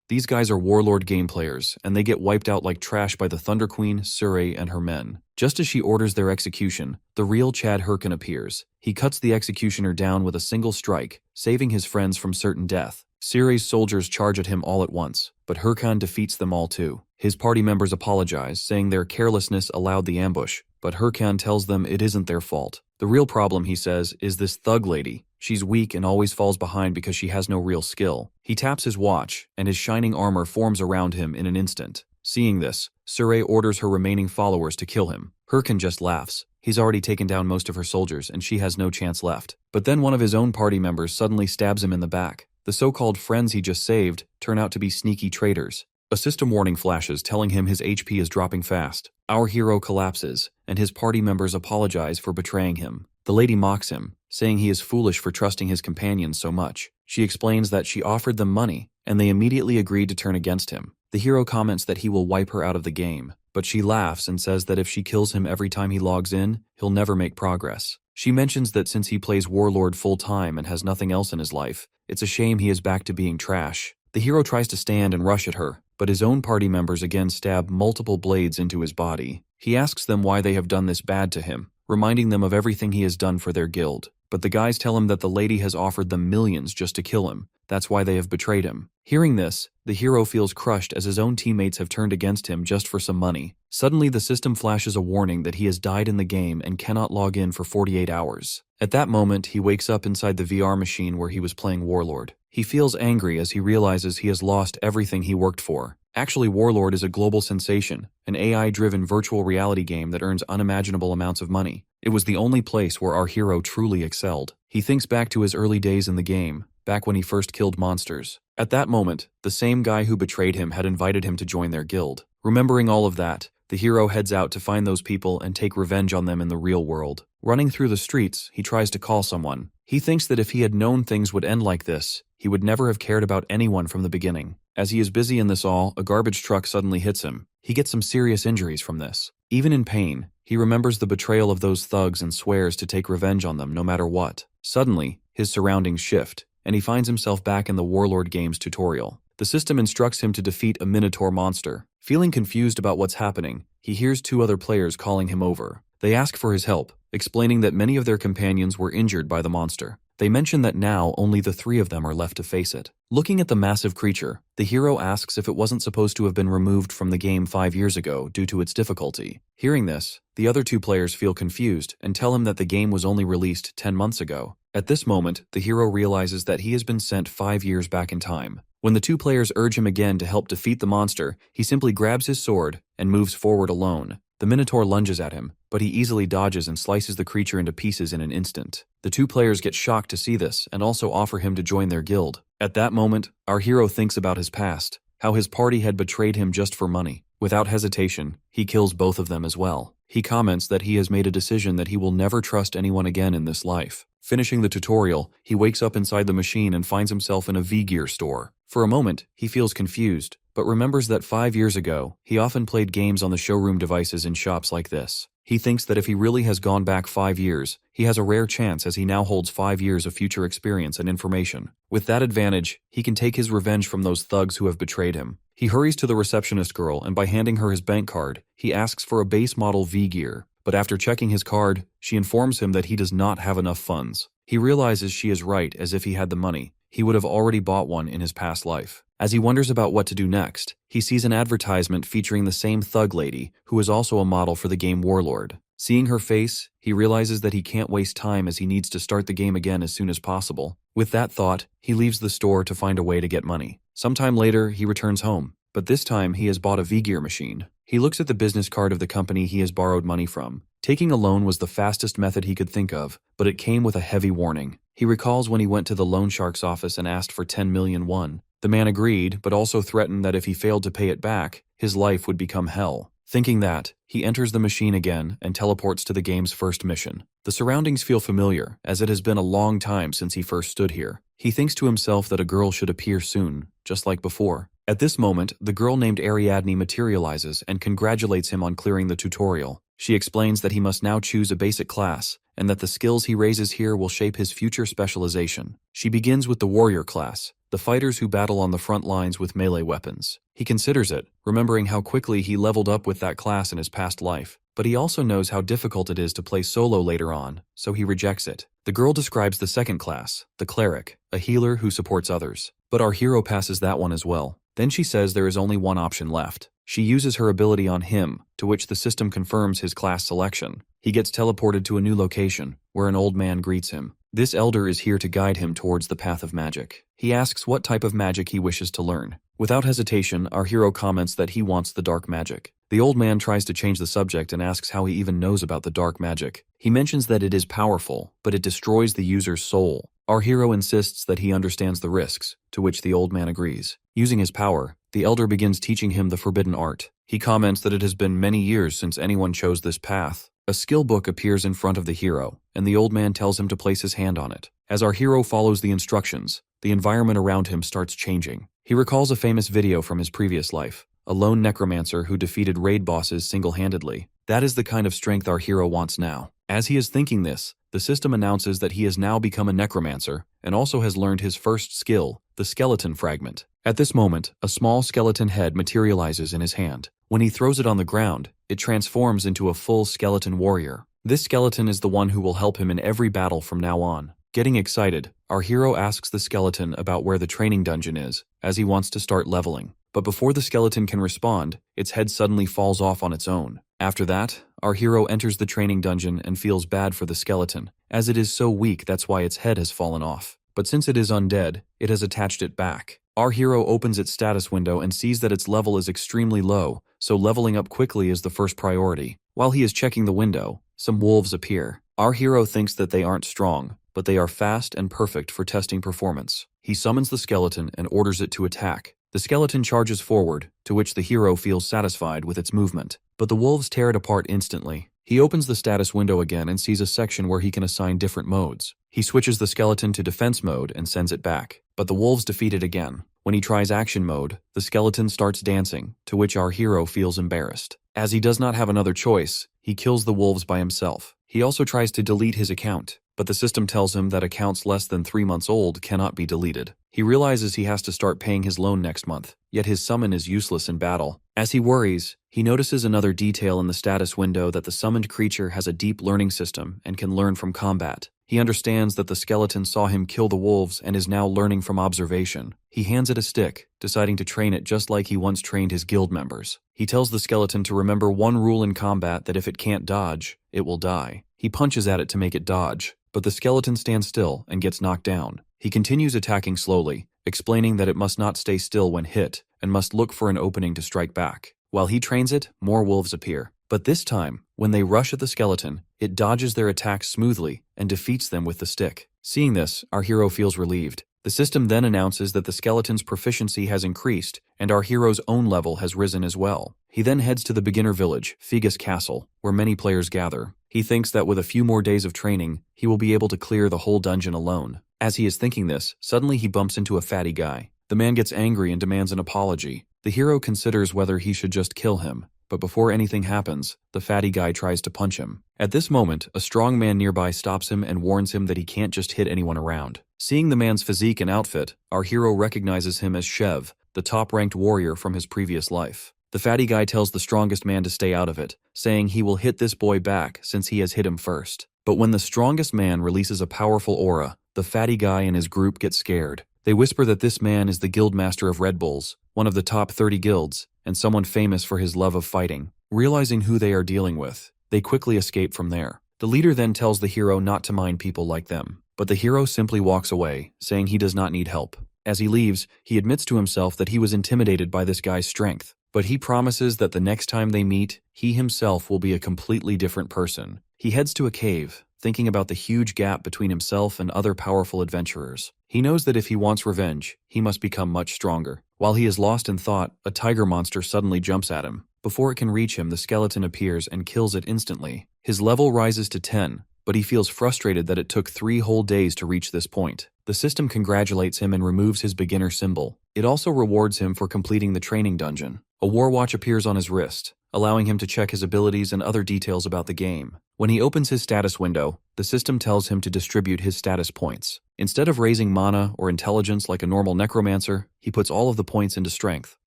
These guys are warlord game players, and they get wiped out like trash by the Thunder Queen, Sure, and her men. Just as she orders their execution, the real Chad Hurkin appears. He cuts the executioner down with a single strike, saving his friends from certain death. Sure's soldiers charge at him all at once, but Hurkan defeats them all too. His party members apologize, saying their carelessness allowed the ambush, but Hurkan tells them it isn't their fault. The real problem, he says, is this thug lady. She's weak and always falls behind because she has no real skill. He taps his watch, and his shining armor forms around him in an instant. Seeing this, Sure orders her remaining followers to kill him. Hurkan just laughs. He's already taken down most of her soldiers, and she has no chance left. But then one of his own party members suddenly stabs him in the back. The so-called friends he just saved turn out to be sneaky traitors. A system warning flashes telling him his HP is dropping fast. Our hero collapses, and his party members apologize for betraying him. The lady mocks him, saying he is foolish for trusting his companions so much. She explains that she offered them money, and they immediately agreed to turn against him. The hero comments that he will wipe her out of the game, but she laughs and says that if she kills him every time he logs in, he'll never make progress. She mentions that since he plays Warlord full-time and has nothing else in his life, it's a shame he is back to being trash. The hero tries to stand and rush at her, but his own party members again stab multiple blades into his body. He asks them why they have done this bad to him, reminding them of everything he has done for their guild. But the guys tell him that the lady has offered them millions just to kill him. That's why they have betrayed him. Hearing this, the hero feels crushed as his own teammates have turned against him just for some money. Suddenly, the system flashes a warning that he has died in the game and cannot log in for 48 hours. At that moment, he wakes up inside the VR machine where he was playing Warlord. He feels angry as he realizes he has lost everything he worked for. Actually, Warlord is a global sensation, an AI-driven virtual reality game that earns unimaginable amounts of money. It was the only place where our hero truly excelled. He thinks back to his early days in the game, back when he first killed monsters. At that moment, the same guy who betrayed him had invited him to join their guild. Remembering all of that, the hero heads out to find those people and take revenge on them in the real world. Running through the streets, he tries to call someone. He thinks that if he had known things would end like this, he would never have cared about anyone from the beginning. As he is busy in this all, a garbage truck suddenly hits him. He gets some serious injuries from this. Even in pain, he remembers the betrayal of those thugs and swears to take revenge on them no matter what. Suddenly, his surroundings shift, and he finds himself back in the Warlord game's tutorial. The system instructs him to defeat a Minotaur monster. Feeling confused about what's happening, he hears two other players calling him over. They ask for his help, explaining that many of their companions were injured by the monster. They mention that now only the three of them are left to face it. Looking at the massive creature, the hero asks if it wasn't supposed to have been removed from the game 5 years ago due to its difficulty. Hearing this, the other two players feel confused and tell him that the game was only released 10 months ago. At this moment, the hero realizes that he has been sent 5 years back in time. When the two players urge him again to help defeat the monster, he simply grabs his sword and moves forward alone. The Minotaur lunges at him, but he easily dodges and slices the creature into pieces in an instant. The two players get shocked to see this and also offer him to join their guild. At that moment, our hero thinks about his past, how his party had betrayed him just for money. Without hesitation, he kills both of them as well. He comments that he has made a decision that he will never trust anyone again in this life. Finishing the tutorial, he wakes up inside the machine and finds himself in a V-Gear store. For a moment, he feels confused, but remembers that 5 years ago, he often played games on the showroom devices in shops like this. He thinks that if he really has gone back 5 years, he has a rare chance as he now holds 5 years of future experience and information. With that advantage, he can take his revenge from those thugs who have betrayed him. He hurries to the receptionist girl and by handing her his bank card, he asks for a base model V-Gear. But after checking his card, she informs him that he does not have enough funds. He realizes she is right, as if he had the money, he would have already bought one in his past life. As he wonders about what to do next, he sees an advertisement featuring the same thug lady, who is also a model for the game Warlord. Seeing her face, he realizes that he can't waste time as he needs to start the game again as soon as possible. With that thought, he leaves the store to find a way to get money. Sometime later, he returns home, but this time he has bought a V-Gear machine. He looks at the business card of the company he has borrowed money from. Taking a loan was the fastest method he could think of, but it came with a heavy warning. He recalls when he went to the loan shark's office and asked for 10 million won. The man agreed, but also threatened that if he failed to pay it back, his life would become hell. Thinking that, he enters the machine again and teleports to the game's first mission. The surroundings feel familiar, as it has been a long time since he first stood here. He thinks to himself that a girl should appear soon, just like before. At this moment, the girl named Ariadne materializes and congratulates him on clearing the tutorial. She explains that he must now choose a basic class, and that the skills he raises here will shape his future specialization. She begins with the warrior class. The the fighters who battle on the front lines with melee weapons. He considers it, remembering how quickly he leveled up with that class in his past life. But he also knows how difficult it is to play solo later on, so he rejects it. The girl describes the second class, the cleric, a healer who supports others. But our hero passes that one as well. Then she says there is only one option left. She uses her ability on him, to which the system confirms his class selection. He gets teleported to a new location, where an old man greets him. This elder is here to guide him towards the path of magic. He asks what type of magic he wishes to learn. Without hesitation, our hero comments that he wants the dark magic. The old man tries to change the subject and asks how he even knows about the dark magic. He mentions that it is powerful, but it destroys the user's soul. Our hero insists that he understands the risks, to which the old man agrees. Using his power, the elder begins teaching him the forbidden art. He comments that it has been many years since anyone chose this path. A skill book appears in front of the hero, and the old man tells him to place his hand on it. As our hero follows the instructions, the environment around him starts changing. He recalls a famous video from his previous life, a lone necromancer who defeated raid bosses single-handedly. That is the kind of strength our hero wants now. As he is thinking this, the system announces that he has now become a necromancer and also has learned his first skill, the skeleton fragment. At this moment, a small skeleton head materializes in his hand. When he throws it on the ground, it transforms into a full skeleton warrior. This skeleton is the one who will help him in every battle from now on. Getting excited, our hero asks the skeleton about where the training dungeon is, as he wants to start leveling. But before the skeleton can respond, its head suddenly falls off on its own. After that, our hero enters the training dungeon and feels bad for the skeleton. As it is so weak, that's why its head has fallen off. But since it is undead, it has attached it back. Our hero opens its status window and sees that its level is extremely low, so leveling up quickly is the first priority. While he is checking the window, some wolves appear. Our hero thinks that they aren't strong, but they are fast and perfect for testing performance. He summons the skeleton and orders it to attack. The skeleton charges forward, to which the hero feels satisfied with its movement. But the wolves tear it apart instantly. He opens the status window again and sees a section where he can assign different modes. He switches the skeleton to defense mode and sends it back. But the wolves defeat it again. When he tries action mode, the skeleton starts dancing, to which our hero feels embarrassed. As he does not have another choice, he kills the wolves by himself. He also tries to delete his account, but the system tells him that accounts less than 3 months old cannot be deleted. He realizes he has to start paying his loan next month, yet his summon is useless in battle. As he worries, he notices another detail in the status window that the summoned creature has a deep learning system and can learn from combat. He understands that the skeleton saw him kill the wolves and is now learning from observation. He hands it a stick, deciding to train it just like he once trained his guild members. He tells the skeleton to remember one rule in combat, that if it can't dodge, it will die. He punches at it to make it dodge, but the skeleton stands still and gets knocked down. He continues attacking slowly, explaining that it must not stay still when hit and must look for an opening to strike back. While he trains it, more wolves appear. But this time, when they rush at the skeleton, it dodges their attacks smoothly and defeats them with the stick. Seeing this, our hero feels relieved. The system then announces that the skeleton's proficiency has increased and our hero's own level has risen as well. He then heads to the beginner village, Figus Castle, where many players gather. He thinks that with a few more days of training, he will be able to clear the whole dungeon alone. As he is thinking this, suddenly he bumps into a fatty guy. The man gets angry and demands an apology. The hero considers whether he should just kill him, but before anything happens, the fatty guy tries to punch him. At this moment, a strong man nearby stops him and warns him that he can't just hit anyone around. Seeing the man's physique and outfit, our hero recognizes him as Shev, the top-ranked warrior from his previous life. The fatty guy tells the strongest man to stay out of it, saying he will hit this boy back since he has hit him first. But when the strongest man releases a powerful aura, the fatty guy and his group get scared. They whisper that this man is the guildmaster of Red Bulls, one of the top 30 guilds, and someone famous for his love of fighting. Realizing who they are dealing with, they quickly escape from there. The leader then tells the hero not to mind people like them, but the hero simply walks away, saying he does not need help. As he leaves, he admits to himself that he was intimidated by this guy's strength, but he promises that the next time they meet, he himself will be a completely different person. He heads to a cave, thinking about the huge gap between himself and other powerful adventurers. He knows that if he wants revenge, he must become much stronger. While he is lost in thought, a tiger monster suddenly jumps at him. Before it can reach him, the skeleton appears and kills it instantly. His level rises to 10, but he feels frustrated that it took 3 whole days to reach this point. The system congratulates him and removes his beginner symbol. It also rewards him for completing the training dungeon. A war watch appears on his wrist, allowing him to check his abilities and other details about the game. When he opens his status window, the system tells him to distribute his status points. Instead of raising mana or intelligence like a normal necromancer, he puts all of the points into strength.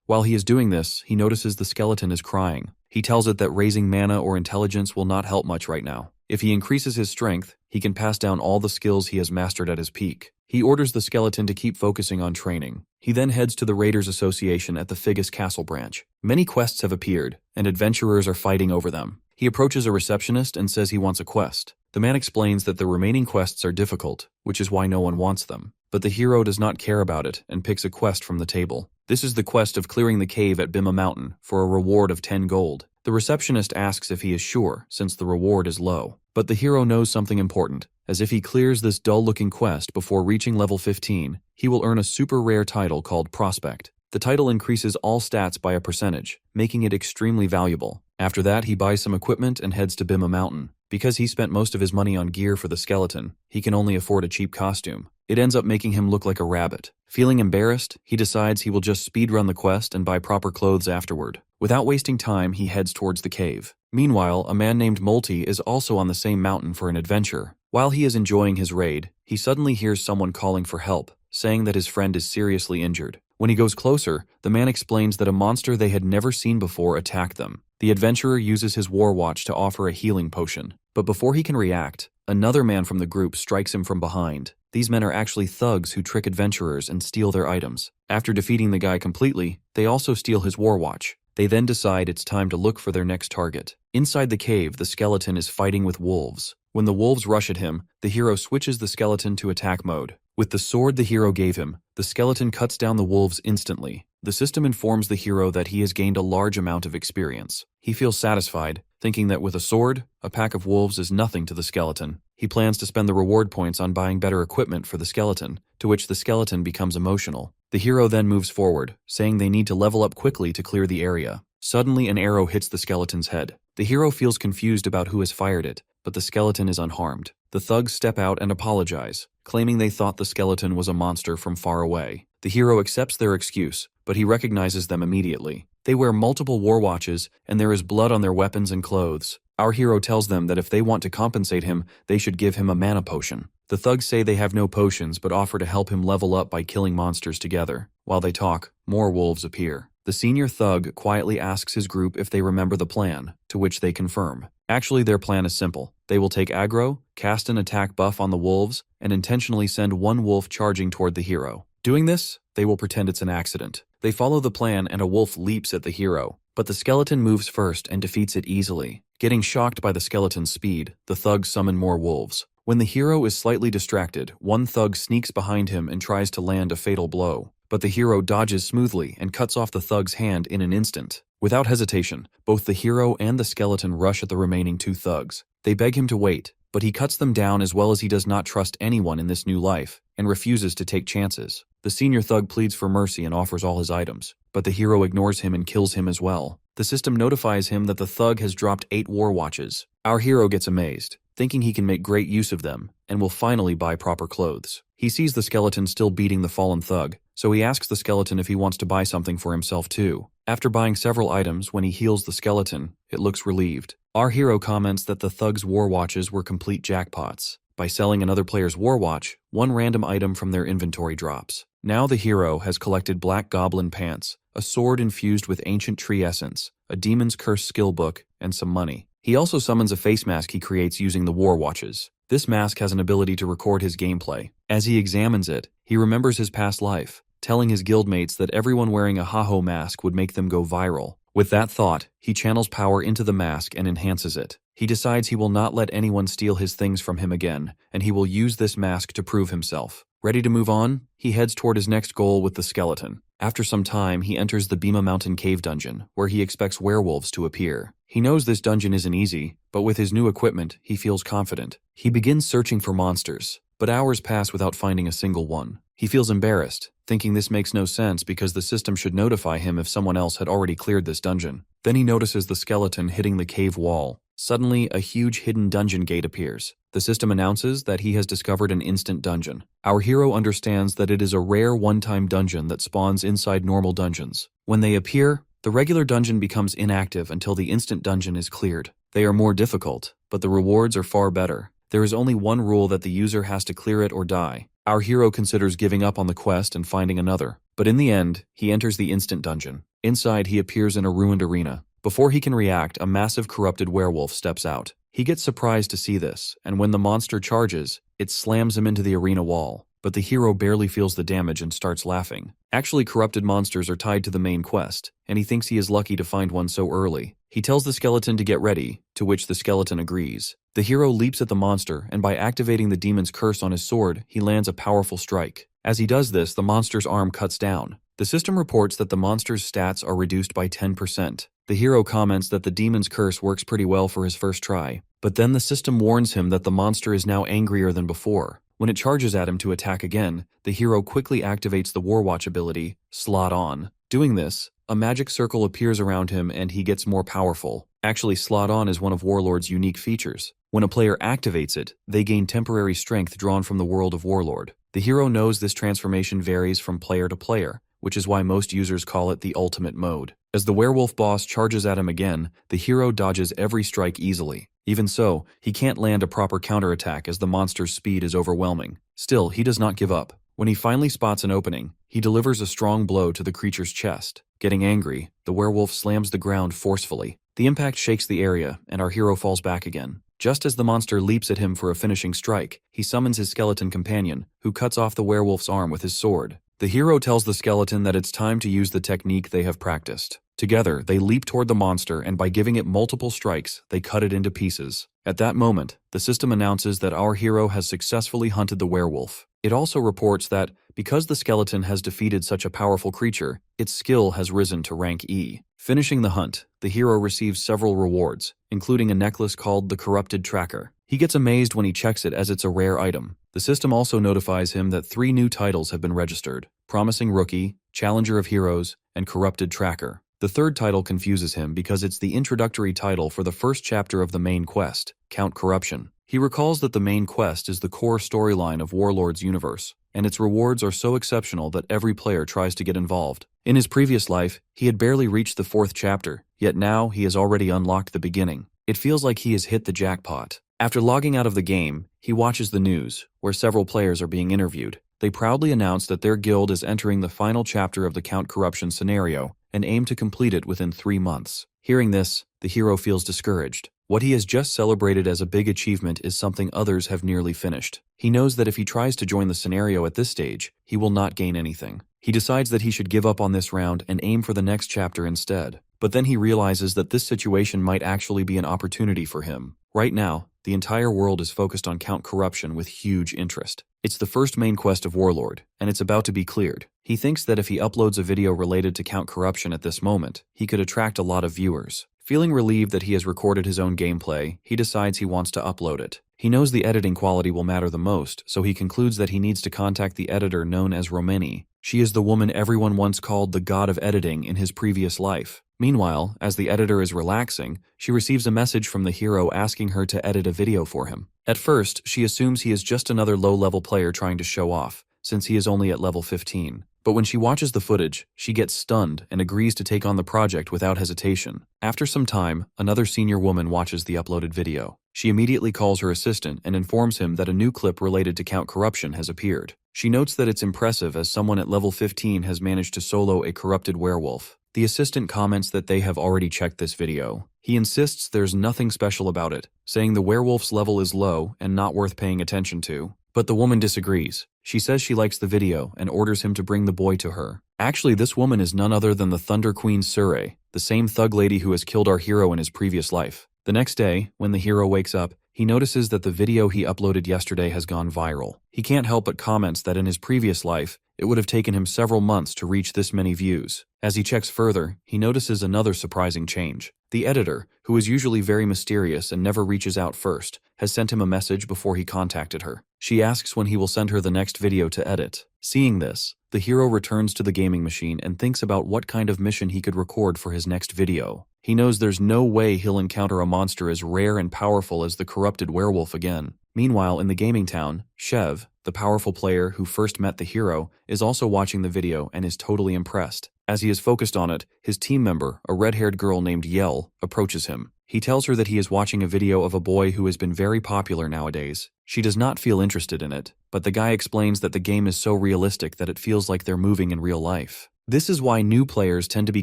While he is doing this, he notices the skeleton is crying. He tells it that raising mana or intelligence will not help much right now. If he increases his strength, he can pass down all the skills he has mastered at his peak. He orders the skeleton to keep focusing on training. He then heads to the Raiders Association at the Figus Castle branch. Many quests have appeared, and adventurers are fighting over them. He approaches a receptionist and says he wants a quest. The man explains that the remaining quests are difficult, which is why no one wants them. But the hero does not care about it and picks a quest from the table. This is the quest of clearing the cave at Bima Mountain for a reward of 10 gold. The receptionist asks if he is sure, since the reward is low. But the hero knows something important, as if he clears this dull-looking quest before reaching level 15, he will earn a super rare title called Prospect. The title increases all stats by a percentage, making it extremely valuable. After that, he buys some equipment and heads to Bima Mountain. Because he spent most of his money on gear for the skeleton, he can only afford a cheap costume. It ends up making him look like a rabbit. Feeling embarrassed, he decides he will just speedrun the quest and buy proper clothes afterward. Without wasting time, he heads towards the cave. Meanwhile, a man named Molty is also on the same mountain for an adventure. While he is enjoying his raid, he suddenly hears someone calling for help, saying that his friend is seriously injured. When he goes closer, the man explains that a monster they had never seen before attacked them. The adventurer uses his war watch to offer a healing potion. But before he can react, another man from the group strikes him from behind. These men are actually thugs who trick adventurers and steal their items. After defeating the guy completely, they also steal his war watch. They then decide it's time to look for their next target. Inside the cave, the skeleton is fighting with wolves. When the wolves rush at him, the hero switches the skeleton to attack mode. With the sword the hero gave him, the skeleton cuts down the wolves instantly. The system informs the hero that he has gained a large amount of experience. He feels satisfied, thinking that with a sword, a pack of wolves is nothing to the skeleton. He plans to spend the reward points on buying better equipment for the skeleton, to which the skeleton becomes emotional. The hero then moves forward, saying they need to level up quickly to clear the area. Suddenly, an arrow hits the skeleton's head. The hero feels confused about who has fired it, but the skeleton is unharmed. The thugs step out and apologize, claiming they thought the skeleton was a monster from far away. The hero accepts their excuse, but he recognizes them immediately. They wear multiple war watches, and there is blood on their weapons and clothes. Our hero tells them that if they want to compensate him, they should give him a mana potion. The thugs say they have no potions but offer to help him level up by killing monsters together. While they talk, more wolves appear. The senior thug quietly asks his group if they remember the plan, to which they confirm. Actually, their plan is simple. They will take aggro, cast an attack buff on the wolves, and intentionally send one wolf charging toward the hero. Doing this, they will pretend it's an accident. They follow the plan and a wolf leaps at the hero, but the skeleton moves first and defeats it easily. Getting shocked by the skeleton's speed, the thugs summon more wolves. When the hero is slightly distracted, one thug sneaks behind him and tries to land a fatal blow. But the hero dodges smoothly and cuts off the thug's hand in an instant. Without hesitation, both the hero and the skeleton rush at the remaining two thugs. They beg him to wait, but he cuts them down as well as he does not trust anyone in this new life, and refuses to take chances. The senior thug pleads for mercy and offers all his items, but the hero ignores him and kills him as well. The system notifies him that the thug has dropped 8 war watches. Our hero gets amazed, thinking he can make great use of them, and will finally buy proper clothes. He sees the skeleton still beating the fallen thug, so he asks the skeleton if he wants to buy something for himself too. After buying several items, when he heals the skeleton, it looks relieved. Our hero comments that the thug's war watches were complete jackpots. By selling another player's war watch, one random item from their inventory drops. Now the hero has collected Black Goblin Pants, a sword infused with ancient tree essence, a demon's curse skill book, and some money. He also summons a face mask he creates using the war watches. This mask has an ability to record his gameplay. As he examines it, he remembers his past life, telling his guildmates that everyone wearing a Haho mask would make them go viral. With that thought, he channels power into the mask and enhances it. He decides he will not let anyone steal his things from him again, and he will use this mask to prove himself. Ready to move on, he heads toward his next goal with the skeleton. After some time, he enters the Bima Mountain cave dungeon, where he expects werewolves to appear. He knows this dungeon isn't easy, but with his new equipment, he feels confident. He begins searching for monsters, but hours pass without finding a single one. He feels embarrassed, thinking this makes no sense because the system should notify him if someone else had already cleared this dungeon. Then he notices the skeleton hitting the cave wall. Suddenly, a huge hidden dungeon gate appears. The system announces that he has discovered an instant dungeon. Our hero understands that it is a rare one-time dungeon that spawns inside normal dungeons. When they appear, The regular dungeon becomes inactive until the instant dungeon is cleared. They are more difficult, but the rewards are far better. There is only one rule that the user has to clear it or die. Our hero considers giving up on the quest and finding another, but in the end, he enters the instant dungeon. Inside, he appears in a ruined arena. Before he can react, a massive corrupted werewolf steps out. He gets surprised to see this, and when the monster charges, it slams him into the arena wall. But the hero barely feels the damage and starts laughing. Actually, corrupted monsters are tied to the main quest, and he thinks he is lucky to find one so early. He tells the skeleton to get ready, to which the skeleton agrees. The hero leaps at the monster, and by activating the demon's curse on his sword, he lands a powerful strike. As he does this, the monster's arm cuts down. The system reports that the monster's stats are reduced by 10%. The hero comments that the demon's curse works pretty well for his first try, but then the system warns him that the monster is now angrier than before. When it charges at him to attack again, the hero quickly activates the Warwatch ability, Slot On. Doing this, a magic circle appears around him and he gets more powerful. Actually, Slot On is one of Warlord's unique features. When a player activates it, they gain temporary strength drawn from the world of Warlord. The hero knows this transformation varies from player to player, which is why most users call it the ultimate mode. As the werewolf boss charges at him again, the hero dodges every strike easily. Even so, he can't land a proper counterattack as the monster's speed is overwhelming. Still, he does not give up. When he finally spots an opening, he delivers a strong blow to the creature's chest. Getting angry, the werewolf slams the ground forcefully. The impact shakes the area, and our hero falls back again. Just as the monster leaps at him for a finishing strike, he summons his skeleton companion, who cuts off the werewolf's arm with his sword. The hero tells the skeleton that it's time to use the technique they have practiced. Together, they leap toward the monster, and by giving it multiple strikes, they cut it into pieces. At that moment, the system announces that our hero has successfully hunted the werewolf. It also reports that, because the skeleton has defeated such a powerful creature, its skill has risen to rank E. Finishing the hunt, the hero receives several rewards, including a necklace called the Corrupted Tracker. He gets amazed when he checks it as it's a rare item. The system also notifies him that 3 new titles have been registered: Promising Rookie, Challenger of Heroes, and Corrupted Tracker. The third title confuses him because it's the introductory title for the first chapter of the main quest, Count Corruption. He recalls that the main quest is the core storyline of Warlord's universe, and its rewards are so exceptional that every player tries to get involved. In his previous life, he had barely reached the 4th chapter, yet now he has already unlocked the beginning. It feels like he has hit the jackpot. After logging out of the game, he watches the news, where several players are being interviewed. They proudly announce that their guild is entering the final chapter of the Count Corruption scenario and aim to complete it within 3 months. Hearing this, the hero feels discouraged. What he has just celebrated as a big achievement is something others have nearly finished. He knows that if he tries to join the scenario at this stage, he will not gain anything. He decides that he should give up on this round and aim for the next chapter instead. But then he realizes that this situation might actually be an opportunity for him. Right now, the entire world is focused on Count Corruption with huge interest. It's the first main quest of Warlord, and it's about to be cleared. He thinks that if he uploads a video related to Count Corruption at this moment, he could attract a lot of viewers. Feeling relieved that he has recorded his own gameplay, he decides he wants to upload it. He knows the editing quality will matter the most, so he concludes that he needs to contact the editor known as Romani. She is the woman everyone once called the god of editing in his previous life. Meanwhile, as the editor is relaxing, she receives a message from the hero asking her to edit a video for him. At first, she assumes he is just another low-level player trying to show off, since he is only at level 15. But when she watches the footage, she gets stunned and agrees to take on the project without hesitation. After some time, another senior woman watches the uploaded video. She immediately calls her assistant and informs him that a new clip related to Count Corruption has appeared. She notes that it's impressive as someone at level 15 has managed to solo a corrupted werewolf. The assistant comments that they have already checked this video. He insists there's nothing special about it, saying the werewolf's level is low and not worth paying attention to. But the woman disagrees. She says she likes the video and orders him to bring the boy to her. Actually, this woman is none other than the Thunder Queen Asura, the same thug lady who has killed our hero in his previous life. The next day, when the hero wakes up, he notices that the video he uploaded yesterday has gone viral. He can't help but comments that in his previous life, it would have taken him several months to reach this many views. As he checks further, he notices another surprising change. The editor, who is usually very mysterious and never reaches out first, has sent him a message before he contacted her. She asks when he will send her the next video to edit. Seeing this, the hero returns to the gaming machine and thinks about what kind of mission he could record for his next video. He knows there's no way he'll encounter a monster as rare and powerful as the corrupted werewolf again. Meanwhile, in the gaming town, Shev, the powerful player who first met the hero, is also watching the video and is totally impressed. As he is focused on it, his team member, a red-haired girl named Yahello, approaches him. He tells her that he is watching a video of a boy who has been very popular nowadays. She does not feel interested in it, but the guy explains that the game is so realistic that it feels like they're moving in real life. This is why new players tend to be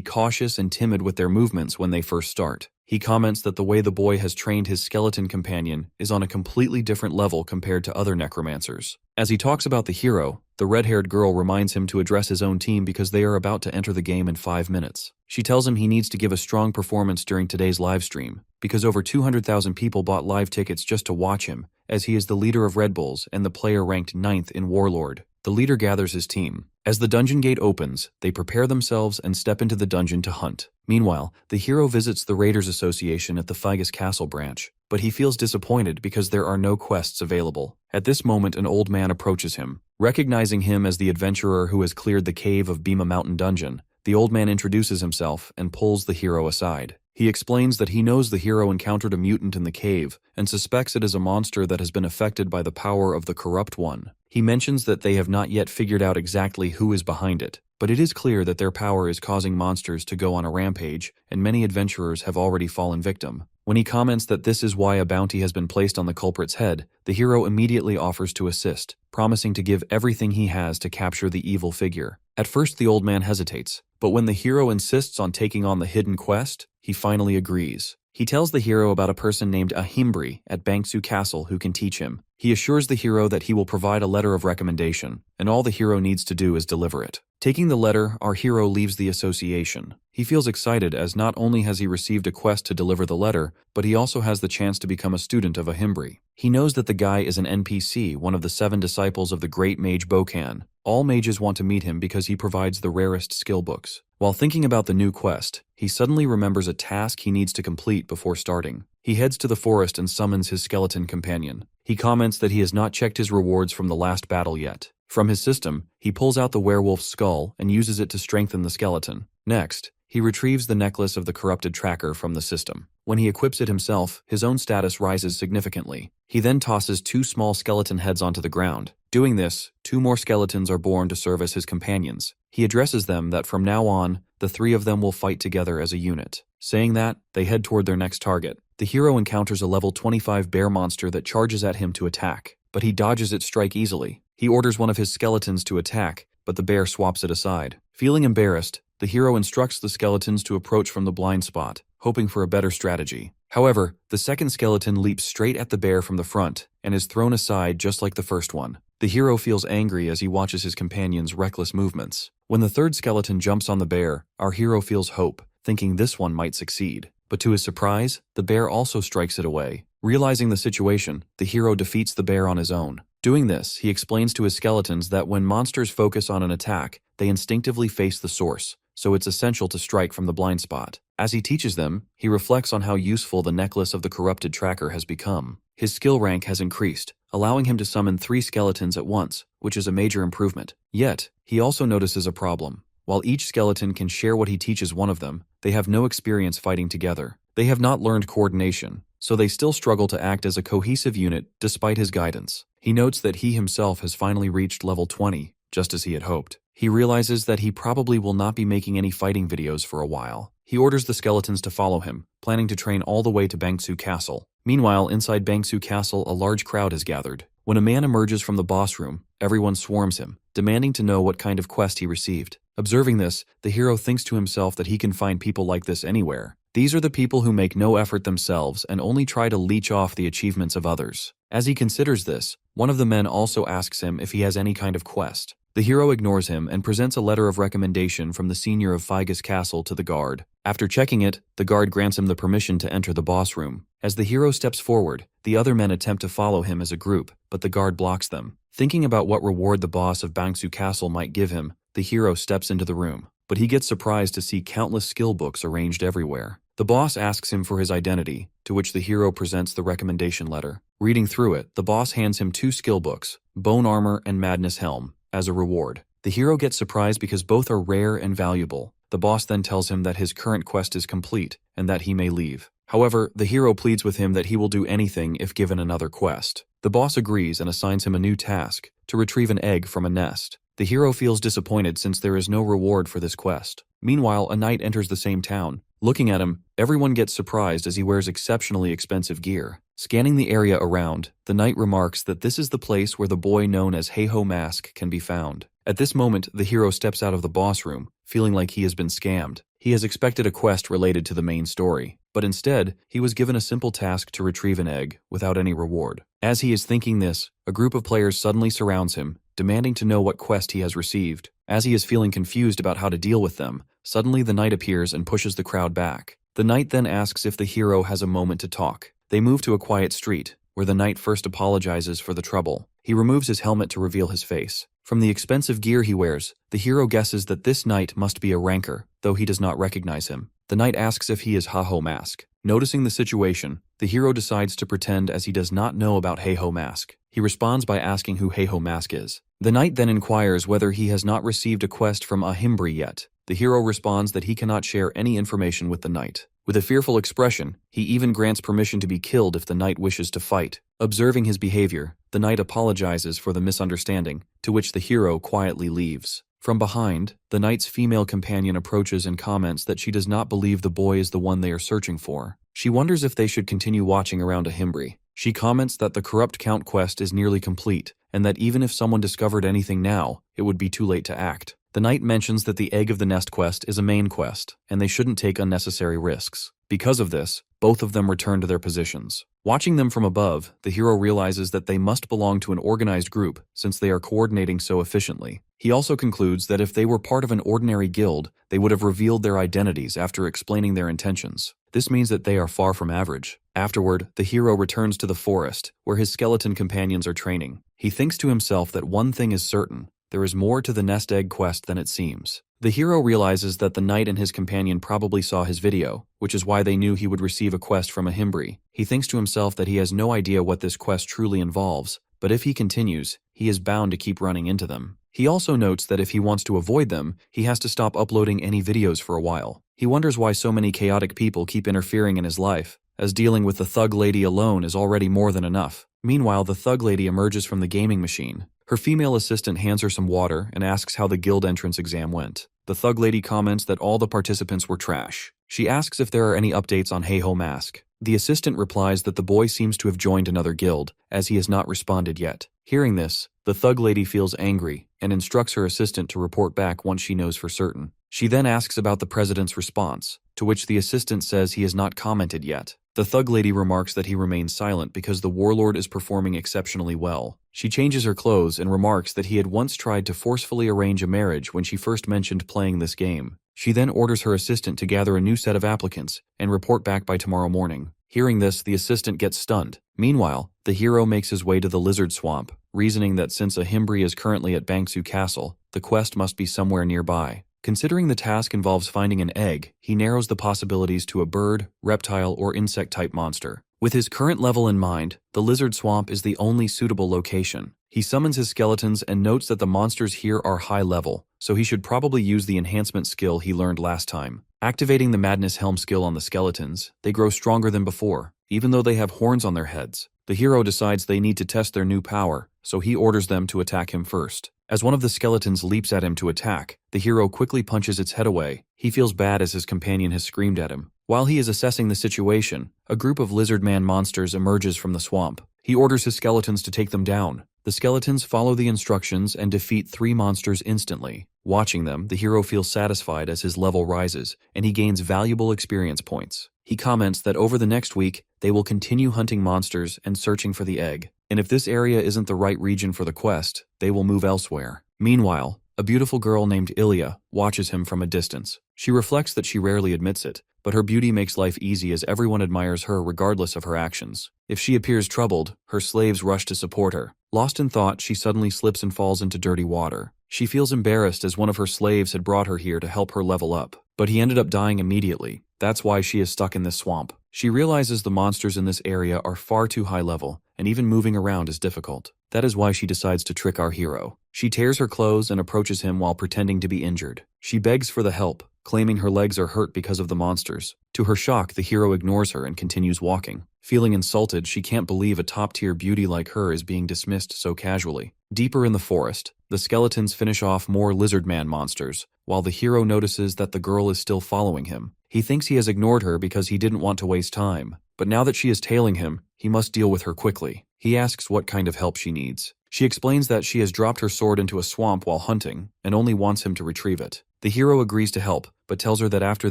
cautious and timid with their movements when they first start. He comments that the way the boy has trained his skeleton companion is on a completely different level compared to other necromancers. As he talks about the hero, the red-haired girl reminds him to address his own team because they are about to enter the game in 5 minutes. She tells him he needs to give a strong performance during today's live stream, because over 200,000 people bought live tickets just to watch him, as he is the leader of Red Bulls and the player ranked 9th in Warlord. The leader gathers his team. As the dungeon gate opens, they prepare themselves and step into the dungeon to hunt. Meanwhile, the hero visits the Raiders Association at the Figus Castle branch, but he feels disappointed because there are no quests available. At this moment, an old man approaches him. Recognizing him as the adventurer who has cleared the cave of Bhima Mountain Dungeon, the old man introduces himself and pulls the hero aside. He explains that he knows the hero encountered a mutant in the cave and suspects it is a monster that has been affected by the power of the Corrupt One. He mentions that they have not yet figured out exactly who is behind it, but it is clear that their power is causing monsters to go on a rampage, and many adventurers have already fallen victim. When he comments that this is why a bounty has been placed on the culprit's head, the hero immediately offers to assist, promising to give everything he has to capture the evil figure. At first, the old man hesitates, but when the hero insists on taking on the hidden quest, he finally agrees. He tells the hero about a person named Ahimbri at Bangsu Castle who can teach him. He assures the hero that he will provide a letter of recommendation, and all the hero needs to do is deliver it. Taking the letter, our hero leaves the association. He feels excited as not only has he received a quest to deliver the letter, but he also has the chance to become a student of Ahimbri. He knows that the guy is an NPC, one of the 7 disciples of the great mage Bokan. All mages want to meet him because he provides the rarest skill books. While thinking about the new quest, he suddenly remembers a task he needs to complete before starting. He heads to the forest and summons his skeleton companion. He comments that he has not checked his rewards from the last battle yet. From his system, he pulls out the werewolf's skull and uses it to strengthen the skeleton. Next, he retrieves the necklace of the corrupted tracker from the system. When he equips it himself, his own status rises significantly. He then tosses 2 small skeleton heads onto the ground. Doing this, 2 more skeletons are born to serve as his companions. He addresses them that from now on, the 3 of them will fight together as a unit. Saying that, they head toward their next target. The hero encounters a level 25 bear monster that charges at him to attack, but he dodges its strike easily. He orders one of his skeletons to attack, but the bear swaps it aside. Feeling embarrassed, the hero instructs the skeletons to approach from the blind spot, hoping for a better strategy. However, the second skeleton leaps straight at the bear from the front and is thrown aside just like the first one. The hero feels angry as he watches his companion's reckless movements. When the third skeleton jumps on the bear, our hero feels hope, thinking this one might succeed. But to his surprise, the bear also strikes it away. Realizing the situation, the hero defeats the bear on his own. Doing this, he explains to his skeletons that when monsters focus on an attack, they instinctively face the source, so it's essential to strike from the blind spot. As he teaches them, he reflects on how useful the necklace of the corrupted tracker has become. His skill rank has increased, allowing him to summon 3 skeletons at once, which is a major improvement. Yet, he also notices a problem. While each skeleton can share what he teaches one of them, they have no experience fighting together. They have not learned coordination, so they still struggle to act as a cohesive unit despite his guidance. He notes that he himself has finally reached level 20, just as he had hoped. He realizes that he probably will not be making any fighting videos for a while. He orders the skeletons to follow him, planning to train all the way to Bangsu Castle. Meanwhile, inside Bangsu Castle, a large crowd has gathered. When a man emerges from the boss room, everyone swarms him, demanding to know what kind of quest he received. Observing this, the hero thinks to himself that he can find people like this anywhere. These are the people who make no effort themselves and only try to leech off the achievements of others. As he considers this, one of the men also asks him if he has any kind of quest. The hero ignores him and presents a letter of recommendation from the senior of Figus Castle to the guard. After checking it, the guard grants him the permission to enter the boss room. As the hero steps forward, the other men attempt to follow him as a group, but the guard blocks them. Thinking about what reward the boss of Bangsu Castle might give him, the hero steps into the room, but he gets surprised to see countless skill books arranged everywhere. The boss asks him for his identity, to which the hero presents the recommendation letter. Reading through it, the boss hands him 2 skill books, Bone Armor and Madness Helm, as a reward. The hero gets surprised because both are rare and valuable. The boss then tells him that his current quest is complete and that he may leave. However, the hero pleads with him that he will do anything if given another quest. The boss agrees and assigns him a new task, to retrieve an egg from a nest. The hero feels disappointed since there is no reward for this quest. Meanwhile, a knight enters the same town. Looking at him, everyone gets surprised as he wears exceptionally expensive gear. Scanning the area around, the knight remarks that this is the place where the boy known as Heiho Mask can be found. At this moment, the hero steps out of the boss room, feeling like he has been scammed. He has expected a quest related to the main story, but instead, he was given a simple task to retrieve an egg without any reward. As he is thinking this, a group of players suddenly surrounds him, demanding to know what quest he has received. As he is feeling confused about how to deal with them, suddenly the knight appears and pushes the crowd back. The knight then asks if the hero has a moment to talk. They move to a quiet street, where the knight first apologizes for the trouble. He removes his helmet to reveal his face. From the expensive gear he wears, the hero guesses that this knight must be a ranker, though he does not recognize him. The knight asks if he is Heiho Mask. Noticing the situation, the hero decides to pretend as he does not know about Heiho Mask. He responds by asking who Heiho Mask is. The knight then inquires whether he has not received a quest from a himbri yet. The hero responds that he cannot share any information with the knight. With a fearful expression, he even grants permission to be killed if the knight wishes to fight. Observing his behavior, the knight apologizes for the misunderstanding, to which the hero quietly leaves. From behind, the knight's female companion approaches and comments that she does not believe the boy is the one they are searching for. She wonders if they should continue watching around a himbri. She comments that the corrupt count quest is nearly complete, and that even if someone discovered anything now, it would be too late to act. The knight mentions that the Egg of the Nest quest is a main quest, and they shouldn't take unnecessary risks. Because of this, both of them return to their positions. Watching them from above, the hero realizes that they must belong to an organized group since they are coordinating so efficiently. He also concludes that if they were part of an ordinary guild, they would have revealed their identities after explaining their intentions. This means that they are far from average. Afterward, the hero returns to the forest, where his skeleton companions are training. He thinks to himself that one thing is certain: there is more to the nest egg quest than it seems. The hero realizes that the knight and his companion probably saw his video, which is why they knew he would receive a quest from a himbri. He thinks to himself that he has no idea what this quest truly involves, but if he continues, he is bound to keep running into them. He also notes that if he wants to avoid them, he has to stop uploading any videos for a while. He wonders why so many chaotic people keep interfering in his life, as dealing with the thug lady alone is already more than enough. Meanwhile, the thug lady emerges from the gaming machine. Her female assistant hands her some water and asks how the guild entrance exam went. The thug lady comments that all the participants were trash. She asks if there are any updates on Heiho Mask. The assistant replies that the boy seems to have joined another guild, as he has not responded yet. Hearing this, the thug lady feels angry and instructs her assistant to report back once she knows for certain. She then asks about the president's response, to which the assistant says he has not commented yet. The thug lady remarks that he remains silent because the warlord is performing exceptionally well. She changes her clothes and remarks that he had once tried to forcefully arrange a marriage when she first mentioned playing this game. She then orders her assistant to gather a new set of applicants and report back by tomorrow morning. Hearing this, the assistant gets stunned. Meanwhile, the hero makes his way to the lizard swamp, reasoning that since a himbri is currently at Bangsu Castle, the quest must be somewhere nearby. Considering the task involves finding an egg, he narrows the possibilities to a bird, reptile, or insect-type monster. With his current level in mind, the lizard swamp is the only suitable location. He summons his skeletons and notes that the monsters here are high level, so he should probably use the enhancement skill he learned last time. Activating the Madness Helm skill on the skeletons, they grow stronger than before, even though they have horns on their heads. The hero decides they need to test their new power, so he orders them to attack him first. As one of the skeletons leaps at him to attack, the hero quickly punches its head away. He feels bad as his companion has screamed at him. While he is assessing the situation, a group of lizard man monsters emerges from the swamp. He orders his skeletons to take them down. The skeletons follow the instructions and defeat 3 monsters instantly. Watching them, the hero feels satisfied as his level rises, and he gains valuable experience points. He comments that over the next week, they will continue hunting monsters and searching for the egg. And if this area isn't the right region for the quest, they will move elsewhere. Meanwhile, a beautiful girl named Ilya watches him from a distance. She reflects that she rarely admits it, but her beauty makes life easy as everyone admires her regardless of her actions. If she appears troubled, her slaves rush to support her. Lost in thought, she suddenly slips and falls into dirty water. She feels embarrassed as one of her slaves had brought her here to help her level up, but he ended up dying immediately. That's why she is stuck in this swamp. She realizes the monsters in this area are far too high level, and even moving around is difficult. That is why she decides to trick our hero. She tears her clothes and approaches him while pretending to be injured. She begs for the help, claiming her legs are hurt because of the monsters. To her shock, the hero ignores her and continues walking. Feeling insulted, she can't believe a top-tier beauty like her is being dismissed so casually. Deeper in the forest, the skeletons finish off more lizard man monsters, while the hero notices that the girl is still following him. He thinks he has ignored her because he didn't want to waste time, but now that she is tailing him, he must deal with her quickly. He asks what kind of help she needs. She explains that she has dropped her sword into a swamp while hunting and only wants him to retrieve it. The hero agrees to help, but tells her that after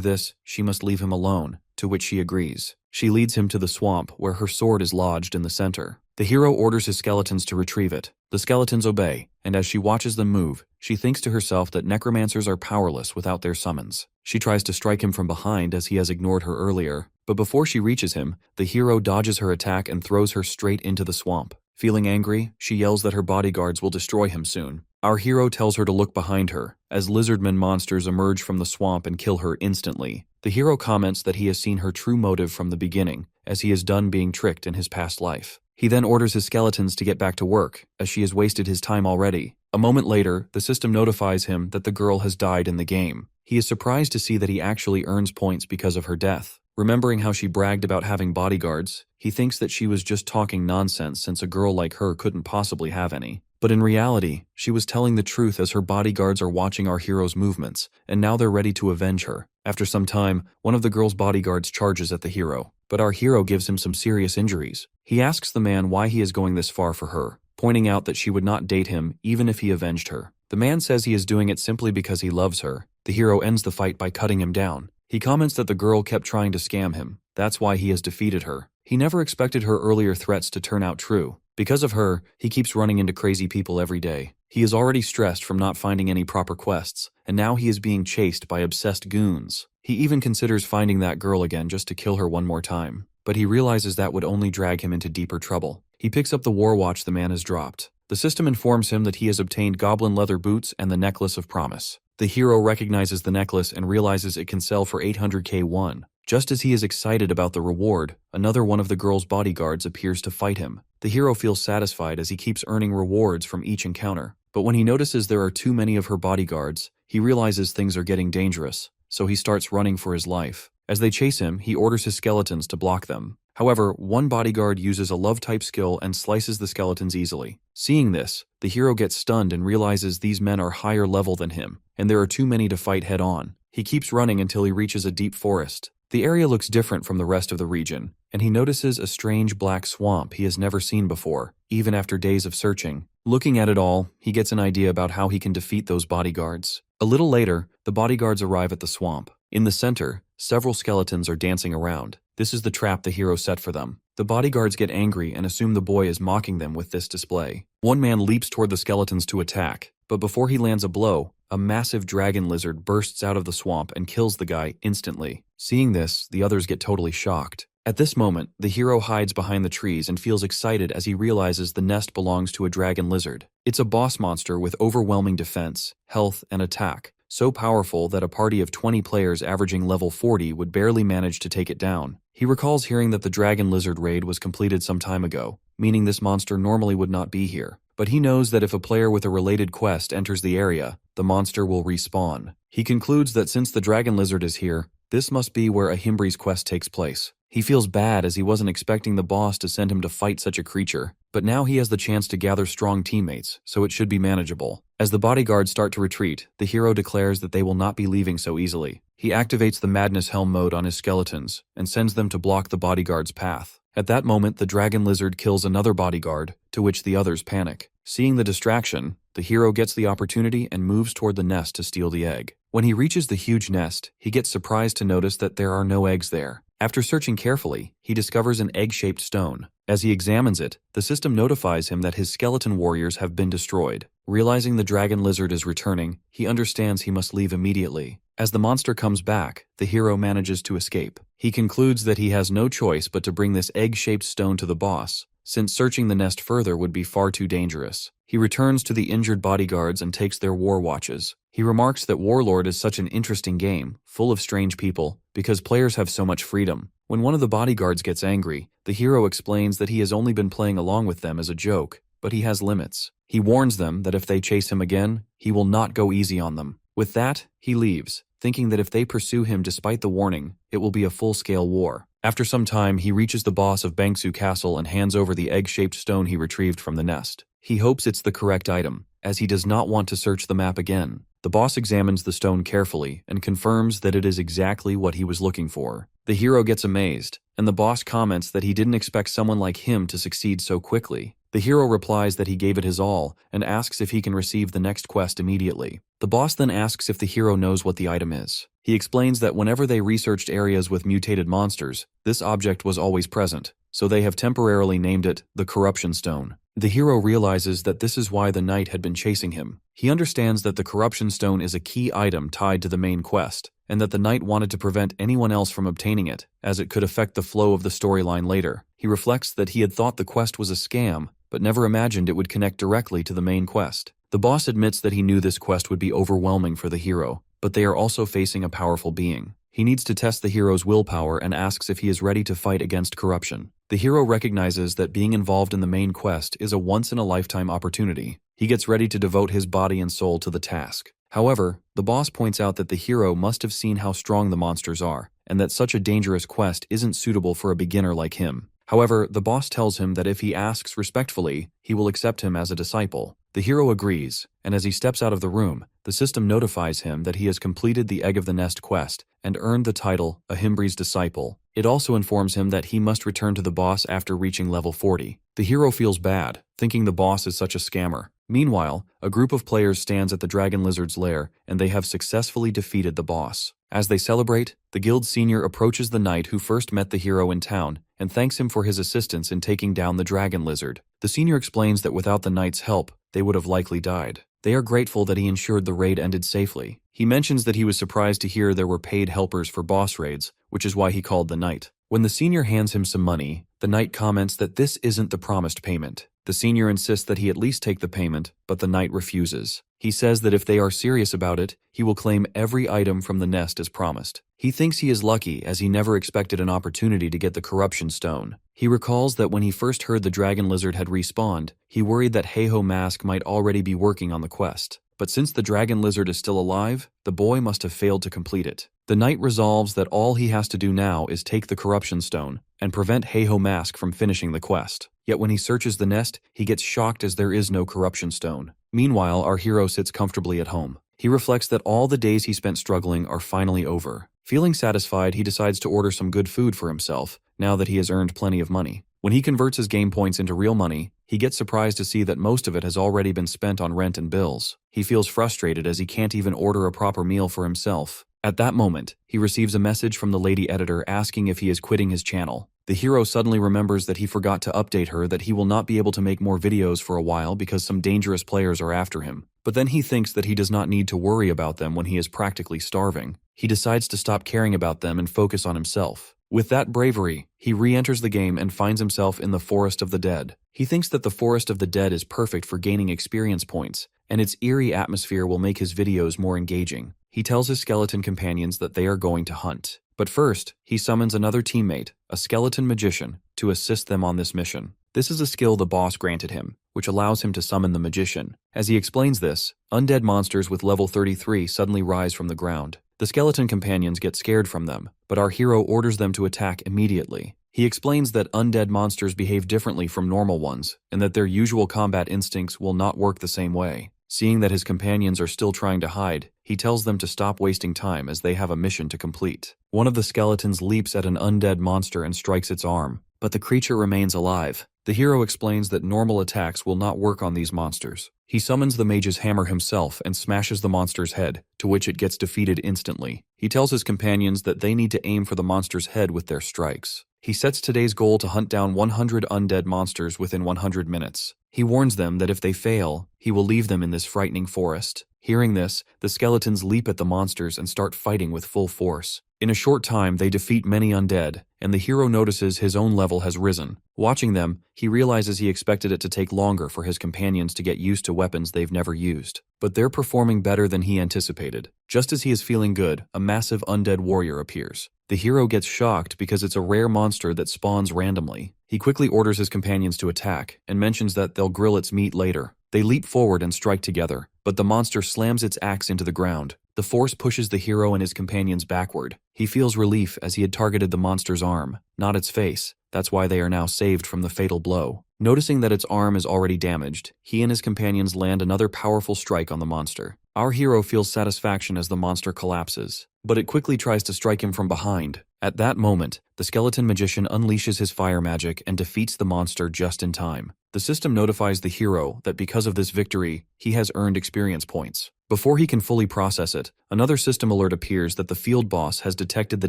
this, she must leave him alone, to which she agrees. She leads him to the swamp, where her sword is lodged in the center. The hero orders his skeletons to retrieve it. The skeletons obey, and as she watches them move, she thinks to herself that necromancers are powerless without their summons. She tries to strike him from behind as he has ignored her earlier, but before she reaches him, the hero dodges her attack and throws her straight into the swamp. Feeling angry, she yells that her bodyguards will destroy him soon. Our hero tells her to look behind her, as lizardmen monsters emerge from the swamp and kill her instantly. The hero comments that he has seen her true motive from the beginning, as he is done being tricked in his past life. He then orders his skeletons to get back to work, as she has wasted his time already. A moment later, the system notifies him that the girl has died in the game. He is surprised to see that he actually earns points because of her death. Remembering how she bragged about having bodyguards, he thinks that she was just talking nonsense since a girl like her couldn't possibly have any. But in reality, she was telling the truth as her bodyguards are watching our hero's movements, and now they're ready to avenge her. After some time, one of the girl's bodyguards charges at the hero, but our hero gives him some serious injuries. He asks the man why he is going this far for her, pointing out that she would not date him even if he avenged her. The man says he is doing it simply because he loves her. The hero ends the fight by cutting him down. He comments that the girl kept trying to scam him. That's why he has defeated her. He never expected her earlier threats to turn out true. Because of her, he keeps running into crazy people every day. He is already stressed from not finding any proper quests, and now he is being chased by obsessed goons. He even considers finding that girl again just to kill her one more time, but he realizes that would only drag him into deeper trouble. He picks up the war watch the man has dropped. The system informs him that he has obtained goblin leather boots and the necklace of promise. The hero recognizes the necklace and realizes it can sell for 800k1. Just as he is excited about the reward, another one of the girl's bodyguards appears to fight him. The hero feels satisfied as he keeps earning rewards from each encounter. But when he notices there are too many of her bodyguards, he realizes things are getting dangerous, so he starts running for his life. As they chase him, he orders his skeletons to block them. However, one bodyguard uses a love-type skill and slices the skeletons easily. Seeing this, the hero gets stunned and realizes these men are higher level than him, and there are too many to fight head-on. He keeps running until he reaches a deep forest. The area looks different from the rest of the region, and he notices a strange black swamp he has never seen before, even after days of searching. Looking at it all, he gets an idea about how he can defeat those bodyguards. A little later, the bodyguards arrive at the swamp. In the center, several skeletons are dancing around. This is the trap the hero set for them. The bodyguards get angry and assume the boy is mocking them with this display. One man leaps toward the skeletons to attack, but before he lands a blow, a massive dragon lizard bursts out of the swamp and kills the guy instantly. Seeing this, the others get totally shocked. At this moment, the hero hides behind the trees and feels excited as he realizes the nest belongs to a dragon lizard. It's a boss monster with overwhelming defense, health, and attack, so powerful that a party of 20 players averaging level 40 would barely manage to take it down. He recalls hearing that the dragon lizard raid was completed some time ago, meaning this monster normally would not be here. But he knows that if a player with a related quest enters the area, the monster will respawn. He concludes that since the dragon lizard is here, this must be where Ahimbri's quest takes place. He feels bad as he wasn't expecting the boss to send him to fight such a creature, but now he has the chance to gather strong teammates, so it should be manageable. As the bodyguards start to retreat, the hero declares that they will not be leaving so easily. He activates the Madness Helm mode on his skeletons and sends them to block the bodyguard's path. At that moment, the dragon lizard kills another bodyguard, to which the others panic. Seeing the distraction, the hero gets the opportunity and moves toward the nest to steal the egg. When he reaches the huge nest, he gets surprised to notice that there are no eggs there. After searching carefully, he discovers an egg-shaped stone. As he examines it, the system notifies him that his skeleton warriors have been destroyed. Realizing the dragon lizard is returning, he understands he must leave immediately. As the monster comes back, the hero manages to escape. He concludes that he has no choice but to bring this egg-shaped stone to the boss, since searching the nest further would be far too dangerous. He returns to the injured bodyguards and takes their war watches. He remarks that Warlord is such an interesting game, full of strange people, because players have so much freedom. When one of the bodyguards gets angry, the hero explains that he has only been playing along with them as a joke, but he has limits. He warns them that if they chase him again, he will not go easy on them. With that, he leaves, thinking that if they pursue him despite the warning, it will be a full-scale war. After some time, he reaches the boss of Bangsu Castle and hands over the egg-shaped stone he retrieved from the nest. He hopes it's the correct item, as he does not want to search the map again. The boss examines the stone carefully and confirms that it is exactly what he was looking for. The hero gets amazed, and the boss comments that he didn't expect someone like him to succeed so quickly. The hero replies that he gave it his all and asks if he can receive the next quest immediately. The boss then asks if the hero knows what the item is. He explains that whenever they researched areas with mutated monsters, this object was always present, so they have temporarily named it the Corruption Stone. The hero realizes that this is why the knight had been chasing him. He understands that the Corruption Stone is a key item tied to the main quest, and that the knight wanted to prevent anyone else from obtaining it, as it could affect the flow of the storyline later. He reflects that he had thought the quest was a scam, but never imagined it would connect directly to the main quest. The boss admits that he knew this quest would be overwhelming for the hero, but they are also facing a powerful being. He needs to test the hero's willpower and asks if he is ready to fight against corruption. The hero recognizes that being involved in the main quest is a once-in-a-lifetime opportunity. He gets ready to devote his body and soul to the task. However, the boss points out that the hero must have seen how strong the monsters are, and that such a dangerous quest isn't suitable for a beginner like him. However, the boss tells him that if he asks respectfully, he will accept him as a disciple. The hero agrees, and as he steps out of the room, the system notifies him that he has completed the Egg of the Nest quest and earned the title Ahimbri's Disciple. It also informs him that he must return to the boss after reaching level 40. The hero feels bad, thinking the boss is such a scammer. Meanwhile, a group of players stands at the dragon lizard's lair, and they have successfully defeated the boss. As they celebrate, the guild senior approaches the knight who first met the hero in town and thanks him for his assistance in taking down the dragon lizard. The senior explains that without the knight's help, they would have likely died. They are grateful that he ensured the raid ended safely. He mentions that he was surprised to hear there were paid helpers for boss raids, which is why he called the knight. When the senior hands him some money, the knight comments that this isn't the promised payment. The senior insists that he at least take the payment, but the knight refuses. He says that if they are serious about it, he will claim every item from the nest as promised. He thinks he is lucky as he never expected an opportunity to get the Corruption Stone. He recalls that when he first heard the dragon lizard had respawned, he worried that Heiho Mask might already be working on the quest. But since the dragon lizard is still alive, the boy must have failed to complete it. The knight resolves that all he has to do now is take the Corruption Stone and prevent Heiho Mask from finishing the quest. Yet when he searches the nest, he gets shocked as there is no Corruption Stone. Meanwhile, our hero sits comfortably at home. He reflects that all the days he spent struggling are finally over. Feeling satisfied, he decides to order some good food for himself, now that he has earned plenty of money. When he converts his game points into real money, he gets surprised to see that most of it has already been spent on rent and bills. He feels frustrated as he can't even order a proper meal for himself. At that moment, he receives a message from the lady editor asking if he is quitting his channel. The hero suddenly remembers that he forgot to update her that he will not be able to make more videos for a while because some dangerous players are after him. But then he thinks that he does not need to worry about them when he is practically starving. He decides to stop caring about them and focus on himself. With that bravery, he re-enters the game and finds himself in the Forest of the Dead. He thinks that the Forest of the Dead is perfect for gaining experience points, and its eerie atmosphere will make his videos more engaging. He tells his skeleton companions that they are going to hunt. But first, he summons another teammate, a skeleton magician, to assist them on this mission. This is a skill the boss granted him, which allows him to summon the magician. As he explains this, undead monsters with level 33 suddenly rise from the ground. The skeleton companions get scared from them, but our hero orders them to attack immediately. He explains that undead monsters behave differently from normal ones, and that their usual combat instincts will not work the same way. Seeing that his companions are still trying to hide, he tells them to stop wasting time as they have a mission to complete. One of the skeletons leaps at an undead monster and strikes its arm, but the creature remains alive. The hero explains that normal attacks will not work on these monsters. He summons the mage's hammer himself and smashes the monster's head, to which it gets defeated instantly. He tells his companions that they need to aim for the monster's head with their strikes. He sets today's goal to hunt down 100 undead monsters within 100 minutes. He warns them that if they fail, he will leave them in this frightening forest. Hearing this, the skeletons leap at the monsters and start fighting with full force. In a short time, they defeat many undead, and the hero notices his own level has risen. Watching them, he realizes he expected it to take longer for his companions to get used to weapons they've never used. But they're performing better than he anticipated. Just as he is feeling good, a massive undead warrior appears. The hero gets shocked because it's a rare monster that spawns randomly. He quickly orders his companions to attack, and mentions that they'll grill its meat later. They leap forward and strike together, but the monster slams its axe into the ground, The force pushes the hero and his companions backward. He feels relief as he had targeted the monster's arm, not its face. That's why they are now saved from the fatal blow. Noticing that its arm is already damaged, he and his companions land another powerful strike on the monster. Our hero feels satisfaction as the monster collapses, but it quickly tries to strike him from behind. At that moment, the skeleton magician unleashes his fire magic and defeats the monster just in time. The system notifies the hero that because of this victory, he has earned experience points. Before he can fully process it, another system alert appears that the field boss has detected the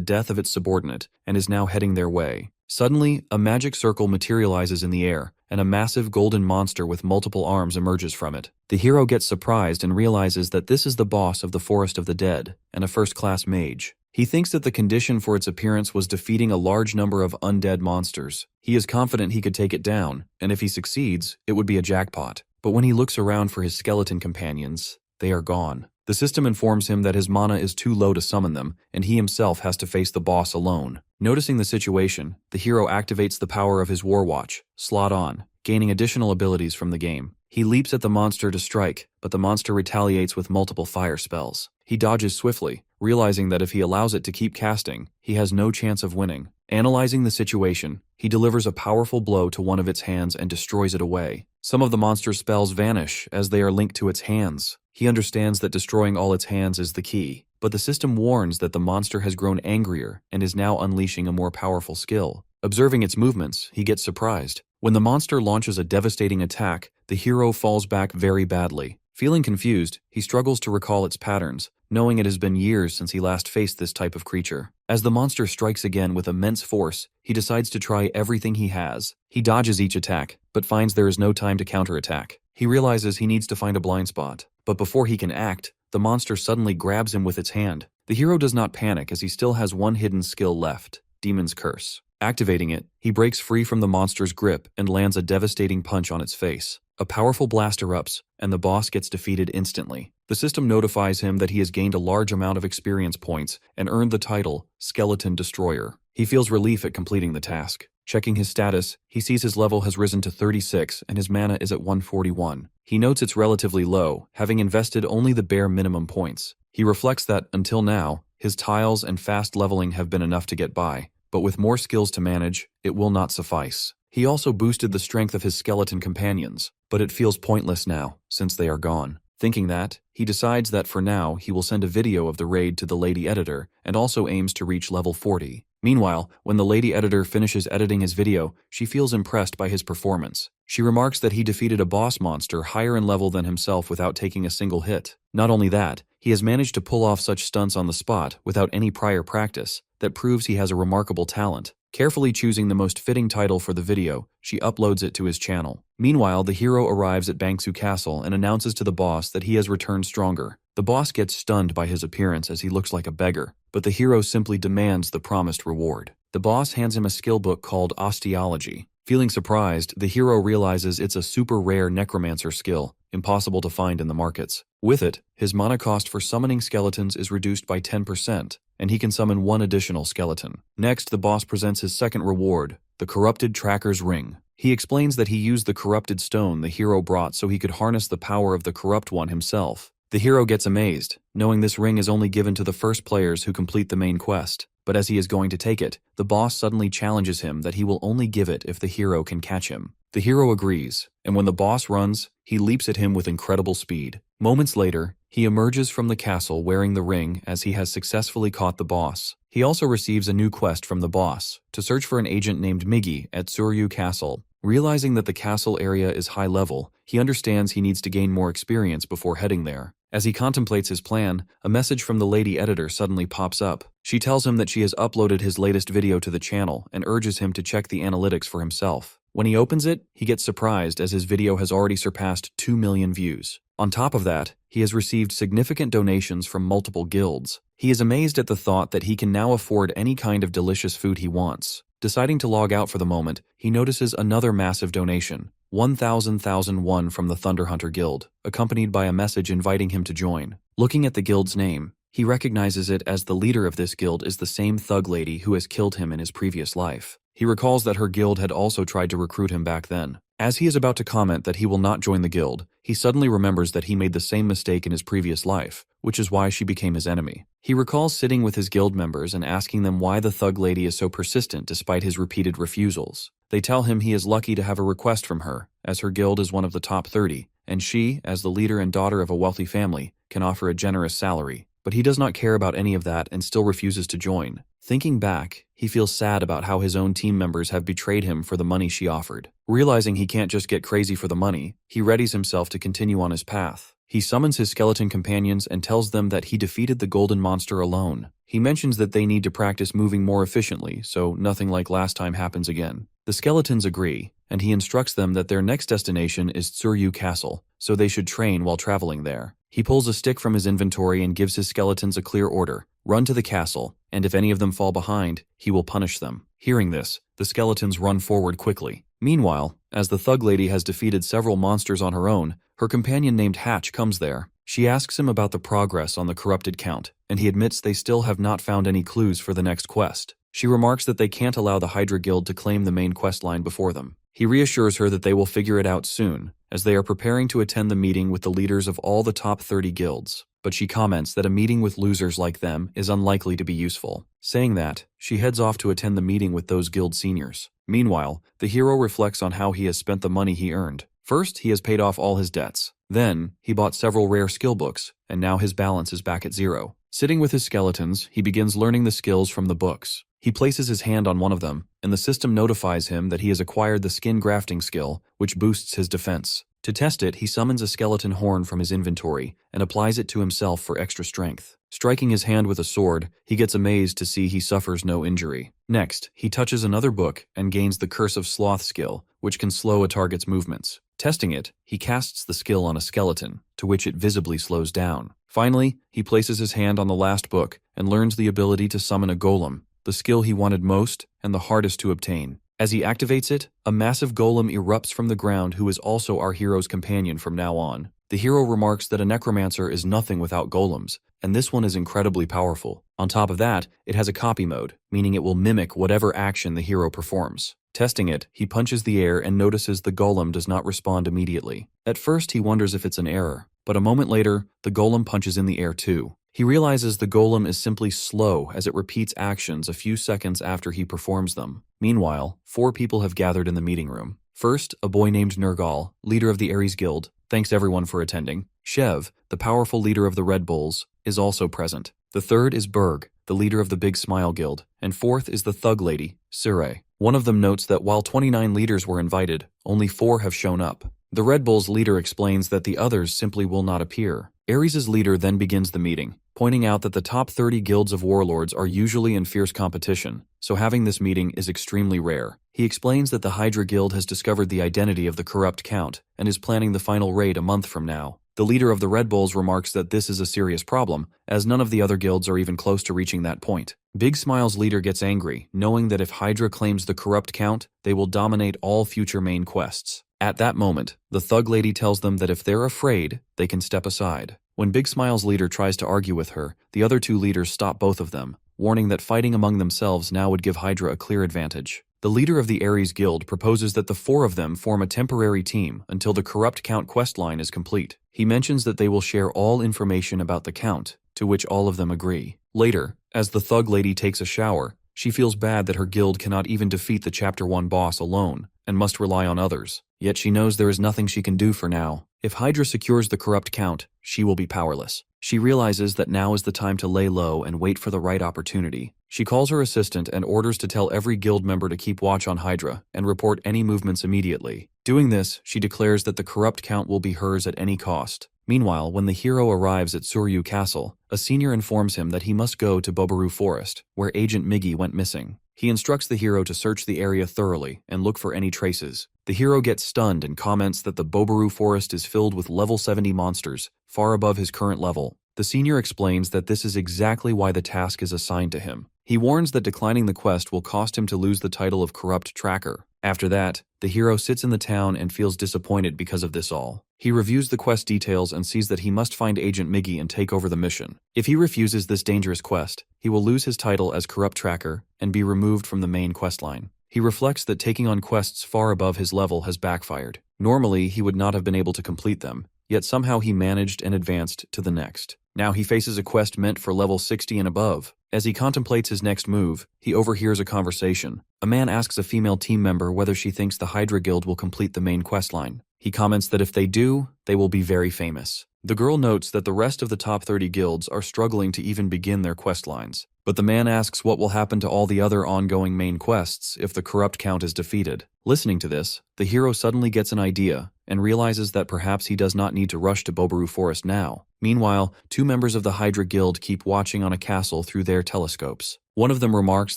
death of its subordinate and is now heading their way. Suddenly, a magic circle materializes in the air, and a massive golden monster with multiple arms emerges from it. The hero gets surprised and realizes that this is the boss of the Forest of the Dead, and a first-class mage. He thinks that the condition for its appearance was defeating a large number of undead monsters. He is confident he could take it down, and if he succeeds, it would be a jackpot. But when he looks around for his skeleton companions, they are gone. The system informs him that his mana is too low to summon them, and he himself has to face the boss alone. Noticing the situation, the hero activates the power of his Warwatch, Slot On, gaining additional abilities from the game. He leaps at the monster to strike, but the monster retaliates with multiple fire spells. He dodges swiftly, realizing that if he allows it to keep casting, he has no chance of winning. Analyzing the situation, he delivers a powerful blow to one of its hands and destroys it away. Some of the monster's spells vanish as they are linked to its hands. He understands that destroying all its hands is the key, but the system warns that the monster has grown angrier and is now unleashing a more powerful skill. Observing its movements, he gets surprised. When the monster launches a devastating attack, the hero falls back very badly. Feeling confused, he struggles to recall its patterns, knowing it has been years since he last faced this type of creature. As the monster strikes again with immense force, he decides to try everything he has. He dodges each attack, but finds there is no time to counterattack. He realizes he needs to find a blind spot, but before he can act, the monster suddenly grabs him with its hand. The hero does not panic as he still has one hidden skill left, Demon's Curse. Activating it, he breaks free from the monster's grip and lands a devastating punch on its face. A powerful blast erupts, and the boss gets defeated instantly. The system notifies him that he has gained a large amount of experience points and earned the title Skeleton Destroyer. He feels relief at completing the task. Checking his status, he sees his level has risen to 36 and his mana is at 141. He notes it's relatively low, having invested only the bare minimum points. He reflects that, until now, his tiles and fast leveling have been enough to get by, but with more skills to manage, it will not suffice. He also boosted the strength of his skeleton companions, but it feels pointless now, since they are gone. Thinking that, he decides that for now he will send a video of the raid to the lady editor and also aims to reach level 40. Meanwhile, when the lady editor finishes editing his video, she feels impressed by his performance. She remarks that he defeated a boss monster higher in level than himself without taking a single hit. Not only that, he has managed to pull off such stunts on the spot without any prior practice. That proves he has a remarkable talent. Carefully choosing the most fitting title for the video, she uploads it to his channel. Meanwhile, the hero arrives at Bangsu Castle and announces to the boss that he has returned stronger. The boss gets stunned by his appearance as he looks like a beggar, but the hero simply demands the promised reward. The boss hands him a skill book called Osteology. Feeling surprised, the hero realizes it's a super rare necromancer skill, impossible to find in the markets. With it, his mana cost for summoning skeletons is reduced by 10%, and he can summon one additional skeleton. Next, the boss presents his second reward, the Corrupted Tracker's Ring. He explains that he used the corrupted stone the hero brought so he could harness the power of the corrupt one himself. The hero gets amazed, knowing this ring is only given to the first players who complete the main quest. But as he is going to take it, the boss suddenly challenges him that he will only give it if the hero can catch him. The hero agrees, and when the boss runs, he leaps at him with incredible speed. Moments later, he emerges from the castle wearing the ring as he has successfully caught the boss. He also receives a new quest from the boss, to search for an agent named Migi at Suryu Castle. Realizing that the castle area is high level, he understands he needs to gain more experience before heading there. As he contemplates his plan, a message from the lady editor suddenly pops up. She tells him that she has uploaded his latest video to the channel and urges him to check the analytics for himself. When he opens it, he gets surprised as his video has already surpassed 2 million views. On top of that, he has received significant donations from multiple guilds. He is amazed at the thought that he can now afford any kind of delicious food he wants. Deciding to log out for the moment, he notices another massive donation, 1,000,001 from the Thunder Hunter Guild, accompanied by a message inviting him to join. Looking at the guild's name, he recognizes it as the leader of this guild is the same thug lady who has killed him in his previous life. He recalls that her guild had also tried to recruit him back then. As he is about to comment that he will not join the guild, he suddenly remembers that he made the same mistake in his previous life, which is why she became his enemy. He recalls sitting with his guild members and asking them why the thug lady is so persistent despite his repeated refusals. They tell him he is lucky to have a request from her, as her guild is one of the top 30, and she, as the leader and daughter of a wealthy family, can offer a generous salary. But he does not care about any of that and still refuses to join. Thinking back, he feels sad about how his own team members have betrayed him for the money she offered. Realizing he can't just get crazy for the money, he readies himself to continue on his path. He summons his skeleton companions and tells them that he defeated the golden monster alone. He mentions that they need to practice moving more efficiently so nothing like last time happens again. The skeletons agree, and he instructs them that their next destination is Tsuryu Castle, so they should train while traveling there. He pulls a stick from his inventory and gives his skeletons a clear order: run to the castle, and if any of them fall behind, he will punish them. Hearing this, the skeletons run forward quickly. Meanwhile, as the thug lady has defeated several monsters on her own, her companion named Hatch comes there. She asks him about the progress on the corrupted count, and he admits they still have not found any clues for the next quest. She remarks that they can't allow the Hydra Guild to claim the main quest line before them. He reassures her that they will figure it out soon, as they are preparing to attend the meeting with the leaders of all the top 30 guilds. But she comments that a meeting with losers like them is unlikely to be useful. Saying that, she heads off to attend the meeting with those guild seniors. Meanwhile, the hero reflects on how he has spent the money he earned. First, he has paid off all his debts. Then, he bought several rare skill books, and now his balance is back at 0. Sitting with his skeletons, he begins learning the skills from the books. He places his hand on one of them, and the system notifies him that he has acquired the skin grafting skill, which boosts his defense. To test it, he summons a skeleton horn from his inventory and applies it to himself for extra strength. Striking his hand with a sword, he gets amazed to see he suffers no injury. Next, he touches another book and gains the Curse of Sloth skill, which can slow a target's movements. Testing it, he casts the skill on a skeleton, to which it visibly slows down. Finally, he places his hand on the last book and learns the ability to summon a golem, the skill he wanted most and the hardest to obtain. As he activates it, a massive golem erupts from the ground who is also our hero's companion from now on. The hero remarks that a necromancer is nothing without golems, and this one is incredibly powerful. On top of that, it has a copy mode, meaning it will mimic whatever action the hero performs. Testing it, he punches the air and notices the golem does not respond immediately. At first, he wonders if it's an error, but a moment later, the golem punches in the air too. He realizes the golem is simply slow as it repeats actions a few seconds after he performs them. Meanwhile, 4 people have gathered in the meeting room. First, a boy named Nergal, leader of the Ares Guild. Thanks everyone for attending. Shev, the powerful leader of the Red Bulls, is also present. The third is Berg, the leader of the Big Smile Guild. And fourth is the thug lady, Sure. One of them notes that while 29 leaders were invited, only 4 have shown up. The Red Bulls leader explains that the others simply will not appear. Ares' leader then begins the meeting, pointing out that the top 30 guilds of warlords are usually in fierce competition, so having this meeting is extremely rare. He explains that the Hydra Guild has discovered the identity of the corrupt count and is planning the final raid a month from now. The leader of the Red Bulls remarks that this is a serious problem, as none of the other guilds are even close to reaching that point. Big Smile's leader gets angry, knowing that if Hydra claims the corrupt count, they will dominate all future main quests. At that moment, the thug lady tells them that if they're afraid, they can step aside. When Big Smile's leader tries to argue with her, the other 2 leaders stop both of them, warning that fighting among themselves now would give Hydra a clear advantage. The leader of the Ares Guild proposes that the 4 of them form a temporary team until the Corrupt Count questline is complete. He mentions that they will share all information about the Count, to which all of them agree. Later, as the thug lady takes a shower, she feels bad that her guild cannot even defeat the Chapter 1 boss alone, and must rely on others. Yet she knows there is nothing she can do for now. If Hydra secures the corrupt count, she will be powerless. She realizes that now is the time to lay low and wait for the right opportunity. She calls her assistant and orders to tell every guild member to keep watch on Hydra and report any movements immediately. Doing this, she declares that the corrupt count will be hers at any cost. Meanwhile, when the hero arrives at Tsuryu Castle, a senior informs him that he must go to Bobaru Forest, where Agent Miggy went missing. He instructs the hero to search the area thoroughly and look for any traces. The hero gets stunned and comments that the Bobaru Forest is filled with level 70 monsters, far above his current level. The senior explains that this is exactly why the task is assigned to him. He warns that declining the quest will cost him to lose the title of Corrupt Tracker. After that, the hero sits in the town and feels disappointed because of this all. He reviews the quest details and sees that he must find Agent Miggy and take over the mission. If he refuses this dangerous quest, he will lose his title as Corrupt Tracker and be removed from the main questline. He reflects that taking on quests far above his level has backfired. Normally, he would not have been able to complete them, yet somehow he managed and advanced to the next. Now he faces a quest meant for level 60 and above. As he contemplates his next move, he overhears a conversation. A man asks a female team member whether she thinks the Hydra Guild will complete the main questline. He comments that if they do, they will be very famous. The girl notes that the rest of the top 30 guilds are struggling to even begin their quest lines. But the man asks what will happen to all the other ongoing main quests if the corrupt count is defeated. Listening to this, the hero suddenly gets an idea and realizes that perhaps he does not need to rush to Bobaru Forest now. Meanwhile, two members of the Hydra Guild keep watching on a castle through their telescopes. One of them remarks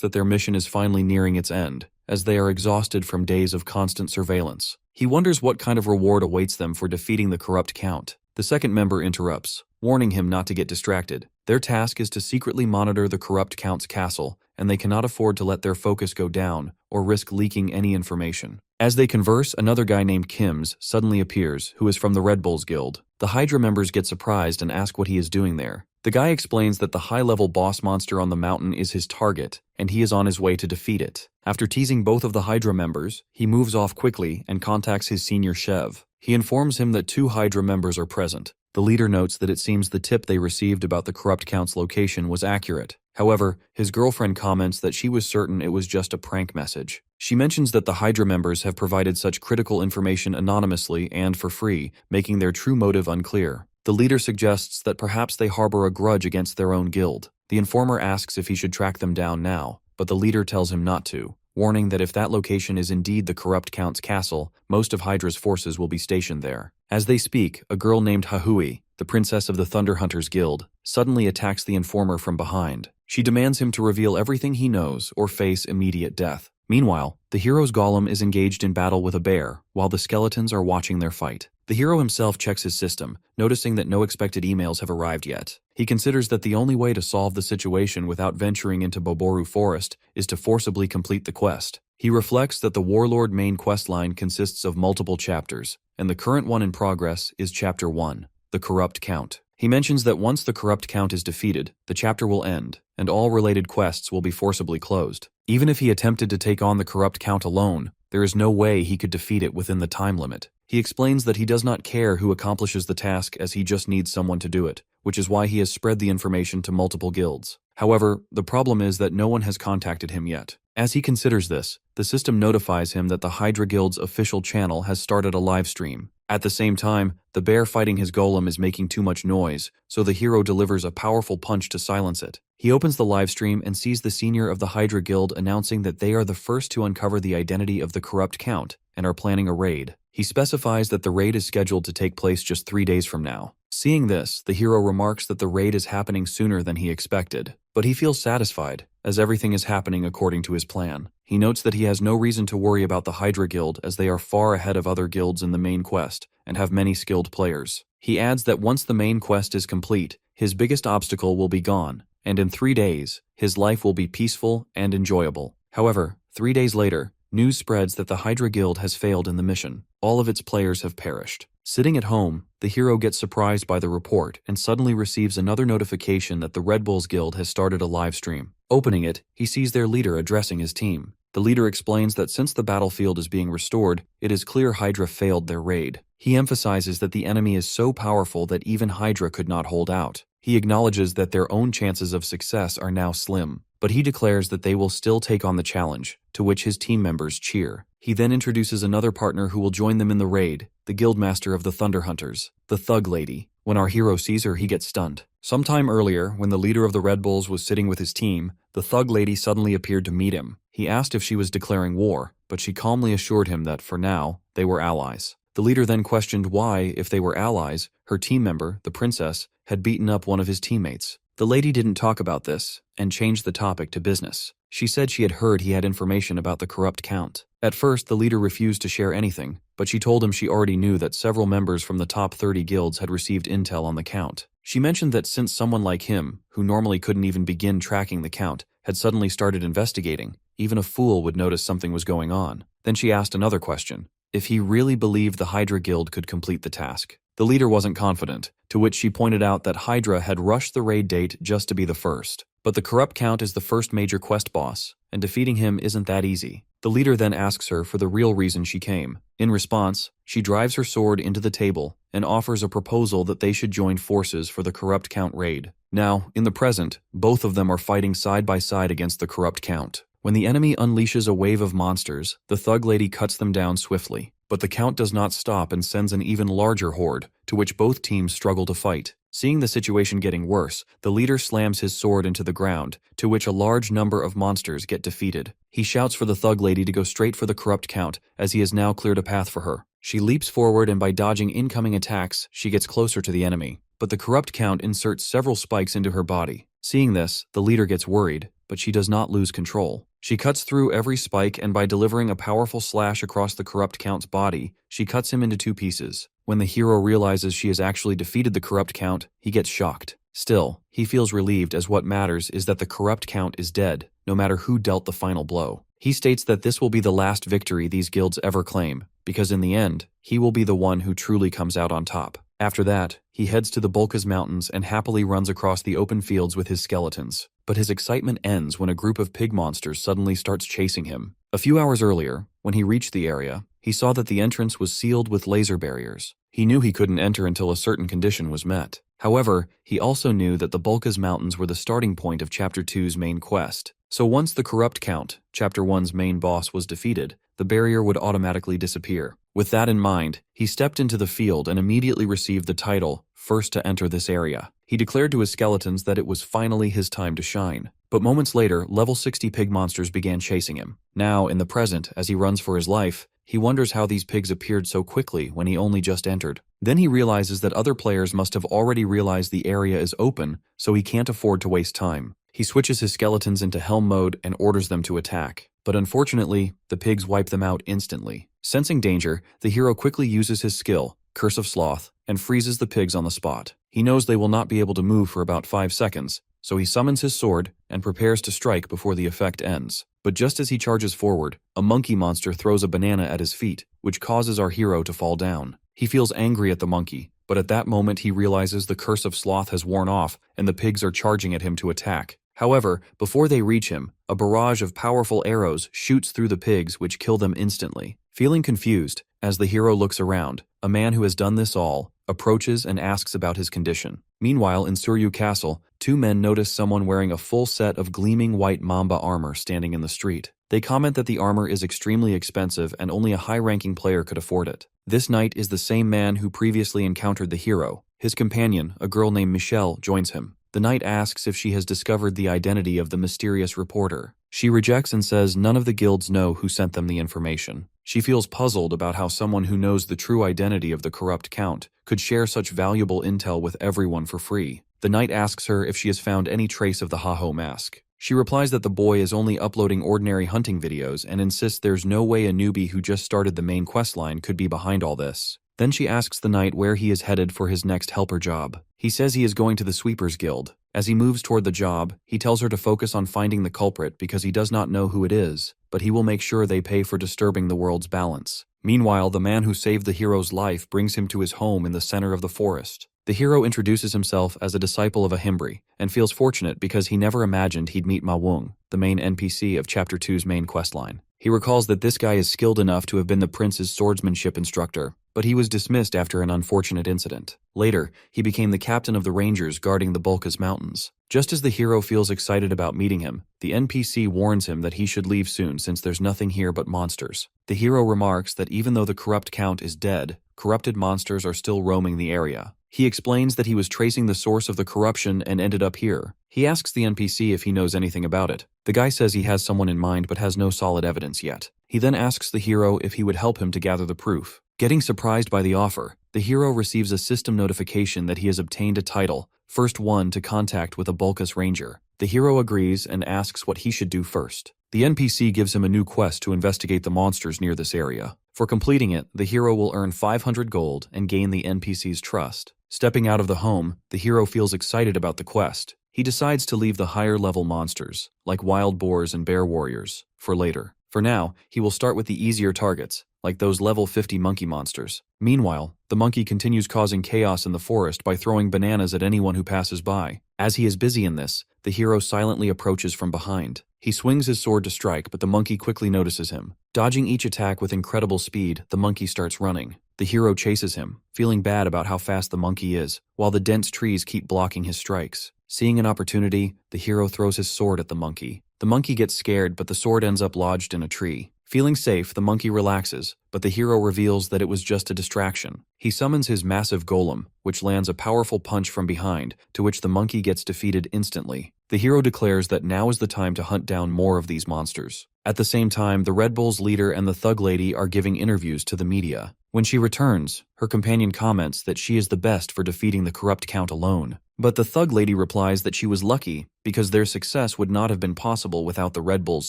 that their mission is finally nearing its end, as they are exhausted from days of constant surveillance. He wonders what kind of reward awaits them for defeating the corrupt count. The second member interrupts, warning him not to get distracted. Their task is to secretly monitor the corrupt count's castle, and they cannot afford to let their focus go down or risk leaking any information. As they converse, another guy named Kims suddenly appears, who is from the Red Bulls Guild. The Hydra members get surprised and ask what he is doing there. The guy explains that the high-level boss monster on the mountain is his target, and he is on his way to defeat it. After teasing both of the Hydra members, he moves off quickly and contacts his senior Shev. He informs him that two Hydra members are present. The leader notes that it seems the tip they received about the corrupt count's location was accurate. However, his girlfriend comments that she was certain it was just a prank message. She mentions that the Hydra members have provided such critical information anonymously and for free, making their true motive unclear. The leader suggests that perhaps they harbor a grudge against their own guild. The informer asks if he should track them down now, but the leader tells him not to, warning that if that location is indeed the corrupt count's castle, most of Hydra's forces will be stationed there. As they speak, a girl named Hahui, the princess of the Thunder Hunters Guild, suddenly attacks the informer from behind. She demands him to reveal everything he knows or face immediate death. Meanwhile, the hero's golem is engaged in battle with a bear, while the skeletons are watching their fight. The hero himself checks his system, noticing that no expected emails have arrived yet. He considers that the only way to solve the situation without venturing into Boboru Forest is to forcibly complete the quest. He reflects that the Warlord main questline consists of multiple chapters, and the current one in progress is Chapter 1, the Corrupt Count. He mentions that once the Corrupt Count is defeated, the chapter will end, and all related quests will be forcibly closed. Even if he attempted to take on the Corrupt Count alone, there is no way he could defeat it within the time limit. He explains that he does not care who accomplishes the task as he just needs someone to do it, which is why he has spread the information to multiple guilds. However, the problem is that no one has contacted him yet. As he considers this, the system notifies him that the Hydra Guild's official channel has started a live stream. At the same time, the bear fighting his golem is making too much noise, so the hero delivers a powerful punch to silence it. He opens the live stream and sees the senior of the Hydra Guild announcing that they are the first to uncover the identity of the corrupt count and are planning a raid. He specifies that the raid is scheduled to take place just 3 days from now. Seeing this, the hero remarks that the raid is happening sooner than he expected, but he feels satisfied, as everything is happening according to his plan. He notes that he has no reason to worry about the Hydra Guild as they are far ahead of other guilds in the main quest and have many skilled players. He adds that once the main quest is complete, his biggest obstacle will be gone, and in 3 days, his life will be peaceful and enjoyable. However, 3 days later, news spreads that the Hydra Guild has failed in the mission. All of its players have perished. Sitting at home, the hero gets surprised by the report and suddenly receives another notification that the Red Bulls Guild has started a live stream. Opening it, he sees their leader addressing his team. The leader explains that since the battlefield is being restored, it is clear Hydra failed their raid. He emphasizes that the enemy is so powerful that even Hydra could not hold out. He acknowledges that their own chances of success are now slim, but he declares that they will still take on the challenge, to which his team members cheer. He then introduces another partner who will join them in the raid, the guildmaster of the Thunder Hunters, the Thug Lady. When our hero sees her, he gets stunned. Sometime earlier, when the leader of the Red Bulls was sitting with his team, the Thug Lady suddenly appeared to meet him. He asked if she was declaring war, but she calmly assured him that, for now, they were allies. The leader then questioned why, if they were allies, her team member, the princess, had beaten up one of his teammates. The lady didn't talk about this, and changed the topic to business. She said she had heard he had information about the corrupt count. At first, the leader refused to share anything, but she told him she already knew that several members from the top 30 guilds had received intel on the count. She mentioned that since someone like him, who normally couldn't even begin tracking the count, had suddenly started investigating, even a fool would notice something was going on. Then she asked another question: if he really believed the Hydra Guild could complete the task. The leader wasn't confident, to which she pointed out that Hydra had rushed the raid date just to be the first. But the corrupt count is the first major quest boss, and defeating him isn't that easy. The leader then asks her for the real reason she came. In response, she drives her sword into the table and offers a proposal that they should join forces for the corrupt count raid. Now, in the present, both of them are fighting side by side against the corrupt count. When the enemy unleashes a wave of monsters, the thug lady cuts them down swiftly. But the count does not stop and sends an even larger horde, to which both teams struggle to fight. Seeing the situation getting worse, the leader slams his sword into the ground, to which a large number of monsters get defeated. He shouts for the thug lady to go straight for the corrupt count, as he has now cleared a path for her. She leaps forward and by dodging incoming attacks, she gets closer to the enemy. But the corrupt count inserts several spikes into her body. Seeing this, the leader gets worried, but she does not lose control. She cuts through every spike and by delivering a powerful slash across the corrupt count's body, she cuts him into 2 pieces. When the hero realizes she has actually defeated the corrupt count, he gets shocked. Still, he feels relieved as what matters is that the corrupt count is dead, no matter who dealt the final blow. He states that this will be the last victory these guilds ever claim, because in the end, he will be the one who truly comes out on top. After that, he heads to the Bulkas Mountains and happily runs across the open fields with his skeletons. But his excitement ends when a group of pig monsters suddenly starts chasing him. A few hours earlier, when he reached the area, he saw that the entrance was sealed with laser barriers. He knew he couldn't enter until a certain condition was met. However, he also knew that the Bulkas Mountains were the starting point of Chapter 2's main quest. So once the corrupt count, Chapter 1's main boss, was defeated, the barrier would automatically disappear. With that in mind, he stepped into the field and immediately received the title, First to Enter This Area. He declared to his skeletons that it was finally his time to shine. But moments later, level 60 pig monsters began chasing him. Now, in the present, as he runs for his life, he wonders how these pigs appeared so quickly when he only just entered. Then he realizes that other players must have already realized the area is open, so he can't afford to waste time. He switches his skeletons into helm mode and orders them to attack. But unfortunately, the pigs wipe them out instantly. Sensing danger, the hero quickly uses his skill, Curse of Sloth, and freezes the pigs on the spot. He knows they will not be able to move for about 5 seconds, so he summons his sword and prepares to strike before the effect ends. But just as he charges forward, a monkey monster throws a banana at his feet, which causes our hero to fall down. He feels angry at the monkey, but at that moment he realizes the Curse of Sloth has worn off and the pigs are charging at him to attack. However, before they reach him, a barrage of powerful arrows shoots through the pigs which kill them instantly. Feeling confused, as the hero looks around, a man who has done this all approaches and asks about his condition. Meanwhile, in Suryu Castle, 2 men notice someone wearing a full set of gleaming white mamba armor standing in the street. They comment that the armor is extremely expensive and only a high-ranking player could afford it. This knight is the same man who previously encountered the hero. His companion, a girl named Michelle, joins him. The knight asks if she has discovered the identity of the mysterious reporter. She rejects and says none of the guilds know who sent them the information. She feels puzzled about how someone who knows the true identity of the corrupt count could share such valuable intel with everyone for free. The knight asks her if she has found any trace of the Haho mask. She replies that the boy is only uploading ordinary hunting videos and insists there's no way a newbie who just started the main questline could be behind all this. Then she asks the knight where he is headed for his next helper job. He says he is going to the Sweepers Guild. As he moves toward the job, he tells her to focus on finding the culprit because he does not know who it is, but he will make sure they pay for disturbing the world's balance. Meanwhile, the man who saved the hero's life brings him to his home in the center of the forest. The hero introduces himself as a disciple of Ahimbri, and feels fortunate because he never imagined he'd meet Ma Wung, the main NPC of Chapter 2's main questline. He recalls that this guy is skilled enough to have been the prince's swordsmanship instructor, but he was dismissed after an unfortunate incident. Later, he became the captain of the rangers guarding the Bulkas Mountains. Just as the hero feels excited about meeting him, the NPC warns him that he should leave soon since there's nothing here but monsters. The hero remarks that even though the corrupt count is dead, corrupted monsters are still roaming the area. He explains that he was tracing the source of the corruption and ended up here. He asks the NPC if he knows anything about it. The guy says he has someone in mind but has no solid evidence yet. He then asks the hero if he would help him to gather the proof. Getting surprised by the offer, the hero receives a system notification that he has obtained a title, First One to contact with a Bulkas Ranger. The hero agrees and asks what he should do first. The NPC gives him a new quest to investigate the monsters near this area. For completing it, the hero will earn 500 gold and gain the NPC's trust. Stepping out of the home, the hero feels excited about the quest. He decides to leave the higher-level monsters, like wild boars and bear warriors, for later. For now, he will start with the easier targets, like those level 50 monkey monsters. Meanwhile, the monkey continues causing chaos in the forest by throwing bananas at anyone who passes by. As he is busy in this, the hero silently approaches from behind. He swings his sword to strike, but the monkey quickly notices him. Dodging each attack with incredible speed, the monkey starts running. The hero chases him, feeling bad about how fast the monkey is, while the dense trees keep blocking his strikes. Seeing an opportunity, the hero throws his sword at the monkey. The monkey gets scared, but the sword ends up lodged in a tree. Feeling safe, the monkey relaxes, but the hero reveals that it was just a distraction. He summons his massive golem, which lands a powerful punch from behind, to which the monkey gets defeated instantly. The hero declares that now is the time to hunt down more of these monsters. At the same time, the Red Bull's leader and the Thug Lady are giving interviews to the media. When she returns, her companion comments that she is the best for defeating the corrupt Count alone. But the Thug Lady replies that she was lucky because their success would not have been possible without the Red Bull's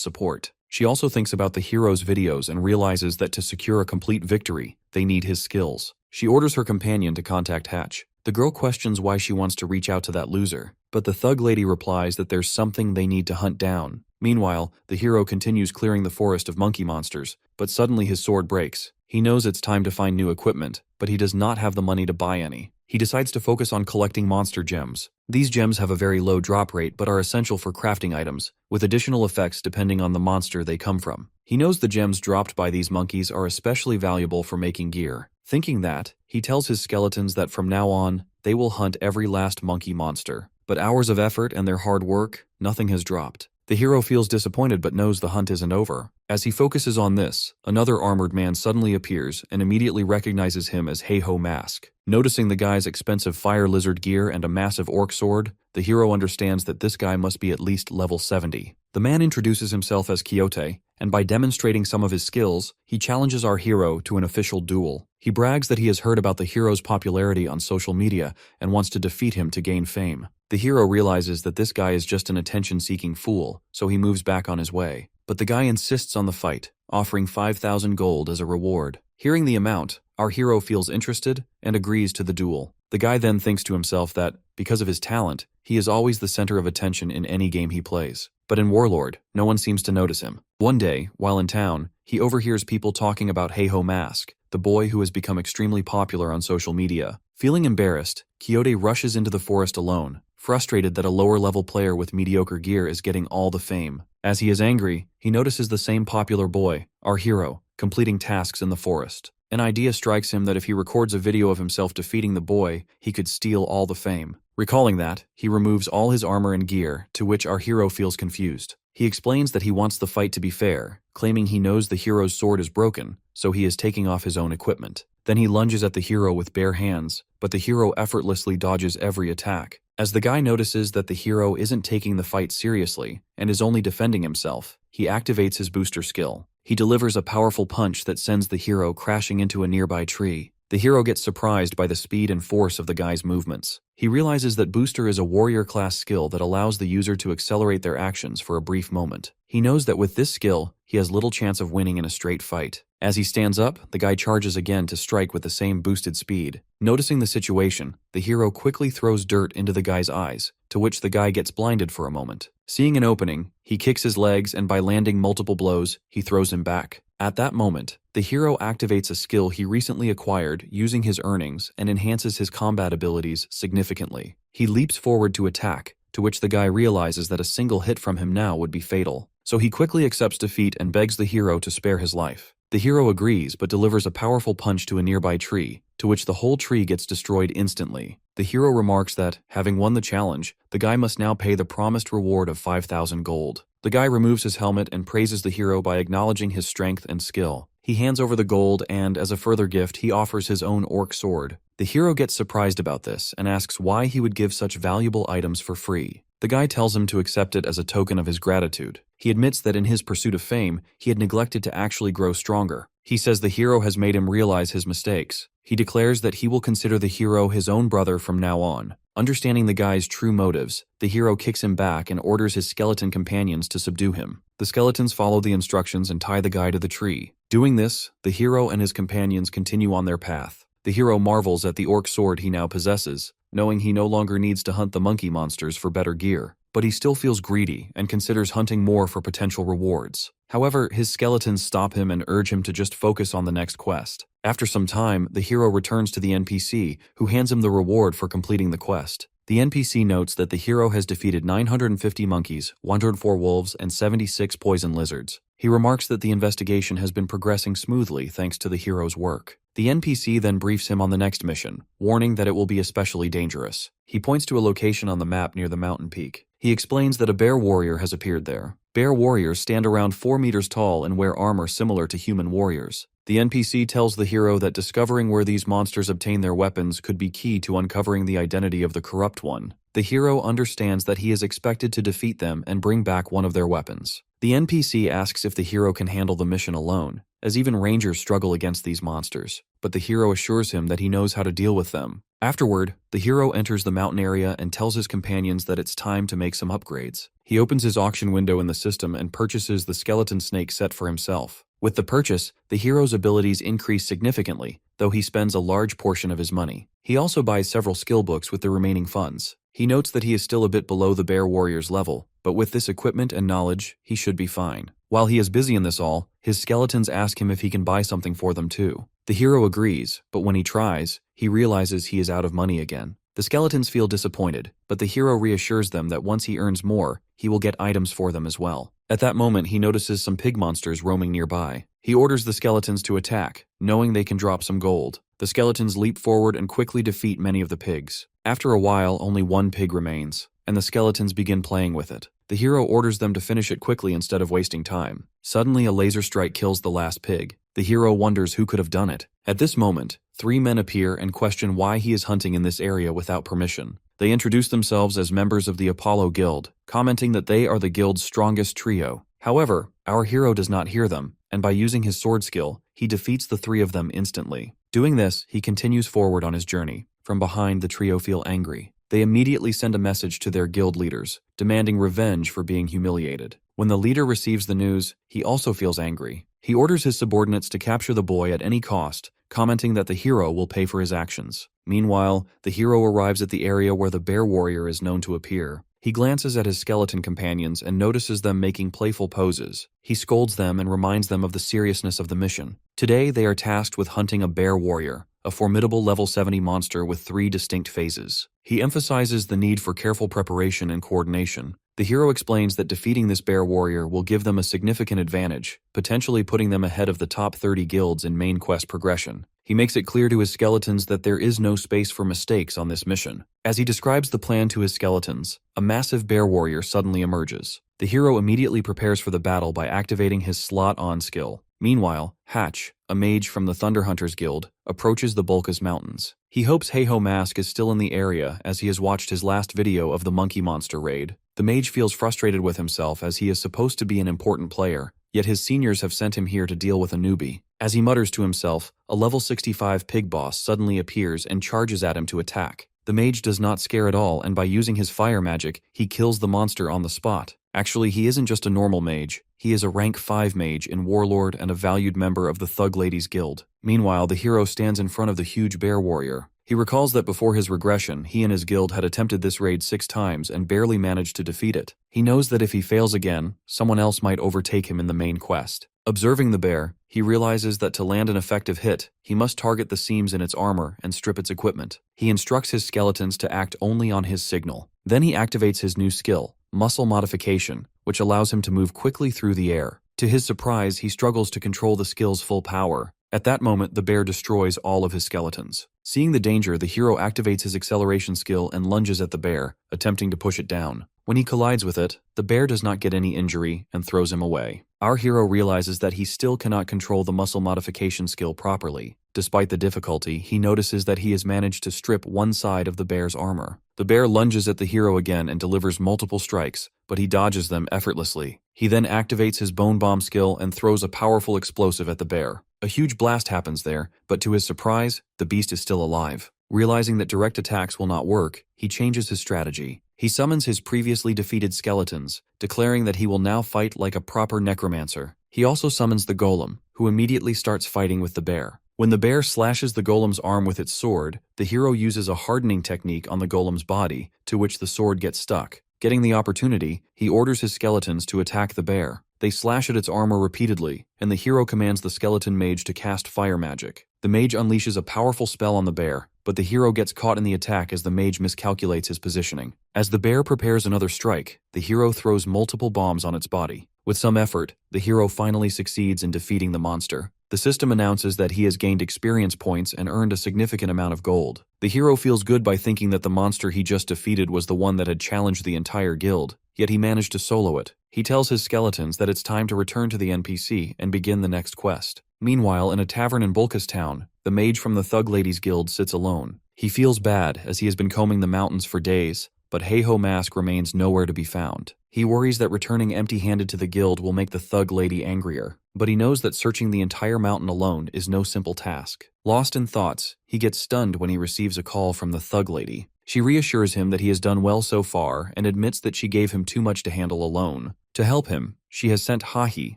support. She also thinks about the hero's videos and realizes that to secure a complete victory, they need his skills. She orders her companion to contact Hatch. The girl questions why she wants to reach out to that loser, but the Thug Lady replies that there's something they need to hunt down. Meanwhile, the hero continues clearing the forest of monkey monsters, but suddenly his sword breaks. He knows it's time to find new equipment, but he does not have the money to buy any. He decides to focus on collecting monster gems. These gems have a very low drop rate but are essential for crafting items, with additional effects depending on the monster they come from. He knows the gems dropped by these monkeys are especially valuable for making gear. Thinking that, he tells his skeletons that from now on, they will hunt every last monkey monster. But hours of effort and their hard work, nothing has dropped. The hero feels disappointed but knows the hunt isn't over. As he focuses on this, another armored man suddenly appears and immediately recognizes him as Heiho Mask. Noticing the guy's expensive fire lizard gear and a massive orc sword, the hero understands that this guy must be at least level 70. The man introduces himself as Quixote, and by demonstrating some of his skills, he challenges our hero to an official duel. He brags that he has heard about the hero's popularity on social media and wants to defeat him to gain fame. The hero realizes that this guy is just an attention-seeking fool, so he moves back on his way. But the guy insists on the fight, offering 5,000 gold as a reward. Hearing the amount, our hero feels interested and agrees to the duel. The guy then thinks to himself that, because of his talent, he is always the center of attention in any game he plays. But in Warlord, no one seems to notice him. One day, while in town, he overhears people talking about Heiho Mask, the boy who has become extremely popular on social media. Feeling embarrassed, Quixote rushes into the forest alone, frustrated that a lower-level player with mediocre gear is getting all the fame. As he is angry, he notices the same popular boy, our hero, completing tasks in the forest. An idea strikes him that if he records a video of himself defeating the boy, he could steal all the fame. Recalling that, he removes all his armor and gear, to which our hero feels confused. He explains that he wants the fight to be fair, claiming he knows the hero's sword is broken, so he is taking off his own equipment. Then he lunges at the hero with bare hands, but the hero effortlessly dodges every attack. As the guy notices that the hero isn't taking the fight seriously and is only defending himself, he activates his booster skill. He delivers a powerful punch that sends the hero crashing into a nearby tree. The hero gets surprised by the speed and force of the guy's movements. He realizes that Booster is a warrior-class skill that allows the user to accelerate their actions for a brief moment. He knows that with this skill, he has little chance of winning in a straight fight. As he stands up, the guy charges again to strike with the same boosted speed. Noticing the situation, the hero quickly throws dirt into the guy's eyes, to which the guy gets blinded for a moment. Seeing an opening, he kicks his legs and by landing multiple blows, he throws him back. At that moment, the hero activates a skill he recently acquired using his earnings and enhances his combat abilities significantly. He leaps forward to attack, to which the guy realizes that a single hit from him now would be fatal. So he quickly accepts defeat and begs the hero to spare his life. The hero agrees but delivers a powerful punch to a nearby tree, to which the whole tree gets destroyed instantly. The hero remarks that, having won the challenge, the guy must now pay the promised reward of 5,000 gold. The guy removes his helmet and praises the hero by acknowledging his strength and skill. He hands over the gold and, as a further gift, he offers his own orc sword. The hero gets surprised about this and asks why he would give such valuable items for free. The guy tells him to accept it as a token of his gratitude. He admits that in his pursuit of fame, he had neglected to actually grow stronger. He says the hero has made him realize his mistakes. He declares that he will consider the hero his own brother from now on. Understanding the guy's true motives, the hero kicks him back and orders his skeleton companions to subdue him. The skeletons follow the instructions and tie the guy to the tree. Doing this, the hero and his companions continue on their path. The hero marvels at the orc sword he now possesses, knowing he no longer needs to hunt the monkey monsters for better gear. But he still feels greedy and considers hunting more for potential rewards. However, his skeletons stop him and urge him to just focus on the next quest. After some time, the hero returns to the NPC, who hands him the reward for completing the quest. The NPC notes that the hero has defeated 950 monkeys, 104 wolves, and 76 poison lizards. He remarks that the investigation has been progressing smoothly thanks to the hero's work. The NPC then briefs him on the next mission, warning that it will be especially dangerous. He points to a location on the map near the mountain peak. He explains that a bear warrior has appeared there. Bear warriors stand around 4 meters tall and wear armor similar to human warriors. The NPC tells the hero that discovering where these monsters obtain their weapons could be key to uncovering the identity of the corrupt one. The hero understands that he is expected to defeat them and bring back one of their weapons. The NPC asks if the hero can handle the mission alone, as even rangers struggle against these monsters, but the hero assures him that he knows how to deal with them. Afterward, the hero enters the mountain area and tells his companions that it's time to make some upgrades. He opens his auction window in the system and purchases the skeleton snake set for himself. With the purchase, the hero's abilities increase significantly, though he spends a large portion of his money. He also buys several skill books with the remaining funds. He notes that he is still a bit below the bear warrior's level, but with this equipment and knowledge, he should be fine. While he is busy in this all, his skeletons ask him if he can buy something for them too. The hero agrees, but when he tries, he realizes he is out of money again. The skeletons feel disappointed, but the hero reassures them that once he earns more, he will get items for them as well. At that moment, he notices some pig monsters roaming nearby. He orders the skeletons to attack, knowing they can drop some gold. The skeletons leap forward and quickly defeat many of the pigs. After a while, only one pig remains, and the skeletons begin playing with it. The hero orders them to finish it quickly instead of wasting time. Suddenly, a laser strike kills the last pig. The hero wonders who could have done it. At this moment, 3 men appear and question why he is hunting in this area without permission. They introduce themselves as members of the Apollo Guild, commenting that they are the guild's strongest trio. However, our hero does not hear them, and by using his sword skill, he defeats the 3 of them instantly. Doing this, he continues forward on his journey. From behind, the trio feel angry. They immediately send a message to their guild leaders, demanding revenge for being humiliated. When the leader receives the news, he also feels angry. He orders his subordinates to capture the boy at any cost, commenting that the hero will pay for his actions. Meanwhile, the hero arrives at the area where the bear warrior is known to appear. He glances at his skeleton companions and notices them making playful poses. He scolds them and reminds them of the seriousness of the mission. Today, they are tasked with hunting a bear warrior, a formidable level 70 monster with 3 distinct phases. He emphasizes the need for careful preparation and coordination. The hero explains that defeating this bear warrior will give them a significant advantage, potentially putting them ahead of the top 30 guilds in main quest progression. He makes it clear to his skeletons that there is no space for mistakes on this mission. As he describes the plan to his skeletons, a massive bear warrior suddenly emerges. The hero immediately prepares for the battle by activating his slot-on skill. Meanwhile, Hatch, a mage from the Thunder Hunters Guild, approaches the Bulkas Mountains. He hopes Heiho Mask is still in the area as he has watched his last video of the monkey monster raid. The mage feels frustrated with himself as he is supposed to be an important player, yet his seniors have sent him here to deal with a newbie. As he mutters to himself, a level 65 pig boss suddenly appears and charges at him to attack. The mage does not scare at all, and by using his fire magic, he kills the monster on the spot. Actually, he isn't just a normal mage. He is a rank 5 mage in Warlord and a valued member of the Thug Ladies Guild. Meanwhile, the hero stands in front of the huge bear warrior. He recalls that before his regression, he and his guild had attempted this raid 6 times and barely managed to defeat it. He knows that if he fails again, someone else might overtake him in the main quest. Observing the bear, he realizes that to land an effective hit, he must target the seams in its armor and strip its equipment. He instructs his skeletons to act only on his signal. Then he activates his new skill, Muscle Modification, which allows him to move quickly through the air. To his surprise, he struggles to control the skill's full power. At that moment, the bear destroys all of his skeletons. Seeing the danger, the hero activates his acceleration skill and lunges at the bear, attempting to push it down. When he collides with it, the bear does not get any injury and throws him away. Our hero realizes that he still cannot control the muscle modification skill properly. Despite the difficulty, he notices that he has managed to strip one side of the bear's armor. The bear lunges at the hero again and delivers multiple strikes, but he dodges them effortlessly. He then activates his bone bomb skill and throws a powerful explosive at the bear. A huge blast happens there, but to his surprise, the beast is still alive. Realizing that direct attacks will not work, he changes his strategy. He summons his previously defeated skeletons, declaring that he will now fight like a proper necromancer. He also summons the golem, who immediately starts fighting with the bear. When the bear slashes the golem's arm with its sword, the hero uses a hardening technique on the golem's body, to which the sword gets stuck. Getting the opportunity, he orders his skeletons to attack the bear. They slash at its armor repeatedly, and the hero commands the skeleton mage to cast fire magic. The mage unleashes a powerful spell on the bear, but the hero gets caught in the attack as the mage miscalculates his positioning. As the bear prepares another strike, the hero throws multiple bombs on its body. With some effort, the hero finally succeeds in defeating the monster. The system announces that he has gained experience points and earned a significant amount of gold. The hero feels good by thinking that the monster he just defeated was the one that had challenged the entire guild, yet he managed to solo it. He tells his skeletons that it's time to return to the NPC and begin the next quest. Meanwhile, in a tavern in Bulka's town, the mage from the Thug Ladies Guild sits alone. He feels bad as he has been combing the mountains for days, but Heiho Mask remains nowhere to be found. He worries that returning empty-handed to the guild will make the Thug Lady angrier, but he knows that searching the entire mountain alone is no simple task. Lost in thoughts, he gets stunned when he receives a call from the Thug Lady. She reassures him that he has done well so far and admits that she gave him too much to handle alone. To help him, she has sent Hahi,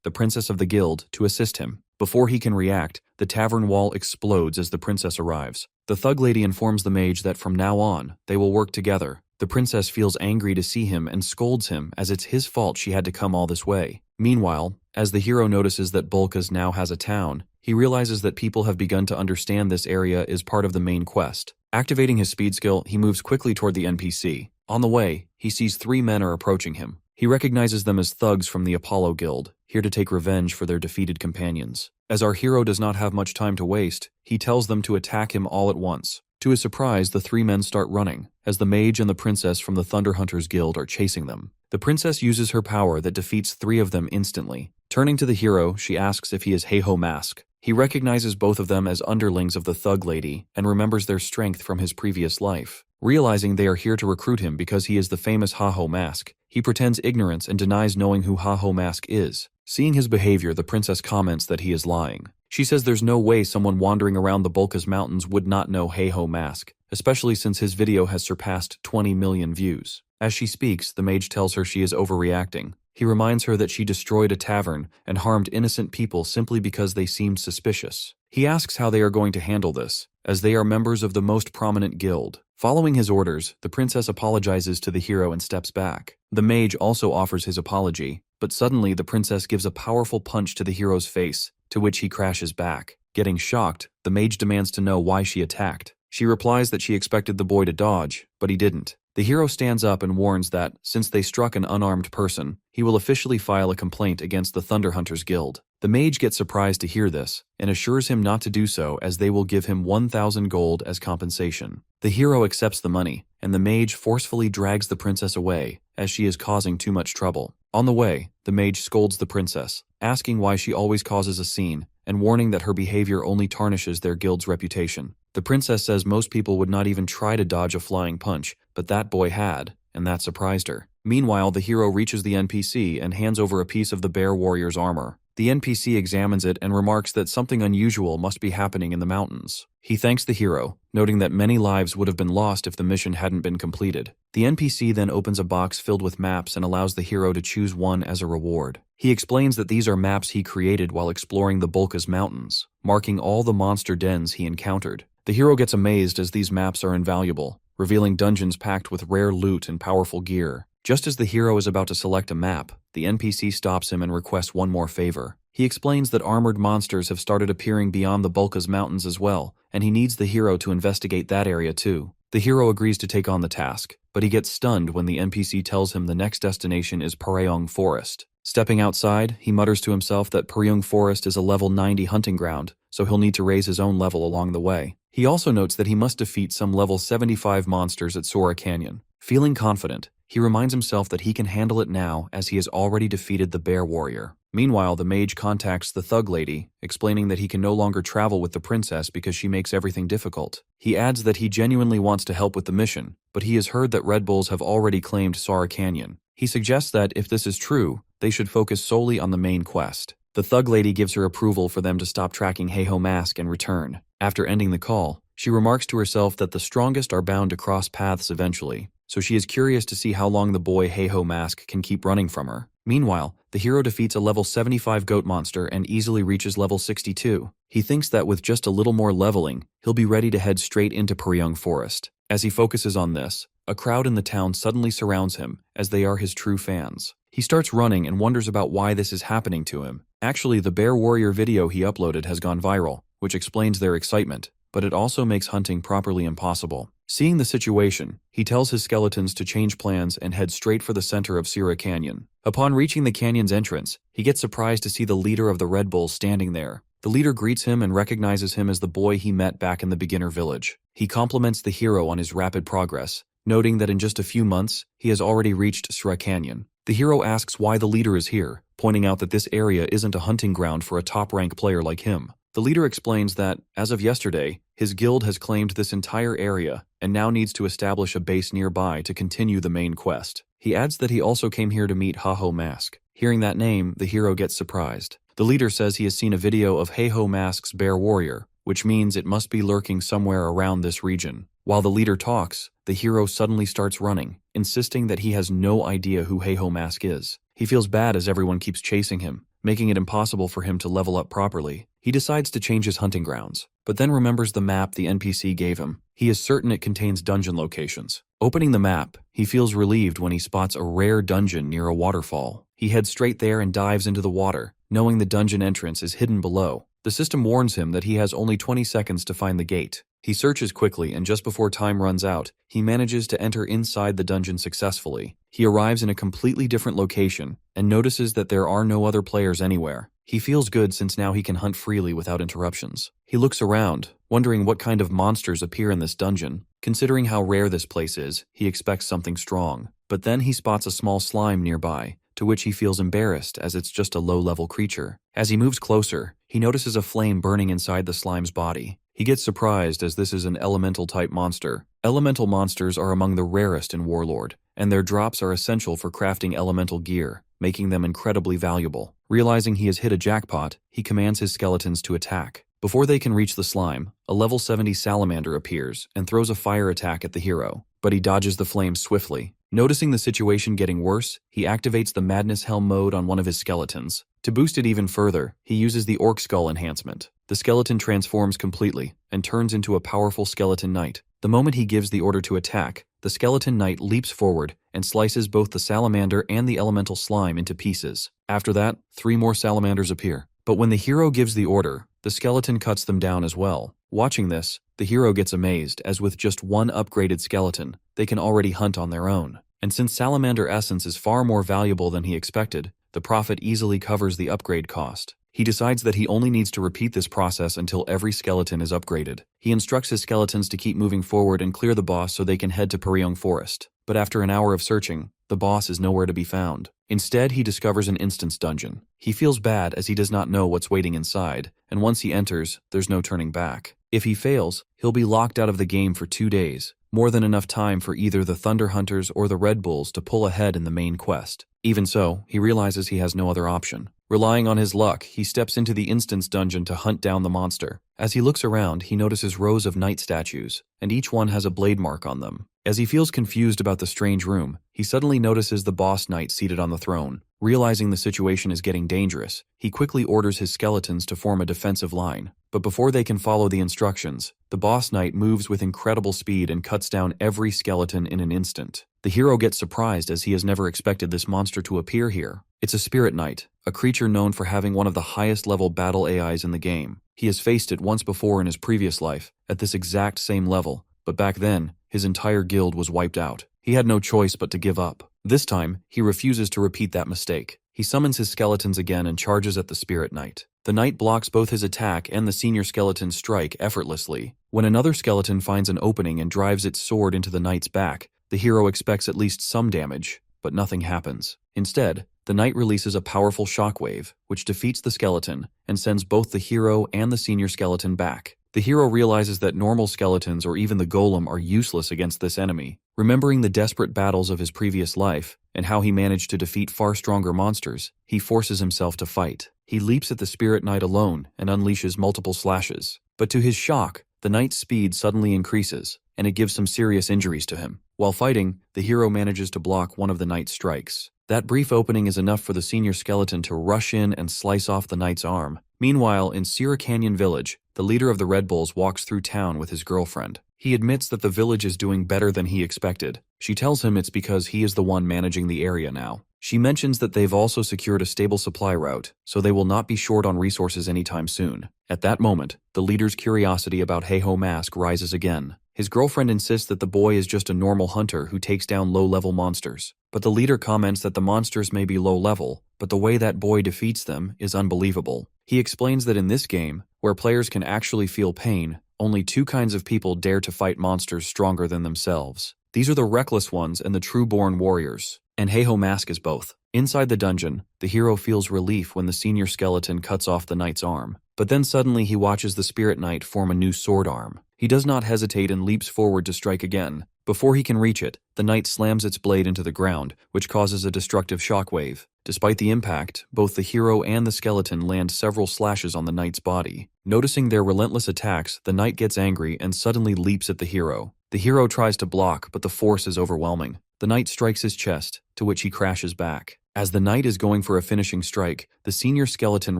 the princess of the guild, to assist him. Before he can react, the tavern wall explodes as the princess arrives. The Thug Lady informs the mage that from now on, they will work together. The princess feels angry to see him and scolds him as it's his fault she had to come all this way. Meanwhile, as the hero notices that Bulka's now has a town, he realizes that people have begun to understand this area is part of the main quest. Activating his speed skill, he moves quickly toward the NPC. On the way, he sees 3 men are approaching him. He recognizes them as thugs from the Apollo Guild, here to take revenge for their defeated companions. As our hero does not have much time to waste, he tells them to attack him all at once. To his surprise, the 3 men start running, as the mage and the princess from the Thunder Hunters Guild are chasing them. The princess uses her power that defeats 3 of them instantly. Turning to the hero, she asks if he is Heiho Mask. He recognizes both of them as underlings of the Thug Lady and remembers their strength from his previous life. Realizing they are here to recruit him because he is the famous Haho Mask, he pretends ignorance and denies knowing who Haho Mask is. Seeing his behavior, the princess comments that he is lying. She says there's no way someone wandering around the Bulka's mountains would not know Heiho Mask, especially since his video has surpassed 20 million views. As she speaks, the mage tells her she is overreacting. He reminds her that she destroyed a tavern and harmed innocent people simply because they seemed suspicious. He asks how they are going to handle this, as they are members of the most prominent guild. Following his orders, the princess apologizes to the hero and steps back. The mage also offers his apology, but suddenly the princess gives a powerful punch to the hero's face, to which he crashes back. Getting shocked, the mage demands to know why she attacked. She replies that she expected the boy to dodge, but he didn't. The hero stands up and warns that, since they struck an unarmed person, he will officially file a complaint against the Thunder Hunters Guild. The mage gets surprised to hear this, and assures him not to do so as they will give him 1,000 gold as compensation. The hero accepts the money, and the mage forcefully drags the princess away, as she is causing too much trouble. On the way, the mage scolds the princess, asking why she always causes a scene, and warning that her behavior only tarnishes their guild's reputation. The princess says most people would not even try to dodge a flying punch, but that boy had, and that surprised her. Meanwhile, the hero reaches the NPC and hands over a piece of the bear warrior's armor. The NPC examines it and remarks that something unusual must be happening in the mountains. He thanks the hero, noting that many lives would have been lost if the mission hadn't been completed. The NPC then opens a box filled with maps and allows the hero to choose one as a reward. He explains that these are maps he created while exploring the Bulka's mountains, marking all the monster dens he encountered. The hero gets amazed as these maps are invaluable, revealing dungeons packed with rare loot and powerful gear. Just as the hero is about to select a map, the NPC stops him and requests one more favor. He explains that armored monsters have started appearing beyond the Bulka's mountains as well, and he needs the hero to investigate that area too. The hero agrees to take on the task, but he gets stunned when the NPC tells him the next destination is Pareong Forest. Stepping outside, he mutters to himself that Pareong Forest is a level 90 hunting ground, so he'll need to raise his own level along the way. He also notes that he must defeat some level 75 monsters at Sora Canyon. Feeling confident, he reminds himself that he can handle it now as he has already defeated the bear warrior. Meanwhile, the mage contacts the Thug Lady, explaining that he can no longer travel with the princess because she makes everything difficult. He adds that he genuinely wants to help with the mission, but he has heard that Red Bulls have already claimed Sora Canyon. He suggests that, if this is true, they should focus solely on the main quest. The Thug Lady gives her approval for them to stop tracking Heiho Mask and return. After ending the call, she remarks to herself that the strongest are bound to cross paths eventually, so she is curious to see how long the boy Heiho Mask can keep running from her. Meanwhile, the hero defeats a level 75 goat monster and easily reaches level 62. He thinks that with just a little more leveling, he'll be ready to head straight into Pareong Forest. As he focuses on this, a crowd in the town suddenly surrounds him, as they are his true fans. He starts running and wonders about why this is happening to him. Actually, the bear warrior video he uploaded has gone viral, which explains their excitement, but it also makes hunting properly impossible. Seeing the situation, he tells his skeletons to change plans and head straight for the center of Asura Canyon. Upon reaching the canyon's entrance, he gets surprised to see the leader of the Red Bulls standing there. The leader greets him and recognizes him as the boy he met back in the beginner village. He compliments the hero on his rapid progress, noting that in just a few months, he has already reached Asura Canyon. The hero asks why the leader is here, pointing out that this area isn't a hunting ground for a top-rank player like him. The leader explains that, as of yesterday, his guild has claimed this entire area and now needs to establish a base nearby to continue the main quest. He adds that he also came here to meet Haho Mask. Hearing that name, the hero gets surprised. The leader says he has seen a video of Haho Mask's bear warrior, which means it must be lurking somewhere around this region. While the leader talks, the hero suddenly starts running, insisting that he has no idea who Haho Mask is. He feels bad as everyone keeps chasing him, making it impossible for him to level up properly. He decides to change his hunting grounds, but then remembers the map the NPC gave him. He is certain it contains dungeon locations. Opening the map, he feels relieved when he spots a rare dungeon near a waterfall. He heads straight there and dives into the water, knowing the dungeon entrance is hidden below. The system warns him that he has only 20 seconds to find the gate. He searches quickly, and just before time runs out, he manages to enter inside the dungeon successfully. He arrives in a completely different location and notices that there are no other players anywhere. He feels good since now he can hunt freely without interruptions. He looks around, wondering what kind of monsters appear in this dungeon. Considering how rare this place is, he expects something strong. But then he spots a small slime nearby, to which he feels embarrassed as it's just a low-level creature. As he moves closer, he notices a flame burning inside the slime's body. He gets surprised as this is an elemental-type monster. Elemental monsters are among the rarest in Warlord, and their drops are essential for crafting elemental gear, making them incredibly valuable. Realizing he has hit a jackpot, he commands his skeletons to attack. Before they can reach the slime, a level 70 salamander appears and throws a fire attack at the hero, but he dodges the flames swiftly. Noticing the situation getting worse, he activates the Madness Helm mode on one of his skeletons. To boost it even further, he uses the Orc Skull enhancement. The skeleton transforms completely and turns into a powerful skeleton knight. The moment he gives the order to attack, the skeleton knight leaps forward and slices both the salamander and the elemental slime into pieces. After that, 3 more salamanders appear. But when the hero gives the order, the skeleton cuts them down as well. Watching this, the hero gets amazed, as with just one upgraded skeleton, they can already hunt on their own. And since salamander essence is far more valuable than he expected, the profit easily covers the upgrade cost. He decides that he only needs to repeat this process until every skeleton is upgraded. He instructs his skeletons to keep moving forward and clear the boss so they can head to Peryong Forest. But after an hour of searching, the boss is nowhere to be found. Instead, he discovers an instance dungeon. He feels bad as he does not know what's waiting inside, and once he enters, there's no turning back. If he fails, he'll be locked out of the game for 2 days, more than enough time for either the Thunder Hunters or the Red Bulls to pull ahead in the main quest. Even so, he realizes he has no other option. Relying on his luck, he steps into the instance dungeon to hunt down the monster. As he looks around, he notices rows of knight statues, and each one has a blade mark on them. As he feels confused about the strange room, he suddenly notices the boss knight seated on the throne. Realizing the situation is getting dangerous, he quickly orders his skeletons to form a defensive line. But before they can follow the instructions, the boss knight moves with incredible speed and cuts down every skeleton in an instant. The hero gets surprised as he has never expected this monster to appear here. It's a spirit knight, a creature known for having one of the highest level battle AIs in the game. He has faced it once before in his previous life, at this exact same level, but back then, his entire guild was wiped out. He had no choice but to give up. This time, he refuses to repeat that mistake. He summons his skeletons again and charges at the spirit knight. The knight blocks both his attack and the senior skeleton's strike effortlessly. When another skeleton finds an opening and drives its sword into the knight's back, the hero expects at least some damage, but nothing happens. Instead, the knight releases a powerful shockwave, which defeats the skeleton and sends both the hero and the senior skeleton back. The hero realizes that normal skeletons or even the golem are useless against this enemy. Remembering the desperate battles of his previous life and how he managed to defeat far stronger monsters, he forces himself to fight. He leaps at the spirit knight alone and unleashes multiple slashes. But to his shock, the knight's speed suddenly increases, and it gives some serious injuries to him. While fighting, the hero manages to block one of the knight's strikes. That brief opening is enough for the senior skeleton to rush in and slice off the knight's arm. Meanwhile, in Asura Canyon Village, the leader of the Red Bulls walks through town with his girlfriend. He admits that the village is doing better than he expected. She tells him it's because he is the one managing the area now. She mentions that they've also secured a stable supply route, so they will not be short on resources anytime soon. At that moment, the leader's curiosity about Heiho Mask rises again. His girlfriend insists that the boy is just a normal hunter who takes down low-level monsters. But the leader comments that the monsters may be low-level, but the way that boy defeats them is unbelievable. He explains that in this game, where players can actually feel pain, only two kinds of people dare to fight monsters stronger than themselves. These are the reckless ones and the true-born warriors. And Heiho Mask is both. Inside the dungeon, the hero feels relief when the senior skeleton cuts off the knight's arm. But then suddenly he watches the spirit knight form a new sword arm. He does not hesitate and leaps forward to strike again. Before he can reach it, the knight slams its blade into the ground, which causes a destructive shockwave. Despite the impact, both the hero and the skeleton land several slashes on the knight's body. Noticing their relentless attacks, the knight gets angry and suddenly leaps at the hero. The hero tries to block, but the force is overwhelming. The knight strikes his chest, to which he crashes back. As the knight is going for a finishing strike, the senior skeleton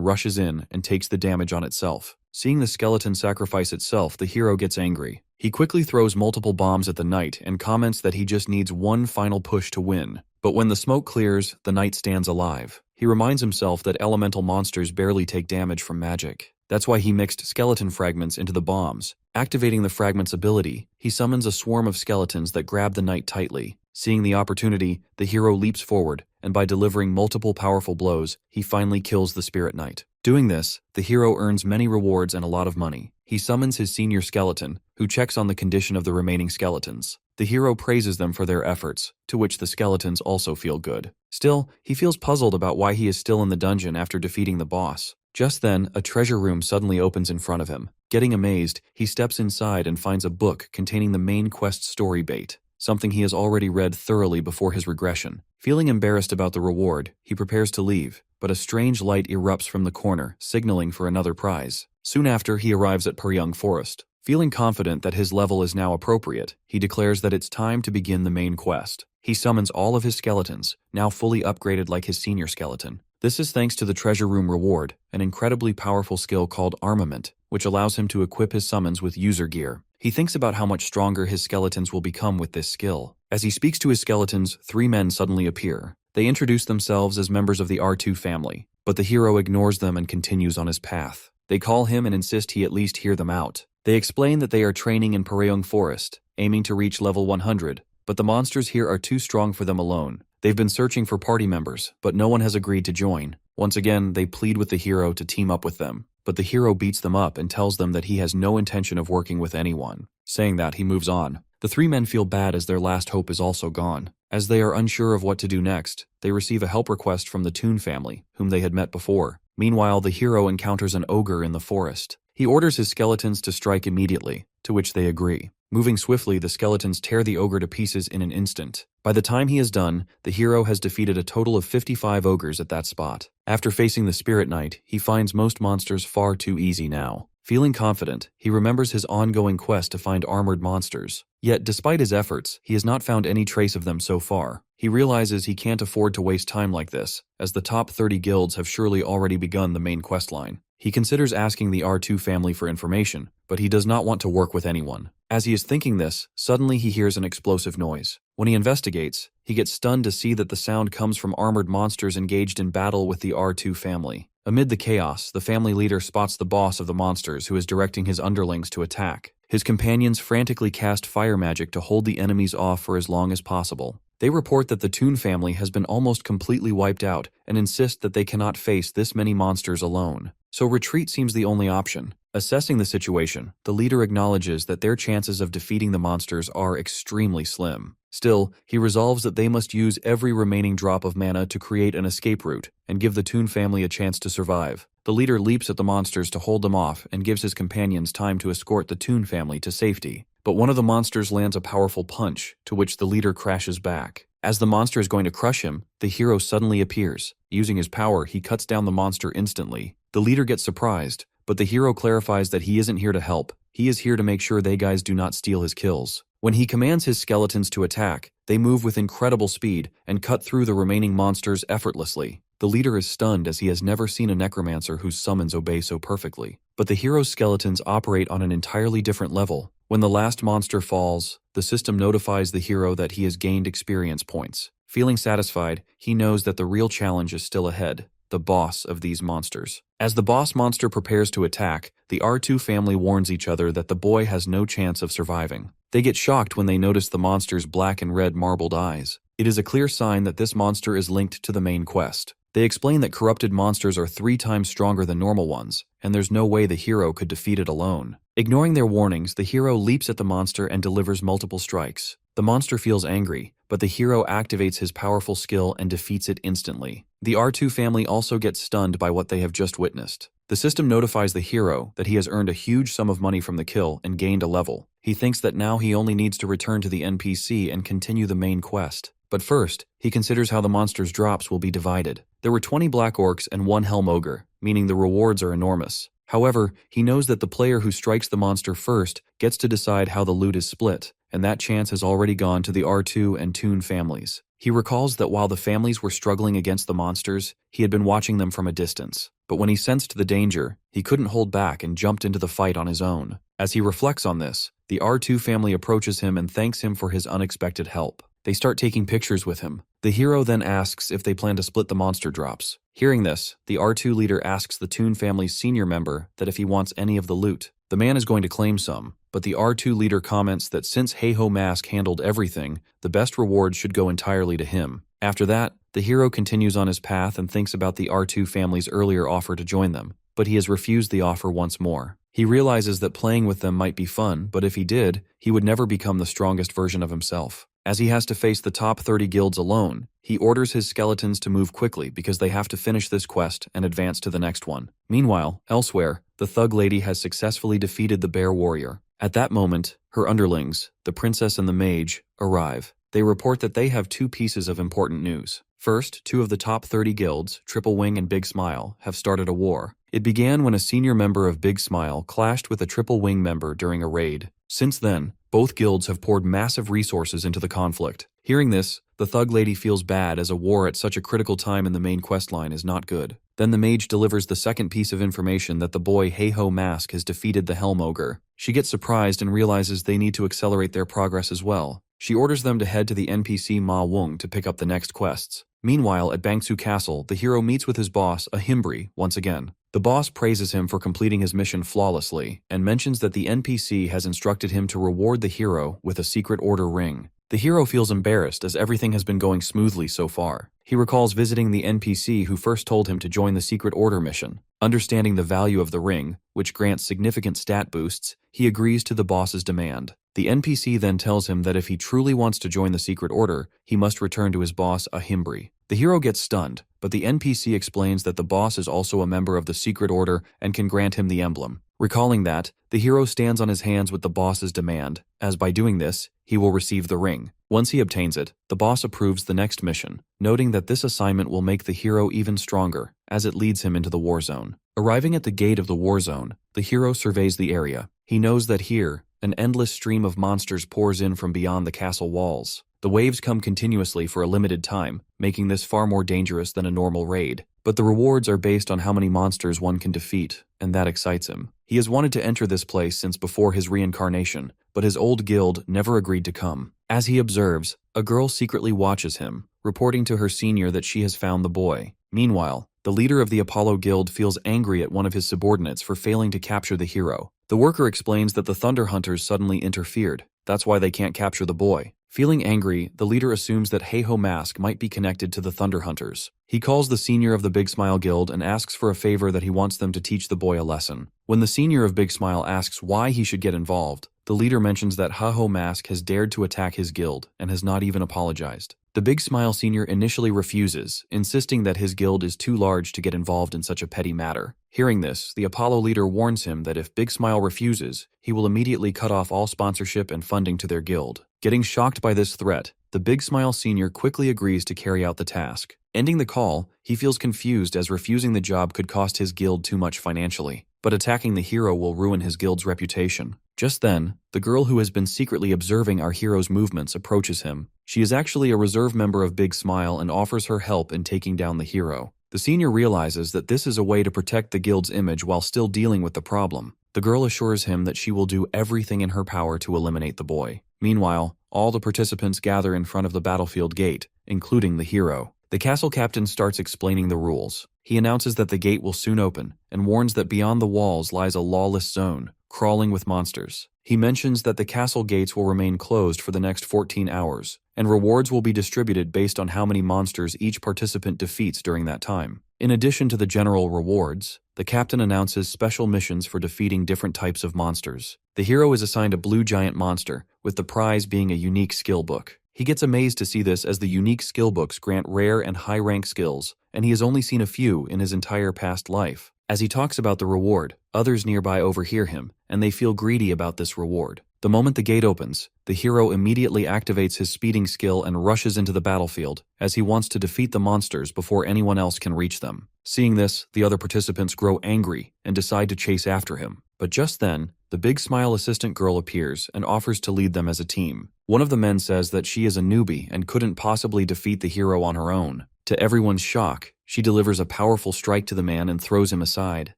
rushes in and takes the damage on itself. Seeing the skeleton sacrifice itself, the hero gets angry. He quickly throws multiple bombs at the knight and comments that he just needs one final push to win. But when the smoke clears, the knight stands alive. He reminds himself that elemental monsters barely take damage from magic. That's why he mixed skeleton fragments into the bombs. Activating the fragment's ability, he summons a swarm of skeletons that grab the knight tightly. Seeing the opportunity, the hero leaps forward, and by delivering multiple powerful blows, he finally kills the spirit knight. Doing this, the hero earns many rewards and a lot of money. He summons his senior skeleton, who checks on the condition of the remaining skeletons. The hero praises them for their efforts, to which the skeletons also feel good. Still, he feels puzzled about why he is still in the dungeon after defeating the boss. Just then, a treasure room suddenly opens in front of him. Getting amazed, he steps inside and finds a book containing the main quest story bait, something he has already read thoroughly before his regression. Feeling embarrassed about the reward, he prepares to leave, but a strange light erupts from the corner, signaling for another prize. Soon after, he arrives at Peryung Forest. Feeling confident that his level is now appropriate, he declares that it's time to begin the main quest. He summons all of his skeletons, now fully upgraded like his senior skeleton. This is thanks to the treasure room reward, an incredibly powerful skill called armament, which allows him to equip his summons with user gear. He thinks about how much stronger his skeletons will become with this skill. As he speaks to his skeletons, three men suddenly appear. They introduce themselves as members of the R2 family, but the hero ignores them and continues on his path. They call him and insist he at least hear them out. They explain that they are training in Peryung Forest, aiming to reach level 100, but the monsters here are too strong for them alone. They've been searching for party members, but no one has agreed to join. Once again, they plead with the hero to team up with them, but the hero beats them up and tells them that he has no intention of working with anyone. Saying that, he moves on. The three men feel bad as their last hope is also gone. As they are unsure of what to do next, they receive a help request from the Toon family, whom they had met before. Meanwhile, the hero encounters an ogre in the forest. He orders his skeletons to strike immediately, to which they agree. Moving swiftly, the skeletons tear the ogre to pieces in an instant. By the time he is done, the hero has defeated a total of 55 ogres at that spot. After facing the spirit knight, he finds most monsters far too easy now. Feeling confident, he remembers his ongoing quest to find armored monsters. Yet, despite his efforts, he has not found any trace of them so far. He realizes he can't afford to waste time like this, as the top 30 guilds have surely already begun the main questline. He considers asking the R2 family for information, but he does not want to work with anyone. As he is thinking this, suddenly he hears an explosive noise. When he investigates, he gets stunned to see that the sound comes from armored monsters engaged in battle with the R2 family. Amid the chaos, the family leader spots the boss of the monsters who is directing his underlings to attack. His companions frantically cast fire magic to hold the enemies off for as long as possible. They report that the Toon family has been almost completely wiped out and insist that they cannot face this many monsters alone. So retreat seems the only option. Assessing the situation, the leader acknowledges that their chances of defeating the monsters are extremely slim. Still, he resolves that they must use every remaining drop of mana to create an escape route and give the Toon family a chance to survive. The leader leaps at the monsters to hold them off and gives his companions time to escort the Toon family to safety. But one of the monsters lands a powerful punch, to which the leader crashes back. As the monster is going to crush him, the hero suddenly appears. Using his power, he cuts down the monster instantly. The leader gets surprised, but the hero clarifies that he isn't here to help. He is here to make sure they guys do not steal his kills. When he commands his skeletons to attack, they move with incredible speed and cut through the remaining monsters effortlessly. The leader is stunned as he has never seen a necromancer whose summons obey so perfectly. But the hero's skeletons operate on an entirely different level. When the last monster falls, the system notifies the hero that he has gained experience points. Feeling satisfied, he knows that the real challenge is still ahead, the boss of these monsters. As the boss monster prepares to attack, the R2 family warns each other that the boy has no chance of surviving. They get shocked when they notice the monster's black and red marbled eyes. It is a clear sign that this monster is linked to the main quest. They explain that corrupted monsters are 3 times stronger than normal ones, and there's no way the hero could defeat it alone. Ignoring their warnings, the hero leaps at the monster and delivers multiple strikes. The monster feels angry, but the hero activates his powerful skill and defeats it instantly. The R2 family also gets stunned by what they have just witnessed. The system notifies the hero that he has earned a huge sum of money from the kill and gained a level. He thinks that now he only needs to return to the NPC and continue the main quest. But first, he considers how the monster's drops will be divided. There were 20 black orcs and 1 helm ogre, meaning the rewards are enormous. However, he knows that the player who strikes the monster first gets to decide how the loot is split, and that chance has already gone to the R2 and Toon families. He recalls that while the families were struggling against the monsters, he had been watching them from a distance. But when he sensed the danger, he couldn't hold back and jumped into the fight on his own. As he reflects on this, the R2 family approaches him and thanks him for his unexpected help. They start taking pictures with him. The hero then asks if they plan to split the monster drops. Hearing this, the R2 leader asks the Toon family's senior member that if he wants any of the loot. The man is going to claim some, but the R2 leader comments that since Heiho Mask handled everything, the best reward should go entirely to him. After that, the hero continues on his path and thinks about the R2 family's earlier offer to join them, but he has refused the offer once more. He realizes that playing with them might be fun, but if he did, he would never become the strongest version of himself. As he has to face the top 30 guilds alone, he orders his skeletons to move quickly because they have to finish this quest and advance to the next one. Meanwhile, elsewhere, the thug lady has successfully defeated the bear warrior. At that moment, her underlings, the princess and the mage, arrive. They report that they have 2 pieces of important news. First, 2 of the top 30 guilds, Triple Wing and Big Smile, have started a war. It began when a senior member of Big Smile clashed with a Triple Wing member during a raid. Since then, both guilds have poured massive resources into the conflict. Hearing this, the thug lady feels bad as a war at such a critical time in the main questline is not good. Then the mage delivers the second piece of information that the boy Heiho Mask has defeated the Helm Ogre. She gets surprised and realizes they need to accelerate their progress as well. She orders them to head to the NPC Ma Wung to pick up the next quests. Meanwhile, at Bangsu Castle, the hero meets with his boss, a Himbri, once again. The boss praises him for completing his mission flawlessly and mentions that the NPC has instructed him to reward the hero with a secret order ring. The hero feels embarrassed as everything has been going smoothly so far. He recalls visiting the NPC who first told him to join the secret order mission. Understanding the value of the ring, which grants significant stat boosts, he agrees to the boss's demand. The NPC then tells him that if he truly wants to join the secret order, he must return to his boss, a Himbri. The hero gets stunned, but the NPC explains that the boss is also a member of the secret order and can grant him the emblem. Recalling that, the hero stands on his hands with the boss's demand, as by doing this, he will receive the ring. Once he obtains it, the boss approves the next mission, noting that this assignment will make the hero even stronger, as it leads him into the war zone. Arriving at the gate of the war zone, the hero surveys the area. He knows that here, an endless stream of monsters pours in from beyond the castle walls. The waves come continuously for a limited time, making this far more dangerous than a normal raid. But the rewards are based on how many monsters one can defeat, and that excites him. He has wanted to enter this place since before his reincarnation, but his old guild never agreed to come. As he observes, a girl secretly watches him, reporting to her senior that she has found the boy. Meanwhile, the leader of the Apollo Guild feels angry at one of his subordinates for failing to capture the hero. The worker explains that the Thunder Hunters suddenly interfered. That's why they can't capture the boy. Feeling angry, the leader assumes that Heiho Mask might be connected to the Thunder Hunters. He calls the senior of the Big Smile Guild and asks for a favor that he wants them to teach the boy a lesson. When the senior of Big Smile asks why he should get involved, the leader mentions that Heiho Mask has dared to attack his guild and has not even apologized. The Big Smile senior initially refuses, insisting that his guild is too large to get involved in such a petty matter. Hearing this, the Apollo leader warns him that if Big Smile refuses, he will immediately cut off all sponsorship and funding to their guild. Getting shocked by this threat, the Big Smile senior quickly agrees to carry out the task. Ending the call, he feels confused as refusing the job could cost his guild too much financially, but attacking the hero will ruin his guild's reputation. Just then, the girl who has been secretly observing our hero's movements approaches him. She is actually a reserve member of Big Smile and offers her help in taking down the hero. The senior realizes that this is a way to protect the guild's image while still dealing with the problem. The The girl assures him that she will do everything in her power to eliminate the boy. Meanwhile, all the participants gather in front of the battlefield gate, including the hero. The castle captain starts explaining the rules. He announces that the gate will soon open, and warns that beyond the walls lies a lawless zone, crawling with monsters. He mentions that the castle gates will remain closed for the next 14 hours, and rewards will be distributed based on how many monsters each participant defeats during that time. In addition to the general rewards, the captain announces special missions for defeating different types of monsters. The hero is assigned a blue giant monster, with the prize being a unique skill book. He gets amazed to see this as the unique skill books grant rare and high-rank skills, and he has only seen a few in his entire past life. As he talks about the reward, others nearby overhear him, and they feel greedy about this reward. The moment the gate opens, the hero immediately activates his speeding skill and rushes into the battlefield, as he wants to defeat the monsters before anyone else can reach them. Seeing this, the other participants grow angry and decide to chase after him. But just then, the Big Smile assistant girl appears and offers to lead them as a team. One of the men says that she is a newbie and couldn't possibly defeat the hero on her own. To everyone's shock, she delivers a powerful strike to the man and throws him aside.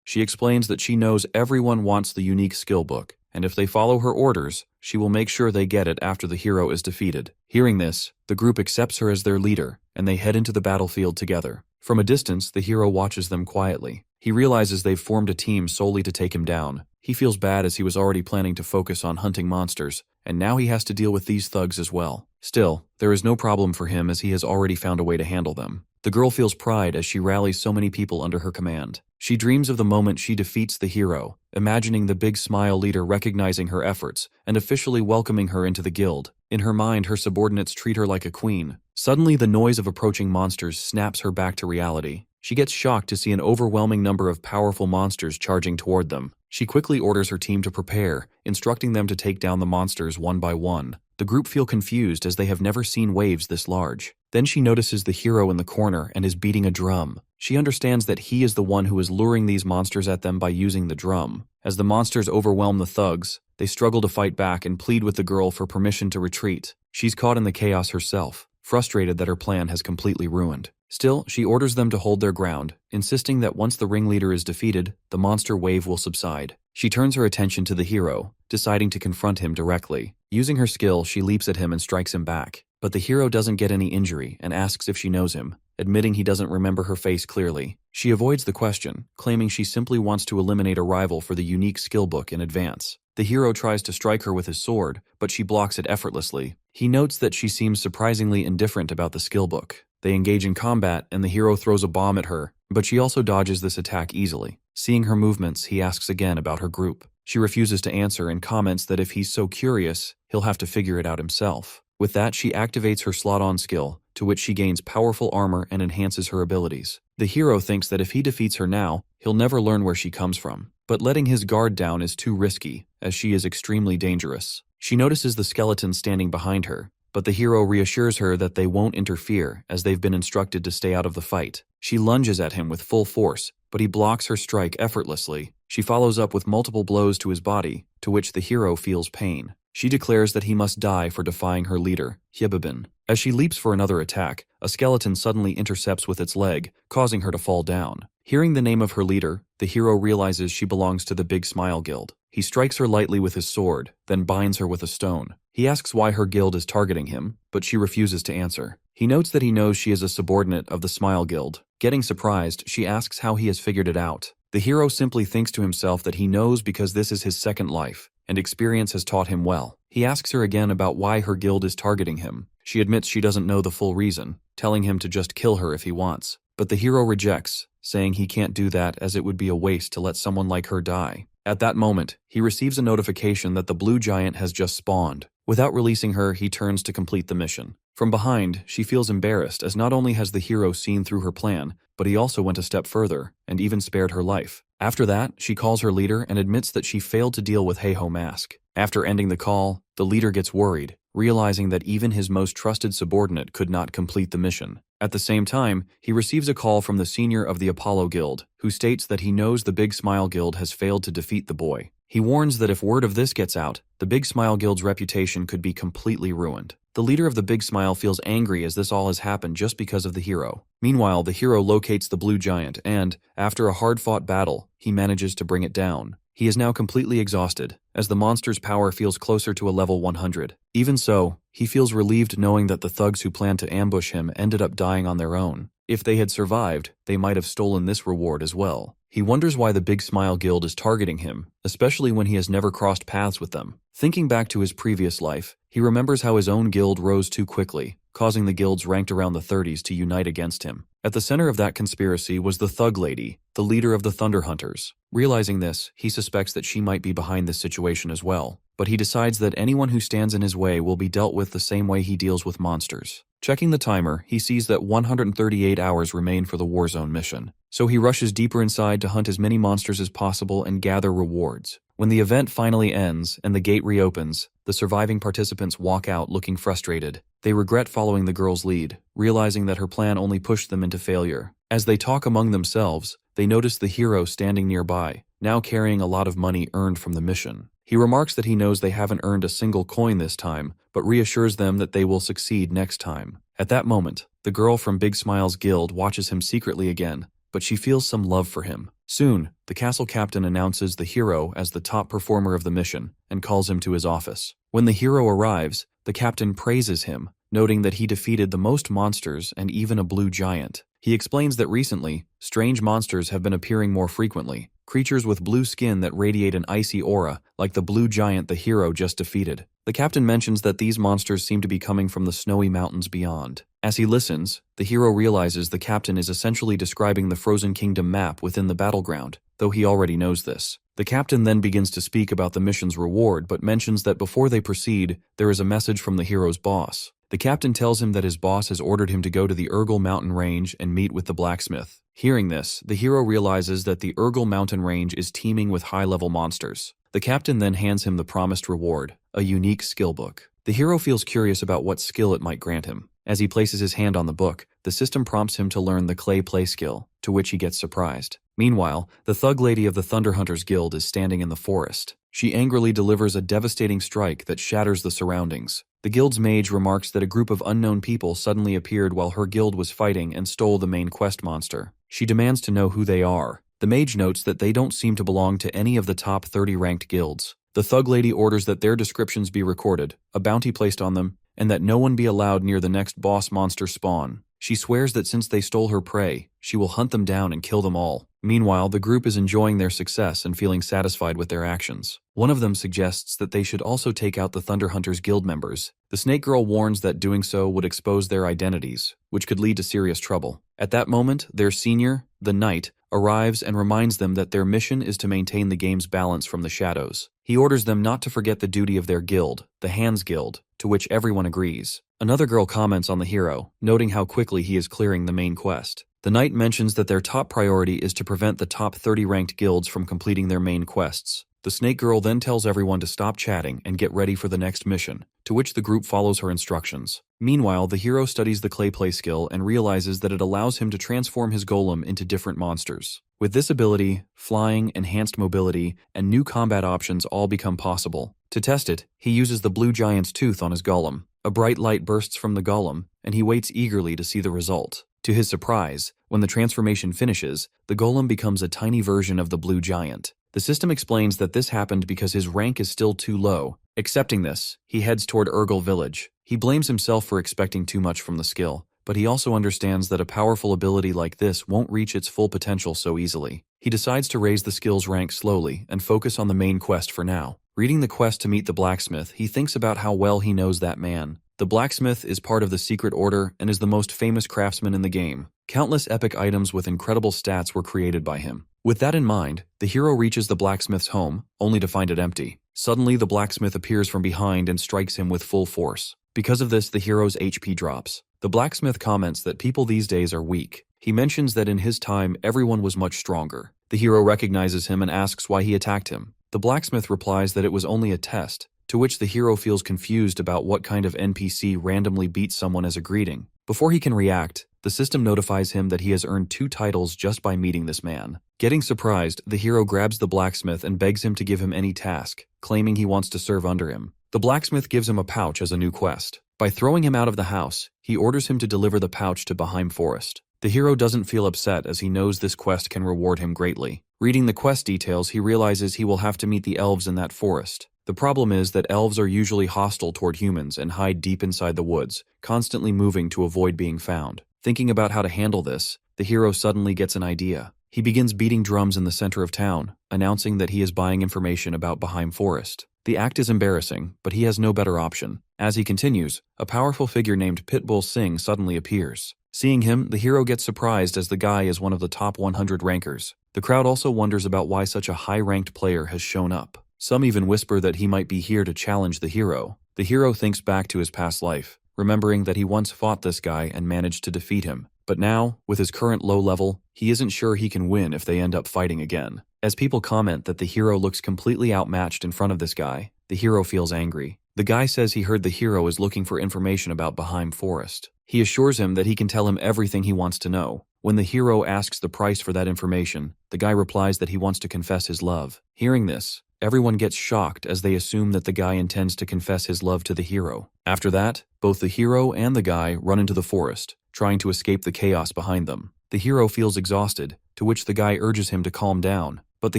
She explains that she knows everyone wants the unique skill book, and if they follow her orders, she will make sure they get it after the hero is defeated. Hearing this, the group accepts her as their leader, and they head into the battlefield together. From a distance, the hero watches them quietly. He realizes they've formed a team solely to take him down. He feels bad as he was already planning to focus on hunting monsters, and now he has to deal with these thugs as well. Still, there is no problem for him as he has already found a way to handle them. The girl feels pride as she rallies so many people under her command. She dreams of the moment she defeats the hero, imagining the Big Smile leader recognizing her efforts and officially welcoming her into the guild. In her mind, her subordinates treat her like a queen. Suddenly, the noise of approaching monsters snaps her back to reality. She gets shocked to see an overwhelming number of powerful monsters charging toward them. She quickly orders her team to prepare, instructing them to take down the monsters one by one. The group feel confused as they have never seen waves this large. Then she notices the hero in the corner and is beating a drum. She understands that he is the one who is luring these monsters at them by using the drum. As the monsters overwhelm the thugs, they struggle to fight back and plead with the girl for permission to retreat. She's caught in the chaos herself, frustrated that her plan has completely ruined. Still, she orders them to hold their ground, insisting that once the ringleader is defeated, the monster wave will subside. She turns her attention to the hero, deciding to confront him directly. Using her skill, she leaps at him and strikes him back. But the hero doesn't get any injury and asks if she knows him, admitting he doesn't remember her face clearly. She avoids the question, claiming she simply wants to eliminate a rival for the unique skill book in advance. The hero tries to strike her with his sword, but she blocks it effortlessly. He notes that she seems surprisingly indifferent about the skill book. They engage in combat, and the hero throws a bomb at her, but she also dodges this attack easily. Seeing her movements, he asks again about her group. She refuses to answer and comments that if he's so curious, he'll have to figure it out himself. With that, she activates her slot-on skill, to which she gains powerful armor and enhances her abilities. The hero thinks that if he defeats her now, he'll never learn where she comes from. But letting his guard down is too risky, as she is extremely dangerous. She notices the skeleton standing behind her, but the hero reassures her that they won't interfere as they've been instructed to stay out of the fight. She lunges at him with full force, but he blocks her strike effortlessly. She follows up with multiple blows to his body, to which the hero feels pain. She declares that he must die for defying her leader, Hyebibin. As she leaps for another attack, a skeleton suddenly intercepts with its leg, causing her to fall down. Hearing the name of her leader, the hero realizes she belongs to the Big Smile Guild. He strikes her lightly with his sword, then binds her with a stone. He asks why her guild is targeting him, but she refuses to answer. He notes that he knows she is a subordinate of the Smile Guild. Getting surprised, she asks how he has figured it out. The hero simply thinks to himself that he knows because this is his second life, and experience has taught him well. He asks her again about why her guild is targeting him. She admits she doesn't know the full reason, telling him to just kill her if he wants. But the hero rejects, saying he can't do that as it would be a waste to let someone like her die. At that moment, he receives a notification that the blue giant has just spawned. Without releasing her, he turns to complete the mission. From behind, she feels embarrassed as not only has the hero seen through her plan, but he also went a step further and even spared her life. After that, she calls her leader and admits that she failed to deal with Heiho Mask. After ending the call, the leader gets worried, realizing that even his most trusted subordinate could not complete the mission. At the same time, he receives a call from the senior of the Apollo Guild, who states that he knows the Big Smile Guild has failed to defeat the boy. He warns that if word of this gets out, the Big Smile Guild's reputation could be completely ruined. The leader of the Big Smile feels angry as this all has happened just because of the hero. Meanwhile, the hero locates the blue giant and, after a hard-fought battle, he manages to bring it down. He is now completely exhausted, as the monster's power feels closer to a level 100. Even so, he feels relieved knowing that the thugs who planned to ambush him ended up dying on their own. If they had survived, they might have stolen this reward as well. He wonders why the Big Smile Guild is targeting him, especially when he has never crossed paths with them. Thinking back to his previous life, he remembers how his own guild rose too quickly, causing the guilds ranked around the 30s to unite against him. At the center of that conspiracy was the Thug Lady, the leader of the Thunder Hunters. Realizing this, he suspects that she might be behind this situation as well, but he decides that anyone who stands in his way will be dealt with the same way he deals with monsters. Checking the timer, he sees that 138 hours remain for the Warzone mission, so he rushes deeper inside to hunt as many monsters as possible and gather rewards. When the event finally ends and the gate reopens, the surviving participants walk out looking frustrated. They regret following the girl's lead, realizing that her plan only pushed them into failure. As they talk among themselves, they notice the hero standing nearby, now carrying a lot of money earned from the mission. He remarks that he knows they haven't earned a single coin this time, but reassures them that they will succeed next time. At that moment, the girl from Big Smile's guild watches him secretly again, but she feels some love for him. Soon, the castle captain announces the hero as the top performer of the mission and calls him to his office. When the hero arrives, the captain praises him, noting that he defeated the most monsters and even a blue giant. He explains that recently, strange monsters have been appearing more frequently, creatures with blue skin that radiate an icy aura, like the blue giant the hero just defeated. The captain mentions that these monsters seem to be coming from the snowy mountains beyond. As he listens, the hero realizes the captain is essentially describing the Frozen Kingdom map within the battleground, though he already knows this. The captain then begins to speak about the mission's reward but mentions that before they proceed, there is a message from the hero's boss. The captain tells him that his boss has ordered him to go to the Urgel mountain range and meet with the blacksmith. Hearing this, the hero realizes that the Urgel mountain range is teeming with high-level monsters. The captain then hands him the promised reward, a unique skill book. The hero feels curious about what skill it might grant him. As he places his hand on the book, the system prompts him to learn the clay play skill, to which he gets surprised. Meanwhile, the Thug Lady of the Thunder Hunters Guild is standing in the forest. She angrily delivers a devastating strike that shatters the surroundings. The guild's mage remarks that a group of unknown people suddenly appeared while her guild was fighting and stole the main quest monster. She demands to know who they are. The mage notes that they don't seem to belong to any of the top 30 ranked guilds. The Thug Lady orders that their descriptions be recorded, a bounty placed on them, and that no one be allowed near the next boss monster spawn. She swears that since they stole her prey, she will hunt them down and kill them all. Meanwhile, the group is enjoying their success and feeling satisfied with their actions. One of them suggests that they should also take out the Thunder Hunters Guild members. The Snake Girl warns that doing so would expose their identities, which could lead to serious trouble. At that moment, their senior, the Knight, arrives and reminds them that their mission is to maintain the game's balance from the shadows. He orders them not to forget the duty of their guild, the Hands Guild, to which everyone agrees. Another girl comments on the hero, noting how quickly he is clearing the main quest. The Knight mentions that their top priority is to prevent the top 30 ranked guilds from completing their main quests. The Snake Girl then tells everyone to stop chatting and get ready for the next mission, to which the group follows her instructions. Meanwhile, the hero studies the clay play skill and realizes that it allows him to transform his golem into different monsters. With this ability, flying, enhanced mobility, and new combat options all become possible. To test it, he uses the blue giant's tooth on his golem. A bright light bursts from the golem, and he waits eagerly to see the result. To his surprise, when the transformation finishes, the golem becomes a tiny version of the blue giant. The system explains that this happened because his rank is still too low. Accepting this, he heads toward Urgel village. He blames himself for expecting too much from the skill, but he also understands that a powerful ability like this won't reach its full potential so easily. He decides to raise the skill's rank slowly and focus on the main quest for now. Reading the quest to meet the blacksmith, he thinks about how well he knows that man. The blacksmith is part of the secret order and is the most famous craftsman in the game. Countless epic items with incredible stats were created by him. With that in mind, the hero reaches the blacksmith's home, only to find it empty. Suddenly, the blacksmith appears from behind and strikes him with full force. Because of this, the hero's HP drops. The blacksmith comments that people these days are weak. He mentions that in his time, everyone was much stronger. The hero recognizes him and asks why he attacked him. The blacksmith replies that it was only a test, to which the hero feels confused about what kind of NPC randomly beats someone as a greeting. Before he can react, the system notifies him that he has earned 2 titles just by meeting this man. Getting surprised, the hero grabs the blacksmith and begs him to give him any task, claiming he wants to serve under him. The blacksmith gives him a pouch as a new quest. By throwing him out of the house, he orders him to deliver the pouch to Baheim Forest. The hero doesn't feel upset as he knows this quest can reward him greatly. Reading the quest details, he realizes he will have to meet the elves in that forest. The problem is that elves are usually hostile toward humans and hide deep inside the woods, constantly moving to avoid being found. Thinking about how to handle this, the hero suddenly gets an idea. He begins beating drums in the center of town, announcing that he is buying information about Baheim Forest. The act is embarrassing, but he has no better option. As he continues, a powerful figure named Pitbull Singh suddenly appears. Seeing him, the hero gets surprised as the guy is one of the top 100 rankers. The crowd also wonders about why such a high-ranked player has shown up. Some even whisper that he might be here to challenge the hero. The hero thinks back to his past life, remembering that he once fought this guy and managed to defeat him. But now, with his current low level, he isn't sure he can win if they end up fighting again. As people comment that the hero looks completely outmatched in front of this guy, the hero feels angry. The guy says he heard the hero is looking for information about Baheim Forest. He assures him that he can tell him everything he wants to know. When the hero asks the price for that information, the guy replies that he wants to confess his love. Hearing this, everyone gets shocked as they assume that the guy intends to confess his love to the hero. After that, both the hero and the guy run into the forest, trying to escape the chaos behind them. The hero feels exhausted, to which the guy urges him to calm down. But the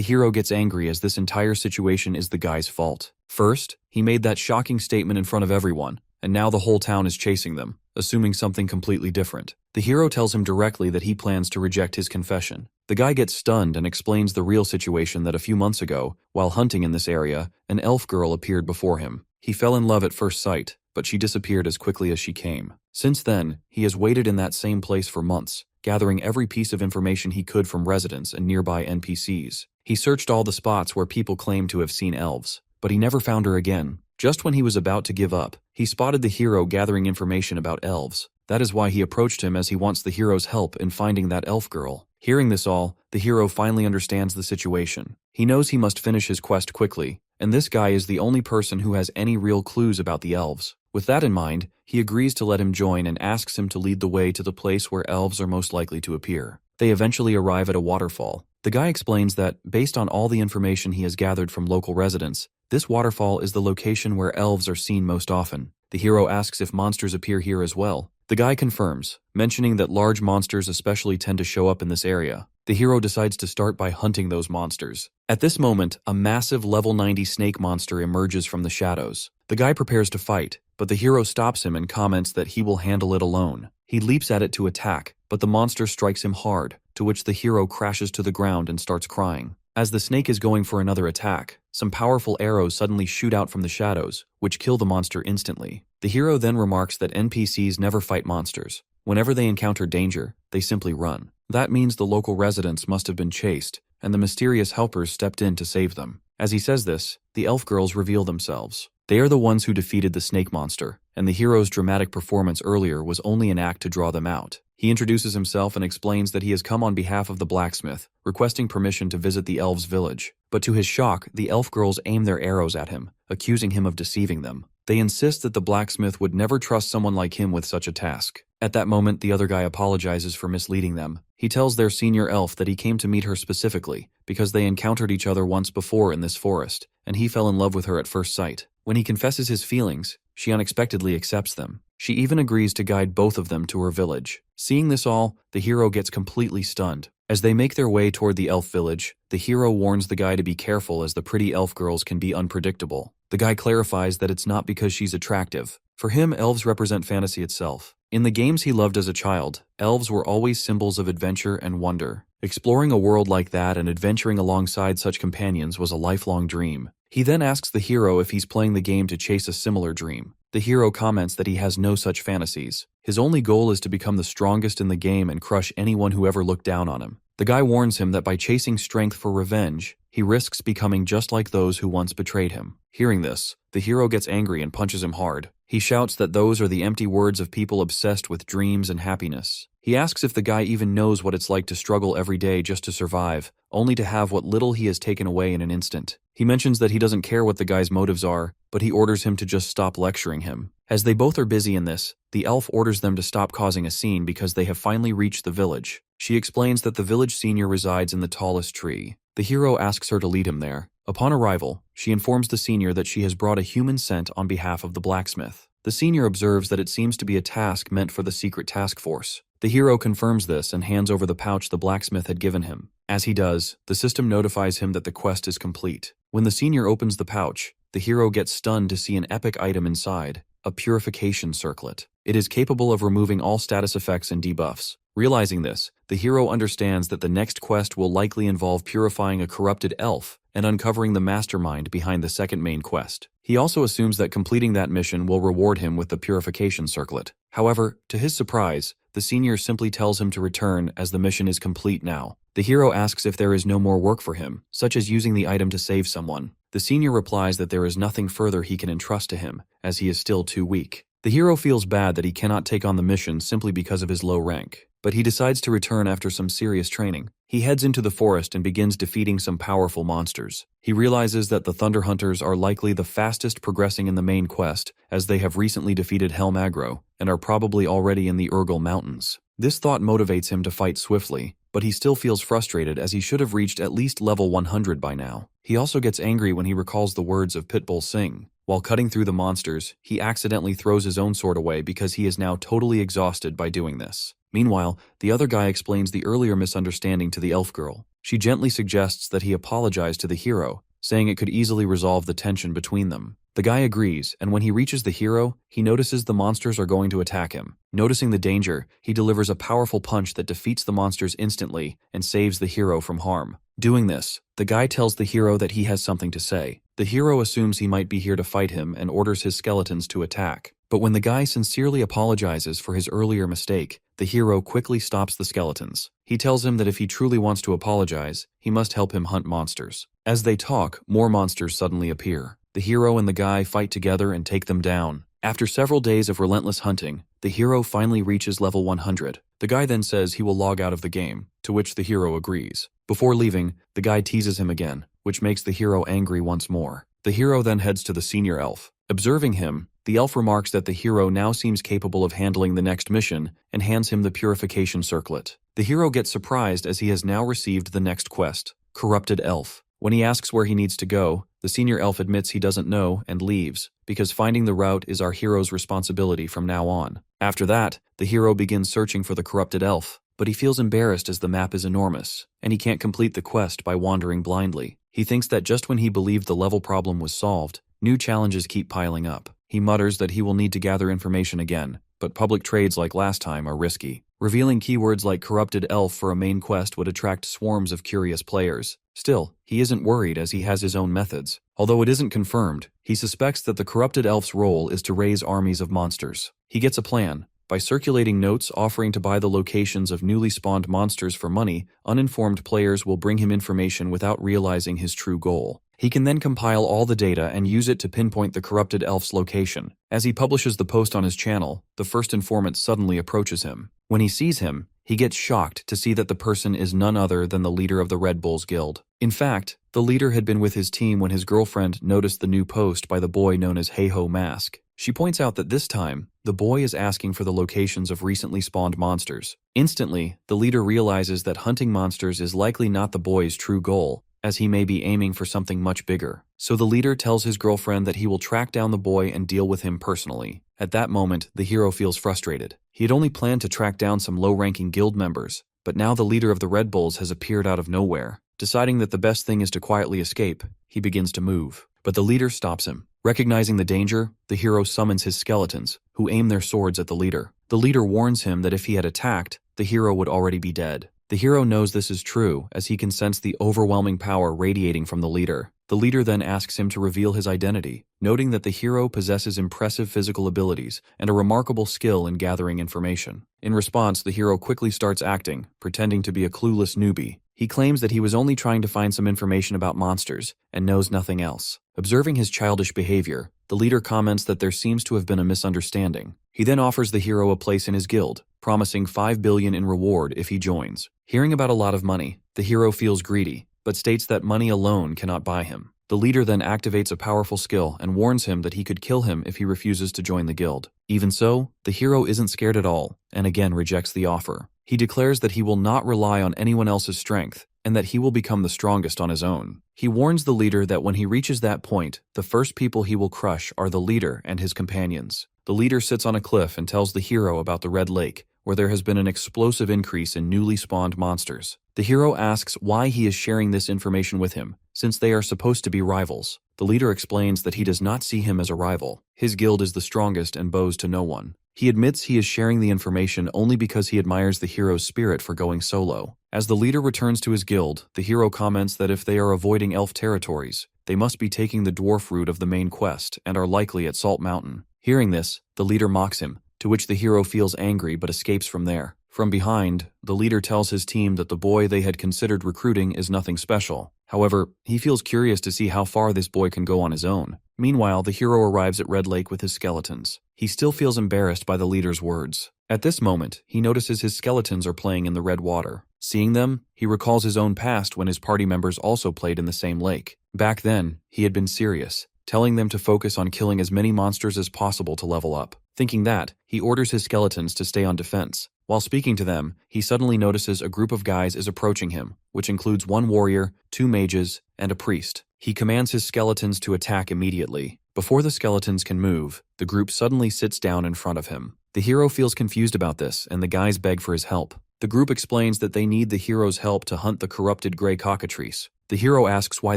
hero gets angry as this entire situation is the guy's fault. First, he made that shocking statement in front of everyone, and now the whole town is chasing them, assuming something completely different. The hero tells him directly that he plans to reject his confession. The guy gets stunned and explains the real situation that a few months ago, while hunting in this area, an elf girl appeared before him. He fell in love at first sight, but she disappeared as quickly as she came. Since then, he has waited in that same place for months, gathering every piece of information he could from residents and nearby NPCs. He searched all the spots where people claimed to have seen elves, but he never found her again. Just when he was about to give up, he spotted the hero gathering information about elves. That is why he approached him, as he wants the hero's help in finding that elf girl. Hearing this all, the hero finally understands the situation. He knows he must finish his quest quickly, and this guy is the only person who has any real clues about the elves. With that in mind, he agrees to let him join and asks him to lead the way to the place where elves are most likely to appear. They eventually arrive at a waterfall. The guy explains that, based on all the information he has gathered from local residents, this waterfall is the location where elves are seen most often. The hero asks if monsters appear here as well. The guy confirms, mentioning that large monsters especially tend to show up in this area. The hero decides to start by hunting those monsters. At this moment, a massive level 90 snake monster emerges from the shadows. The guy prepares to fight, but the hero stops him and comments that he will handle it alone. He leaps at it to attack, but the monster strikes him hard, to which the hero crashes to the ground and starts crying. As the snake is going for another attack, some powerful arrows suddenly shoot out from the shadows, which kill the monster instantly. The hero then remarks that NPCs never fight monsters. Whenever they encounter danger, they simply run. That means the local residents must have been chased, and the mysterious helpers stepped in to save them. As he says this, the elf girls reveal themselves. They are the ones who defeated the snake monster, and the hero's dramatic performance earlier was only an act to draw them out. He introduces himself and explains that he has come on behalf of the blacksmith, requesting permission to visit the elves' village. But to his shock, the elf girls aim their arrows at him, accusing him of deceiving them. They insist that the blacksmith would never trust someone like him with such a task. At that moment, the other guy apologizes for misleading them. He tells their senior elf that he came to meet her specifically because they encountered each other once before in this forest, and he fell in love with her at first sight. When he confesses his feelings, she unexpectedly accepts them. She even agrees to guide both of them to her village. Seeing this all, the hero gets completely stunned. As they make their way toward the elf village, the hero warns the guy to be careful as the pretty elf girls can be unpredictable. The guy clarifies that it's not because she's attractive. For him, elves represent fantasy itself. In the games he loved as a child, elves were always symbols of adventure and wonder. Exploring a world like that and adventuring alongside such companions was a lifelong dream. He then asks the hero if he's playing the game to chase a similar dream. The hero comments that he has no such fantasies. His only goal is to become the strongest in the game and crush anyone who ever looked down on him. The guy warns him that by chasing strength for revenge, he risks becoming just like those who once betrayed him. Hearing this, the hero gets angry and punches him hard. He shouts that those are the empty words of people obsessed with dreams and happiness. He asks if the guy even knows what it's like to struggle every day just to survive, only to have what little he has taken away in an instant. He mentions that he doesn't care what the guy's motives are, but he orders him to just stop lecturing him. As they both are busy in this, the elf orders them to stop causing a scene because they have finally reached the village. She explains that the village senior resides in the tallest tree. The hero asks her to lead him there. Upon arrival, she informs the senior that she has brought a human scent on behalf of the blacksmith. The senior observes that it seems to be a task meant for the secret task force. The hero confirms this and hands over the pouch the blacksmith had given him. As he does, the system notifies him that the quest is complete. When the senior opens the pouch, the hero gets stunned to see an epic item inside, a purification circlet. It is capable of removing all status effects and debuffs. Realizing this, the hero understands that the next quest will likely involve purifying a corrupted elf and uncovering the mastermind behind the second main quest. He also assumes that completing that mission will reward him with the purification circlet. However, to his surprise, the senior simply tells him to return as the mission is complete now. The hero asks if there is no more work for him, such as using the item to save someone. The senior replies that there is nothing further he can entrust to him, as he is still too weak. The hero feels bad that he cannot take on the mission simply because of his low rank, but he decides to return after some serious training. He heads into the forest and begins defeating some powerful monsters. He realizes that the Thunder Hunters are likely the fastest progressing in the main quest, as they have recently defeated Helm Aggro and are probably already in the Urgel Mountains. This thought motivates him to fight swiftly, but he still feels frustrated as he should have reached at least level 100 by now. He also gets angry when he recalls the words of Pitbull Singh. While cutting through the monsters, he accidentally throws his own sword away because he is now totally exhausted by doing this. Meanwhile, the other guy explains the earlier misunderstanding to the elf girl. She gently suggests that he apologize to the hero, saying it could easily resolve the tension between them. The guy agrees, and when he reaches the hero, he notices the monsters are going to attack him. Noticing the danger, he delivers a powerful punch that defeats the monsters instantly and saves the hero from harm. Doing this, the guy tells the hero that he has something to say. The hero assumes he might be here to fight him and orders his skeletons to attack. But when the guy sincerely apologizes for his earlier mistake, the hero quickly stops the skeletons. He tells him that if he truly wants to apologize, he must help him hunt monsters. As they talk, more monsters suddenly appear. The hero and the guy fight together and take them down. After several days of relentless hunting, the hero finally reaches level 100. The guy then says he will log out of the game, to which the hero agrees. Before leaving, the guy teases him again, which makes the hero angry once more. The hero then heads to the senior elf. Observing him, the elf remarks that the hero now seems capable of handling the next mission and hands him the purification circlet. The hero gets surprised as he has now received the next quest, Corrupted Elf. When he asks where he needs to go, the senior elf admits he doesn't know and leaves, because finding the route is our hero's responsibility from now on. After that, the hero begins searching for the corrupted elf, but he feels embarrassed as the map is enormous, and he can't complete the quest by wandering blindly. He thinks that just when he believed the level problem was solved, new challenges keep piling up. He mutters that he will need to gather information again, but public trades like last time are risky. Revealing keywords like corrupted elf for a main quest would attract swarms of curious players. Still, he isn't worried as he has his own methods. Although it isn't confirmed, he suspects that the corrupted elf's role is to raise armies of monsters. He gets a plan. By circulating notes offering to buy the locations of newly spawned monsters for money, uninformed players will bring him information without realizing his true goal. He can then compile all the data and use it to pinpoint the corrupted elf's location. As he publishes the post on his channel, the first informant suddenly approaches him. When he sees him, he gets shocked to see that the person is none other than the leader of the Red Bulls Guild. In fact, the leader had been with his team when his girlfriend noticed the new post by the boy known as Heiho Mask. She points out that this time, the boy is asking for the locations of recently spawned monsters. Instantly, the leader realizes that hunting monsters is likely not the boy's true goal, as he may be aiming for something much bigger. So the leader tells his girlfriend that he will track down the boy and deal with him personally. At that moment, the hero feels frustrated. He had only planned to track down some low-ranking guild members, but now the leader of the Red Bulls has appeared out of nowhere. Deciding that the best thing is to quietly escape, he begins to move. But the leader stops him. Recognizing the danger, the hero summons his skeletons, who aim their swords at the leader. The leader warns him that if he had attacked, the hero would already be dead. The hero knows this is true, as he can sense the overwhelming power radiating from the leader. The leader then asks him to reveal his identity, noting that the hero possesses impressive physical abilities and a remarkable skill in gathering information. In response, the hero quickly starts acting, pretending to be a clueless newbie. He claims that he was only trying to find some information about monsters and knows nothing else. Observing his childish behavior, the leader comments that there seems to have been a misunderstanding. He then offers the hero a place in his guild, promising 5 billion in reward if he joins. Hearing about a lot of money, the hero feels greedy, but states that money alone cannot buy him. The leader then activates a powerful skill and warns him that he could kill him if he refuses to join the guild. Even so, the hero isn't scared at all, and again rejects the offer. He declares that he will not rely on anyone else's strength, and that he will become the strongest on his own. He warns the leader that when he reaches that point, the first people he will crush are the leader and his companions. The leader sits on a cliff and tells the hero about the Red Lake, where there has been an explosive increase in newly spawned monsters. The hero asks why he is sharing this information with him, since they are supposed to be rivals. The leader explains that he does not see him as a rival. His guild is the strongest and bows to no one. He admits he is sharing the information only because he admires the hero's spirit for going solo. As the leader returns to his guild, the hero comments that if they are avoiding elf territories, they must be taking the dwarf route of the main quest and are likely at Salt Mountain. Hearing this, the leader mocks him, to which the hero feels angry but escapes from there. From behind, the leader tells his team that the boy they had considered recruiting is nothing special. However, he feels curious to see how far this boy can go on his own. Meanwhile, the hero arrives at Red Lake with his skeletons. He still feels embarrassed by the leader's words. At this moment, he notices his skeletons are playing in the red water. Seeing them, he recalls his own past when his party members also played in the same lake. Back then, he had been serious, telling them to focus on killing as many monsters as possible to level up. Thinking that, he orders his skeletons to stay on defense. While speaking to them, he suddenly notices a group of guys is approaching him, which includes one warrior, 2 mages, and a priest. He commands his skeletons to attack immediately. Before the skeletons can move, the group suddenly sits down in front of him. The hero feels confused about this, and the guys beg for his help. The group explains that they need the hero's help to hunt the corrupted gray cockatrice. The hero asks why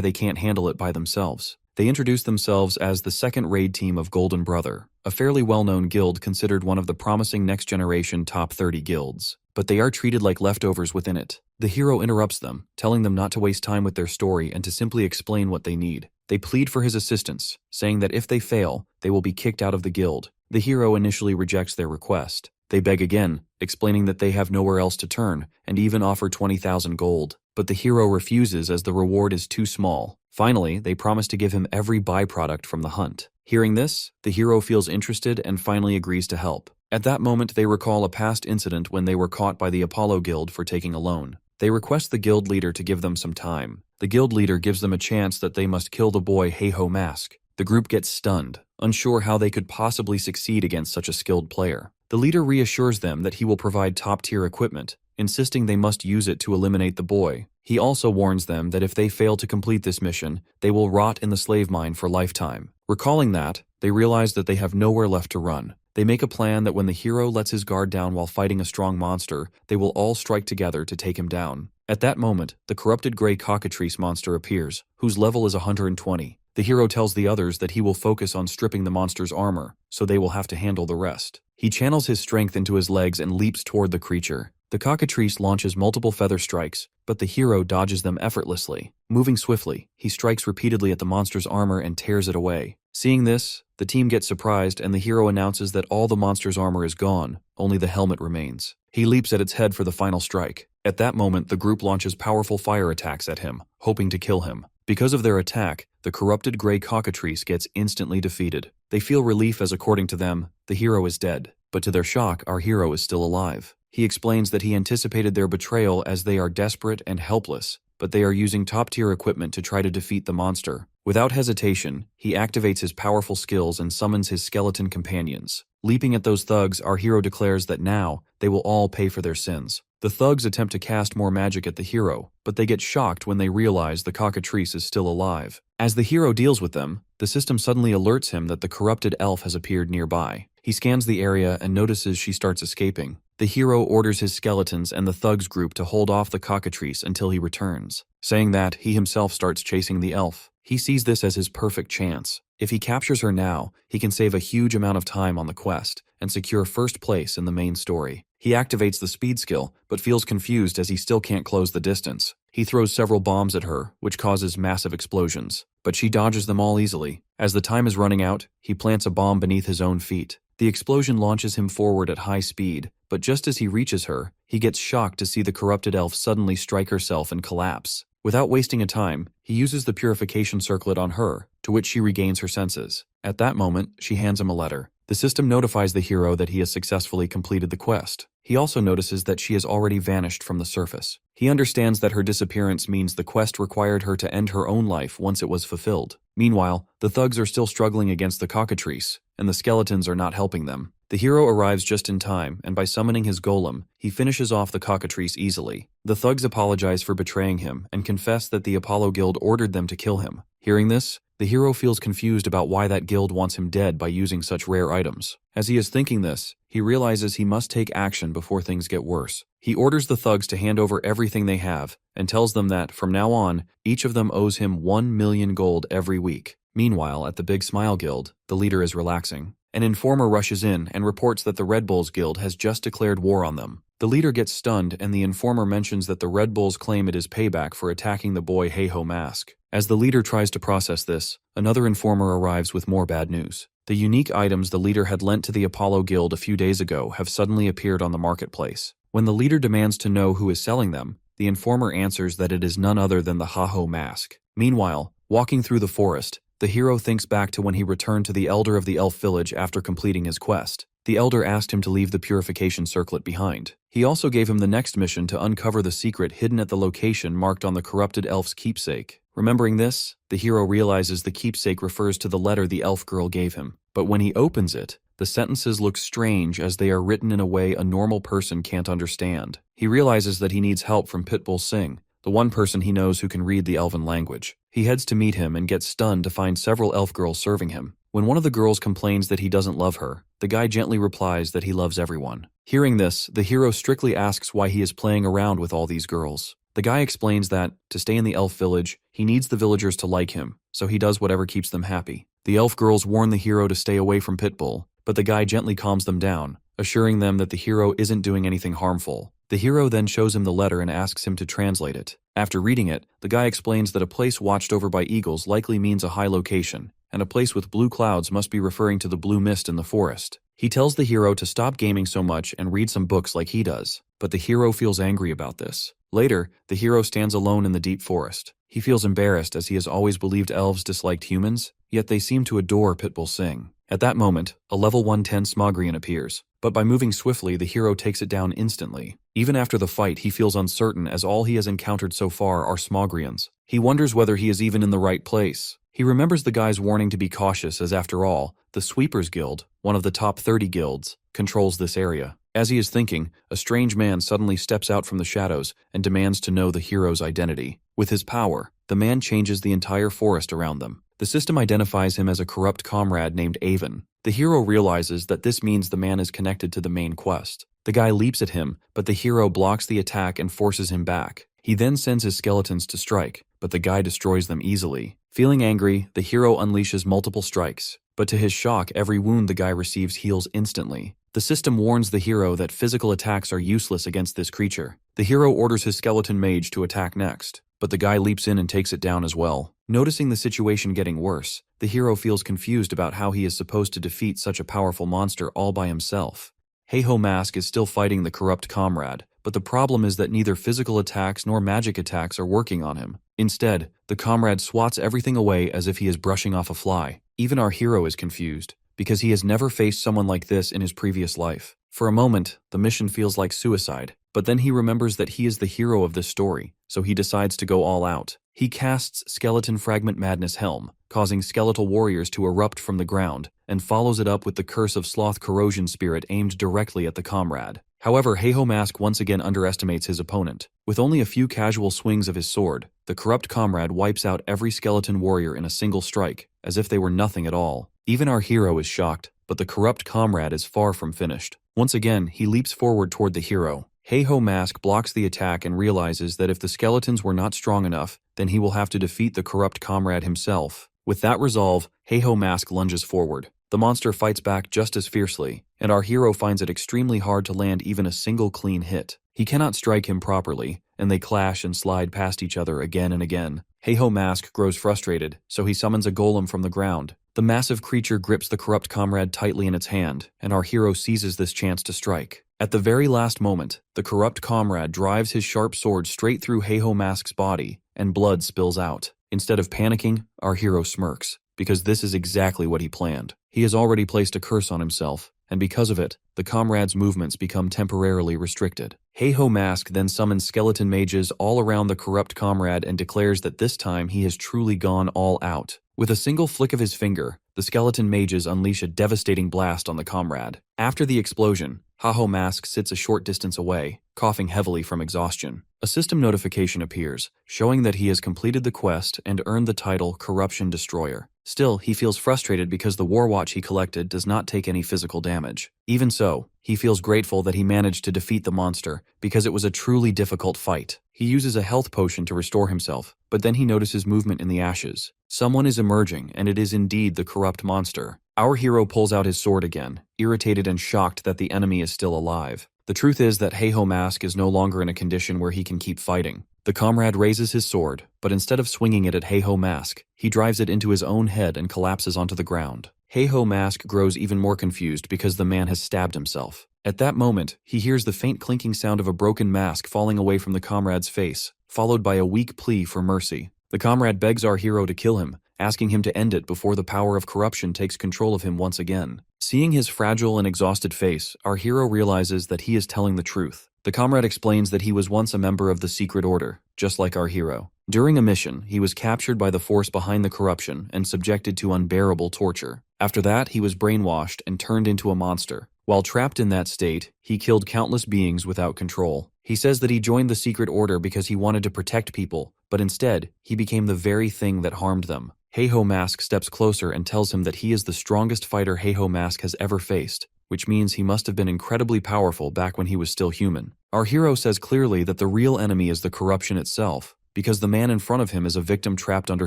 they can't handle it by themselves. They introduce themselves as the second raid team of Golden Brother, a fairly well-known guild considered one of the promising next-generation top 30 guilds. But they are treated like leftovers within it. The hero interrupts them, telling them not to waste time with their story and to simply explain what they need. They plead for his assistance, saying that if they fail, they will be kicked out of the guild. The hero initially rejects their request. They beg again, explaining that they have nowhere else to turn, and even offer 20,000 gold. But the hero refuses as the reward is too small. Finally, they promise to give him every byproduct from the hunt. Hearing this, the hero feels interested and finally agrees to help. At that moment, they recall a past incident when they were caught by the Apollo Guild for taking a loan. They request the guild leader to give them some time. The guild leader gives them a chance that they must kill the boy Heiho Mask. The group gets stunned, unsure how they could possibly succeed against such a skilled player. The leader reassures them that he will provide top-tier equipment, insisting they must use it to eliminate the boy. He also warns them that if they fail to complete this mission, they will rot in the slave mine for lifetime. Recalling that, they realize that they have nowhere left to run. They make a plan that when the hero lets his guard down while fighting a strong monster, they will all strike together to take him down. At that moment, the corrupted gray cockatrice monster appears, whose level is 120. The hero tells the others that he will focus on stripping the monster's armor, so they will have to handle the rest. He channels his strength into his legs and leaps toward the creature. The cockatrice launches multiple feather strikes, but the hero dodges them effortlessly. Moving swiftly, he strikes repeatedly at the monster's armor and tears it away. Seeing this, the team gets surprised and the hero announces that all the monster's armor is gone, only the helmet remains. He leaps at its head for the final strike. At that moment, the group launches powerful fire attacks at him, hoping to kill him. Because of their attack, the corrupted gray cockatrice gets instantly defeated. They feel relief as, according to them, the hero is dead. But to their shock, our hero is still alive. He explains that he anticipated their betrayal as they are desperate and helpless, but they are using top-tier equipment to try to defeat the monster. Without hesitation, he activates his powerful skills and summons his skeleton companions. Leaping at those thugs, our hero declares that now, they will all pay for their sins. The thugs attempt to cast more magic at the hero, but they get shocked when they realize the cockatrice is still alive. As the hero deals with them, the system suddenly alerts him that the corrupted elf has appeared nearby. He scans the area and notices she starts escaping. The hero orders his skeletons and the thugs group to hold off the cockatrice until he returns. Saying that, he himself starts chasing the elf. He sees this as his perfect chance. If he captures her now, he can save a huge amount of time on the quest and secure first place in the main story. He activates the speed skill, but feels confused as he still can't close the distance. He throws several bombs at her, which causes massive explosions, but she dodges them all easily. As the time is running out, he plants a bomb beneath his own feet. The explosion launches him forward at high speed, but just as he reaches her, he gets shocked to see the corrupted elf suddenly strike herself and collapse. Without wasting a time, he uses the purification circlet on her, to which she regains her senses. At that moment, she hands him a letter. The system notifies the hero that he has successfully completed the quest. He also notices that she has already vanished from the surface. He understands that her disappearance means the quest required her to end her own life once it was fulfilled. Meanwhile, the thugs are still struggling against the cockatrice, and the skeletons are not helping them. The hero arrives just in time, and by summoning his golem, he finishes off the cockatrice easily. The thugs apologize for betraying him and confess that the Apollo Guild ordered them to kill him. Hearing this, The hero feels confused about why that guild wants him dead by using such rare items. As he is thinking this, he realizes he must take action before things get worse. He orders the thugs to hand over everything they have and tells them that, from now on, each of them owes him 1 million gold every week. Meanwhile, at the Big Smile Guild, the leader is relaxing. An informer rushes in and reports that the Red Bulls Guild has just declared war on them. The leader gets stunned and the informer mentions that the Red Bulls claim it is payback for attacking the boy Heiho Mask. As the leader tries to process this, another informer arrives with more bad news. The unique items the leader had lent to the Apollo Guild a few days ago have suddenly appeared on the marketplace. When the leader demands to know who is selling them, the informer answers that it is none other than the Heiho Mask. Meanwhile, walking through the forest, the hero thinks back to when he returned to the elder of the elf village after completing his quest. The elder asked him to leave the purification circlet behind. He also gave him the next mission to uncover the secret hidden at the location marked on the corrupted elf's keepsake. Remembering this, the hero realizes the keepsake refers to the letter the elf girl gave him. But when he opens it, the sentences look strange as they are written in a way a normal person can't understand. He realizes that he needs help from Pitbull Singh, the one person he knows who can read the elven language. He heads to meet him and gets stunned to find several elf girls serving him. When one of the girls complains that he doesn't love her, the guy gently replies that he loves everyone. Hearing this, the hero strictly asks why he is playing around with all these girls. The guy explains that, to stay in the elf village, he needs the villagers to like him, so he does whatever keeps them happy. The elf girls warn the hero to stay away from Pitbull, but the guy gently calms them down, assuring them that the hero isn't doing anything harmful. The hero then shows him the letter and asks him to translate it. After reading it, the guy explains that a place watched over by eagles likely means a high location, and a place with blue clouds must be referring to the blue mist in the forest. He tells the hero to stop gaming so much and read some books like he does, but the hero feels angry about this. Later, the hero stands alone in the deep forest. He feels embarrassed as he has always believed elves disliked humans, yet they seem to adore Pitbull Singh. At that moment, a level 110 Smogrian appears, but by moving swiftly, the hero takes it down instantly. Even after the fight, he feels uncertain as all he has encountered so far are Smogrians. He wonders whether he is even in the right place. He remembers the guy's warning to be cautious as, after all, the Sweepers Guild, one of the top 30 guilds, controls this area. As he is thinking, a strange man suddenly steps out from the shadows and demands to know the hero's identity. With his power, the man changes the entire forest around them. The system identifies him as a corrupt comrade named Avon. The hero realizes that this means the man is connected to the main quest. The guy leaps at him, but the hero blocks the attack and forces him back. He then sends his skeletons to strike, but the guy destroys them easily. Feeling angry, the hero unleashes multiple strikes, but to his shock, every wound the guy receives heals instantly. The system warns the hero that physical attacks are useless against this creature. The hero orders his skeleton mage to attack next, but the guy leaps in and takes it down as well. Noticing the situation getting worse, the hero feels confused about how he is supposed to defeat such a powerful monster all by himself. Heiho Mask is still fighting the corrupt comrade, but the problem is that neither physical attacks nor magic attacks are working on him. Instead, the comrade swats everything away as if he is brushing off a fly. Even our hero is confused, because he has never faced someone like this in his previous life. For a moment, the mission feels like suicide, but then he remembers that he is the hero of this story, so he decides to go all out. He casts Skeleton Fragment Madness Helm, causing skeletal warriors to erupt from the ground, and follows it up with the Curse of Sloth Corrosion Spirit aimed directly at the comrade. However, Heiho Mask once again underestimates his opponent. With only a few casual swings of his sword, the corrupt comrade wipes out every skeleton warrior in a single strike, as if they were nothing at all. Even our hero is shocked, but the corrupt comrade is far from finished. Once again, he leaps forward toward the hero. Heiho Mask blocks the attack and realizes that if the skeletons were not strong enough, then he will have to defeat the corrupt comrade himself. With that resolve, Heiho Mask lunges forward. The monster fights back just as fiercely, and our hero finds it extremely hard to land even a single clean hit. He cannot strike him properly, and they clash and slide past each other again and again. Heiho Mask grows frustrated, so he summons a golem from the ground. The massive creature grips the corrupt comrade tightly in its hand, and our hero seizes this chance to strike. At the very last moment, the corrupt comrade drives his sharp sword straight through Heiho Mask's body, and blood spills out. Instead of panicking, our hero smirks, because this is exactly what he planned. He has already placed a curse on himself, and because of it, the comrade's movements become temporarily restricted. Heiho Mask then summons skeleton mages all around the corrupt comrade and declares that this time he has truly gone all out. With a single flick of his finger, the skeleton mages unleash a devastating blast on the comrade. After the explosion, Heiho Mask sits a short distance away, coughing heavily from exhaustion. A system notification appears, showing that he has completed the quest and earned the title Corruption Destroyer. Still, he feels frustrated because the war watch he collected does not take any physical damage. Even so, he feels grateful that he managed to defeat the monster because it was a truly difficult fight. He uses a health potion to restore himself, but then he notices movement in the ashes. Someone is emerging, and it is indeed the corrupt monster. Our hero pulls out his sword again, irritated and shocked that the enemy is still alive. The truth is that Heiho Mask is no longer in a condition where he can keep fighting. The comrade raises his sword, but instead of swinging it at Heiho Mask, he drives it into his own head and collapses onto the ground. Heiho Mask grows even more confused because the man has stabbed himself. At that moment, he hears the faint clinking sound of a broken mask falling away from the comrade's face, followed by a weak plea for mercy. The comrade begs our hero to kill him, asking him to end it before the power of corruption takes control of him once again. Seeing his fragile and exhausted face, our hero realizes that he is telling the truth. The comrade explains that he was once a member of the secret order, just like our hero. During a mission, he was captured by the force behind the corruption and subjected to unbearable torture. After that, he was brainwashed and turned into a monster. While trapped in that state, he killed countless beings without control. He says that he joined the secret order because he wanted to protect people, but instead, he became the very thing that harmed them. Heiho Mask steps closer and tells him that he is the strongest fighter Heiho Mask has ever faced, which means he must have been incredibly powerful back when he was still human. Our hero says clearly that the real enemy is the corruption itself, because the man in front of him is a victim trapped under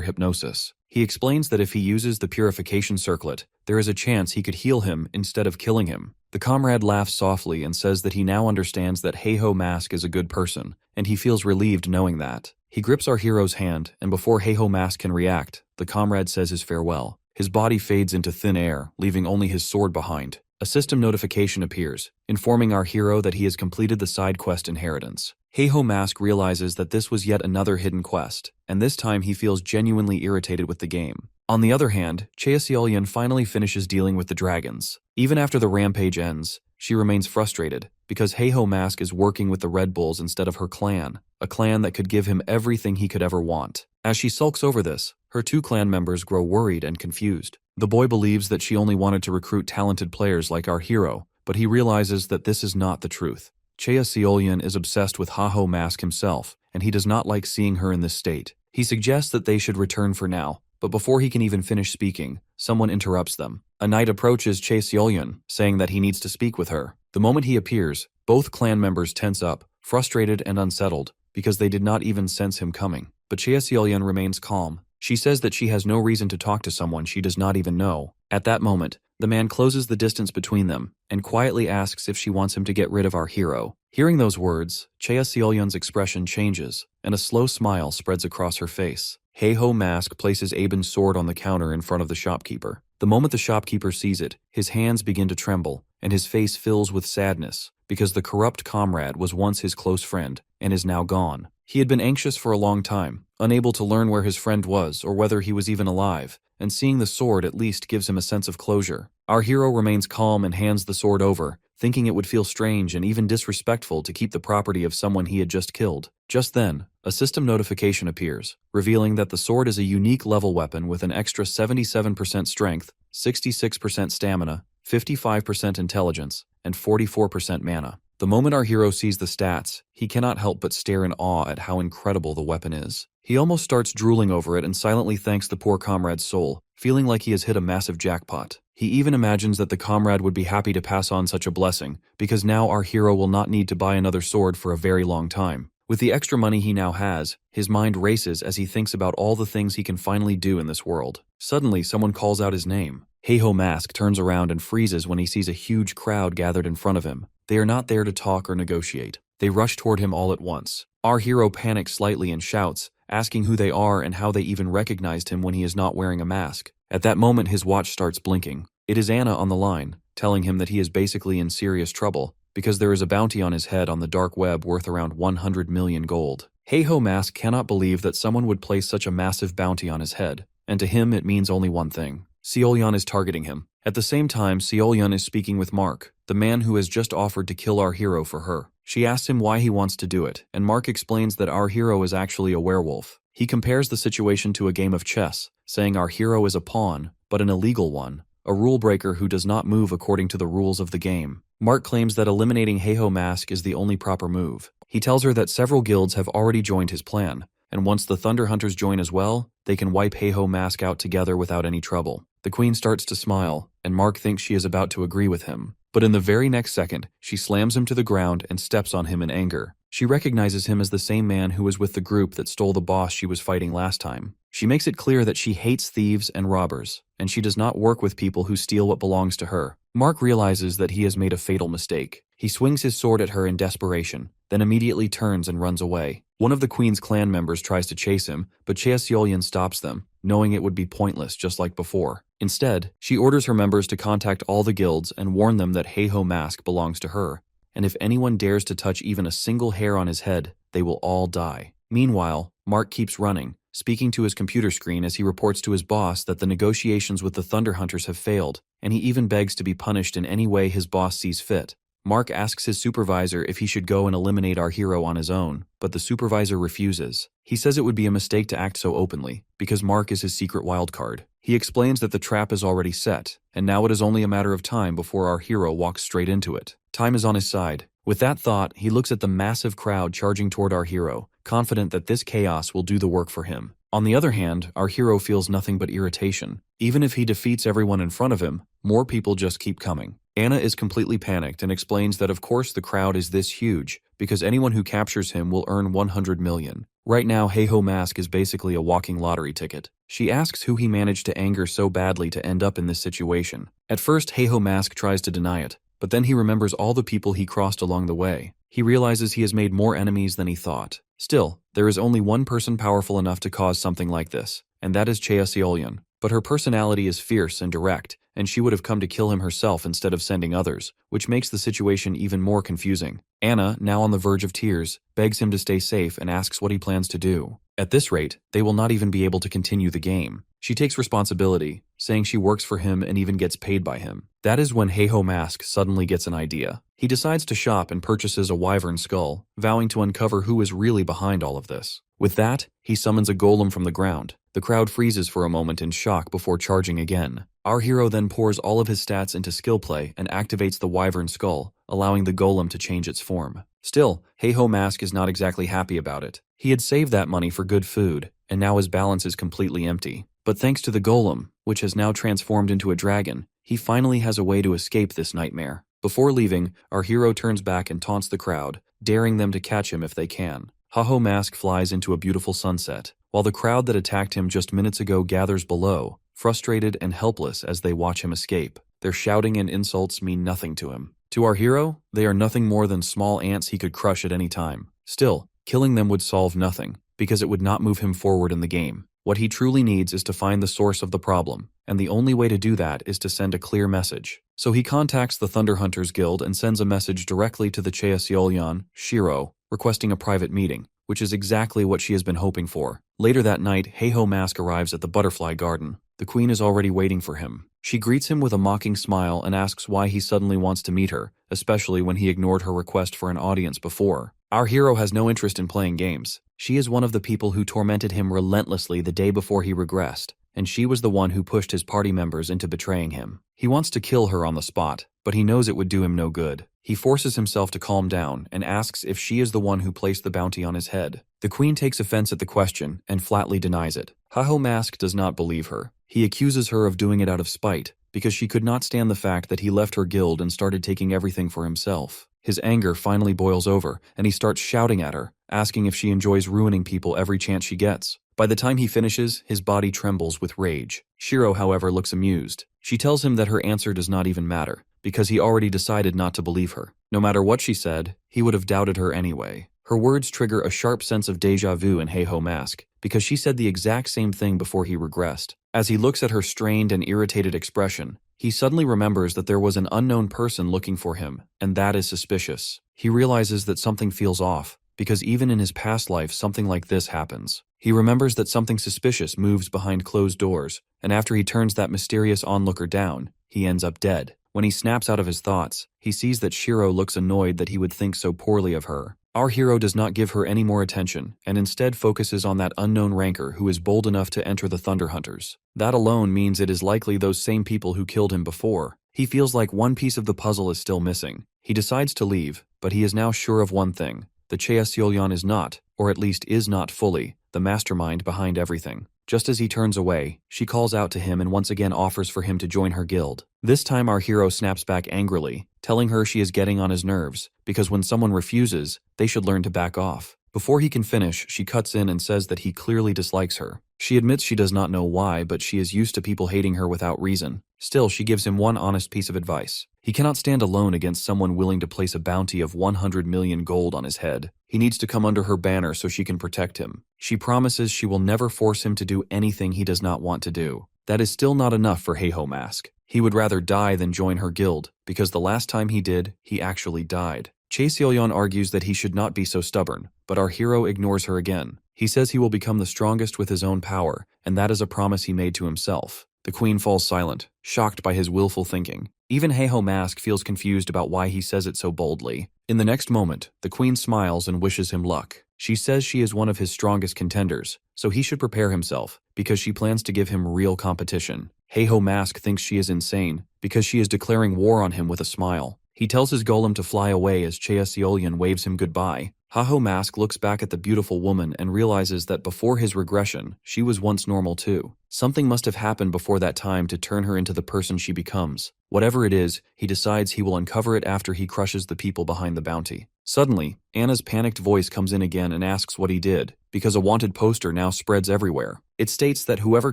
hypnosis. He explains that if he uses the purification circlet, there is a chance he could heal him instead of killing him. The comrade laughs softly and says that he now understands that Heiho Mask is a good person, and he feels relieved knowing that. He grips our hero's hand, and before Heiho Mask can react, the comrade says his farewell. His body fades into thin air, leaving only his sword behind. A system notification appears, informing our hero that he has completed the side quest Inheritance. Heiho Mask realizes that this was yet another hidden quest, and this time he feels genuinely irritated with the game. On the other hand, Cheaseolyan finally finishes dealing with the dragons. Even after the rampage ends, she remains frustrated, because Heiho Mask is working with the Red Bulls instead of her clan, a clan that could give him everything he could ever want. As she sulks over this, her two clan members grow worried and confused. The boy believes that she only wanted to recruit talented players like our hero, but he realizes that this is not the truth. Cheaseolyan is obsessed with Heiho Mask himself, and he does not like seeing her in this state. He suggests that they should return for now, but before he can even finish speaking, someone interrupts them. A knight approaches Cheaseolyan, saying that he needs to speak with her. The moment he appears, both clan members tense up, frustrated and unsettled, because they did not even sense him coming. But Cheaseolyan remains calm. She says that she has no reason to talk to someone she does not even know. At that moment, the man closes the distance between them and quietly asks if she wants him to get rid of our hero. Hearing those words, Cheaseolyan's expression changes, and a slow smile spreads across her face. Heiho Mask places Aben's sword on the counter in front of the shopkeeper. The moment the shopkeeper sees it, his hands begin to tremble, and his face fills with sadness, because the corrupt comrade was once his close friend, and is now gone. He had been anxious for a long time, unable to learn where his friend was or whether he was even alive, and seeing the sword at least gives him a sense of closure. Our hero remains calm and hands the sword over, thinking it would feel strange and even disrespectful to keep the property of someone he had just killed. Just then, a system notification appears, revealing that the sword is a unique level weapon with an extra 77% strength, 66% stamina, 55% intelligence, and 44% mana. The moment our hero sees the stats, he cannot help but stare in awe at how incredible the weapon is. He almost starts drooling over it and silently thanks the poor comrade's soul, feeling like he has hit a massive jackpot. He even imagines that the comrade would be happy to pass on such a blessing, because now our hero will not need to buy another sword for a very long time. With the extra money he now has, his mind races as he thinks about all the things he can finally do in this world. Suddenly, someone calls out his name. Heiho Mask turns around and freezes when he sees a huge crowd gathered in front of him. They are not there to talk or negotiate. They rush toward him all at once. Our hero panics slightly and shouts, asking who they are and how they even recognized him when he is not wearing a mask. At that moment, his watch starts blinking. It is Anna on the line, telling him that he is basically in serious trouble, because there is a bounty on his head on the dark web worth around 100 million gold. Heiho Mask cannot believe that someone would place such a massive bounty on his head, and to him it means only one thing. Seolyan is targeting him. At the same time, Seolyan is speaking with Mark, the man who has just offered to kill our hero for her. She asks him why he wants to do it, and Mark explains that our hero is actually a werewolf. He compares the situation to a game of chess, saying our hero is a pawn, but an illegal one, a rule breaker who does not move according to the rules of the game. Mark claims that eliminating Heiho Mask is the only proper move. He tells her that several guilds have already joined his plan, and once the Thunder Hunters join as well, they can wipe Heiho Mask out together without any trouble. The queen starts to smile, and Mark thinks she is about to agree with him. But in the very next second, she slams him to the ground and steps on him in anger. She recognizes him as the same man who was with the group that stole the boss she was fighting last time. She makes it clear that she hates thieves and robbers, and she does not work with people who steal what belongs to her. Mark realizes that he has made a fatal mistake. He swings his sword at her in desperation, then immediately turns and runs away. One of the queen's clan members tries to chase him, but Cheaseolyan stops them, knowing it would be pointless just like before. Instead, she orders her members to contact all the guilds and warn them that Heiho Mask belongs to her, and if anyone dares to touch even a single hair on his head, they will all die. Meanwhile, Mark keeps running, speaking to his computer screen as he reports to his boss that the negotiations with the Thunder Hunters have failed, and he even begs to be punished in any way his boss sees fit. Mark asks his supervisor if he should go and eliminate our hero on his own, but the supervisor refuses. He says it would be a mistake to act so openly, because Mark is his secret wildcard. He explains that the trap is already set, and now it is only a matter of time before our hero walks straight into it. Time is on his side. With that thought, he looks at the massive crowd charging toward our hero, confident that this chaos will do the work for him. On the other hand, our hero feels nothing but irritation. Even if he defeats everyone in front of him, more people just keep coming. Anna is completely panicked and explains that of course the crowd is this huge, because anyone who captures him will earn 100 million. Right now, Heiho Mask is basically a walking lottery ticket. She asks who he managed to anger so badly to end up in this situation. At first, Heiho Mask tries to deny it, but then he remembers all the people he crossed along the way. He realizes he has made more enemies than he thought. Still, there is only one person powerful enough to cause something like this, and that is Cheaseolyan. But her personality is fierce and direct, and she would have come to kill him herself instead of sending others, which makes the situation even more confusing. Anna, now on the verge of tears, begs him to stay safe and asks what he plans to do. At this rate, they will not even be able to continue the game. She takes responsibility, saying she works for him and even gets paid by him. That is when Heiho Mask suddenly gets an idea. He decides to shop and purchases a wyvern skull, vowing to uncover who is really behind all of this. With that, he summons a golem from the ground. The crowd freezes for a moment in shock before charging again. Our hero then pours all of his stats into skill play and activates the wyvern skull, allowing the golem to change its form. Still, Heiho Mask is not exactly happy about it. He had saved that money for good food, and now his balance is completely empty. But thanks to the golem, which has now transformed into a dragon, he finally has a way to escape this nightmare. Before leaving, our hero turns back and taunts the crowd, daring them to catch him if they can. Heiho Mask flies into a beautiful sunset, while the crowd that attacked him just minutes ago gathers below, frustrated and helpless as they watch him escape. Their shouting and insults mean nothing to him. To our hero, they are nothing more than small ants he could crush at any time. Still, killing them would solve nothing, because it would not move him forward in the game. What he truly needs is to find the source of the problem, and the only way to do that is to send a clear message. So he contacts the Thunder Hunters Guild and sends a message directly to the Cheaseolyan, Shiro, requesting a private meeting, which is exactly what she has been hoping for. Later that night, Heiho Mask arrives at the butterfly garden. The queen is already waiting for him. She greets him with a mocking smile and asks why he suddenly wants to meet her, especially when he ignored her request for an audience before. Our hero has no interest in playing games. She is one of the people who tormented him relentlessly the day before he regressed, and she was the one who pushed his party members into betraying him. He wants to kill her on the spot, but he knows it would do him no good. He forces himself to calm down and asks if she is the one who placed the bounty on his head. The queen takes offense at the question and flatly denies it. Heiho Mask does not believe her. He accuses her of doing it out of spite, because she could not stand the fact that he left her guild and started taking everything for himself. His anger finally boils over, and he starts shouting at her, asking if she enjoys ruining people every chance she gets. By the time he finishes, his body trembles with rage. Shiro, however, looks amused. She tells him that her answer does not even matter, because he already decided not to believe her. No matter what she said, he would have doubted her anyway. Her words trigger a sharp sense of déjà vu in Heiho Mask, because she said the exact same thing before he regressed. As he looks at her strained and irritated expression, he suddenly remembers that there was an unknown person looking for him, and that is suspicious. He realizes that something feels off, because even in his past life something like this happens. He remembers that something suspicious moves behind closed doors, and after he turns that mysterious onlooker down, he ends up dead. When he snaps out of his thoughts, he sees that Shiro looks annoyed that he would think so poorly of her. Our hero does not give her any more attention, and instead focuses on that unknown ranker who is bold enough to enter the Thunder Hunters. That alone means it is likely those same people who killed him before. He feels like one piece of the puzzle is still missing. He decides to leave, but he is now sure of one thing. that Cheolyeon is not, or at least is not fully, the mastermind behind everything. Just as he turns away, she calls out to him and once again offers for him to join her guild. This time our hero snaps back angrily, telling her she is getting on his nerves, because when someone refuses, they should learn to back off. Before he can finish, she cuts in and says that he clearly dislikes her. She admits she does not know why, but she is used to people hating her without reason. Still, she gives him one honest piece of advice. He cannot stand alone against someone willing to place a bounty of 100 million gold on his head. He needs to come under her banner so she can protect him. She promises she will never force him to do anything he does not want to do. That is still not enough for Heiho Mask. He would rather die than join her guild, because the last time he did, he actually died. Cheolyeon argues that he should not be so stubborn, but our hero ignores her again. He says he will become the strongest with his own power, and that is a promise he made to himself. The queen falls silent, shocked by his willful thinking. Even Heiho Mask feels confused about why he says it so boldly. In the next moment, the queen smiles and wishes him luck. She says she is one of his strongest contenders, so he should prepare himself, because she plans to give him real competition. Heiho Mask thinks she is insane, because she is declaring war on him with a smile. He tells his golem to fly away as Cheolyeon waves him goodbye. Heiho Mask looks back at the beautiful woman and realizes that before his regression, she was once normal too. Something must have happened before that time to turn her into the person she becomes. Whatever it is, he decides he will uncover it after he crushes the people behind the bounty. Suddenly, Anna's panicked voice comes in again and asks what he did, because a wanted poster now spreads everywhere. It states that whoever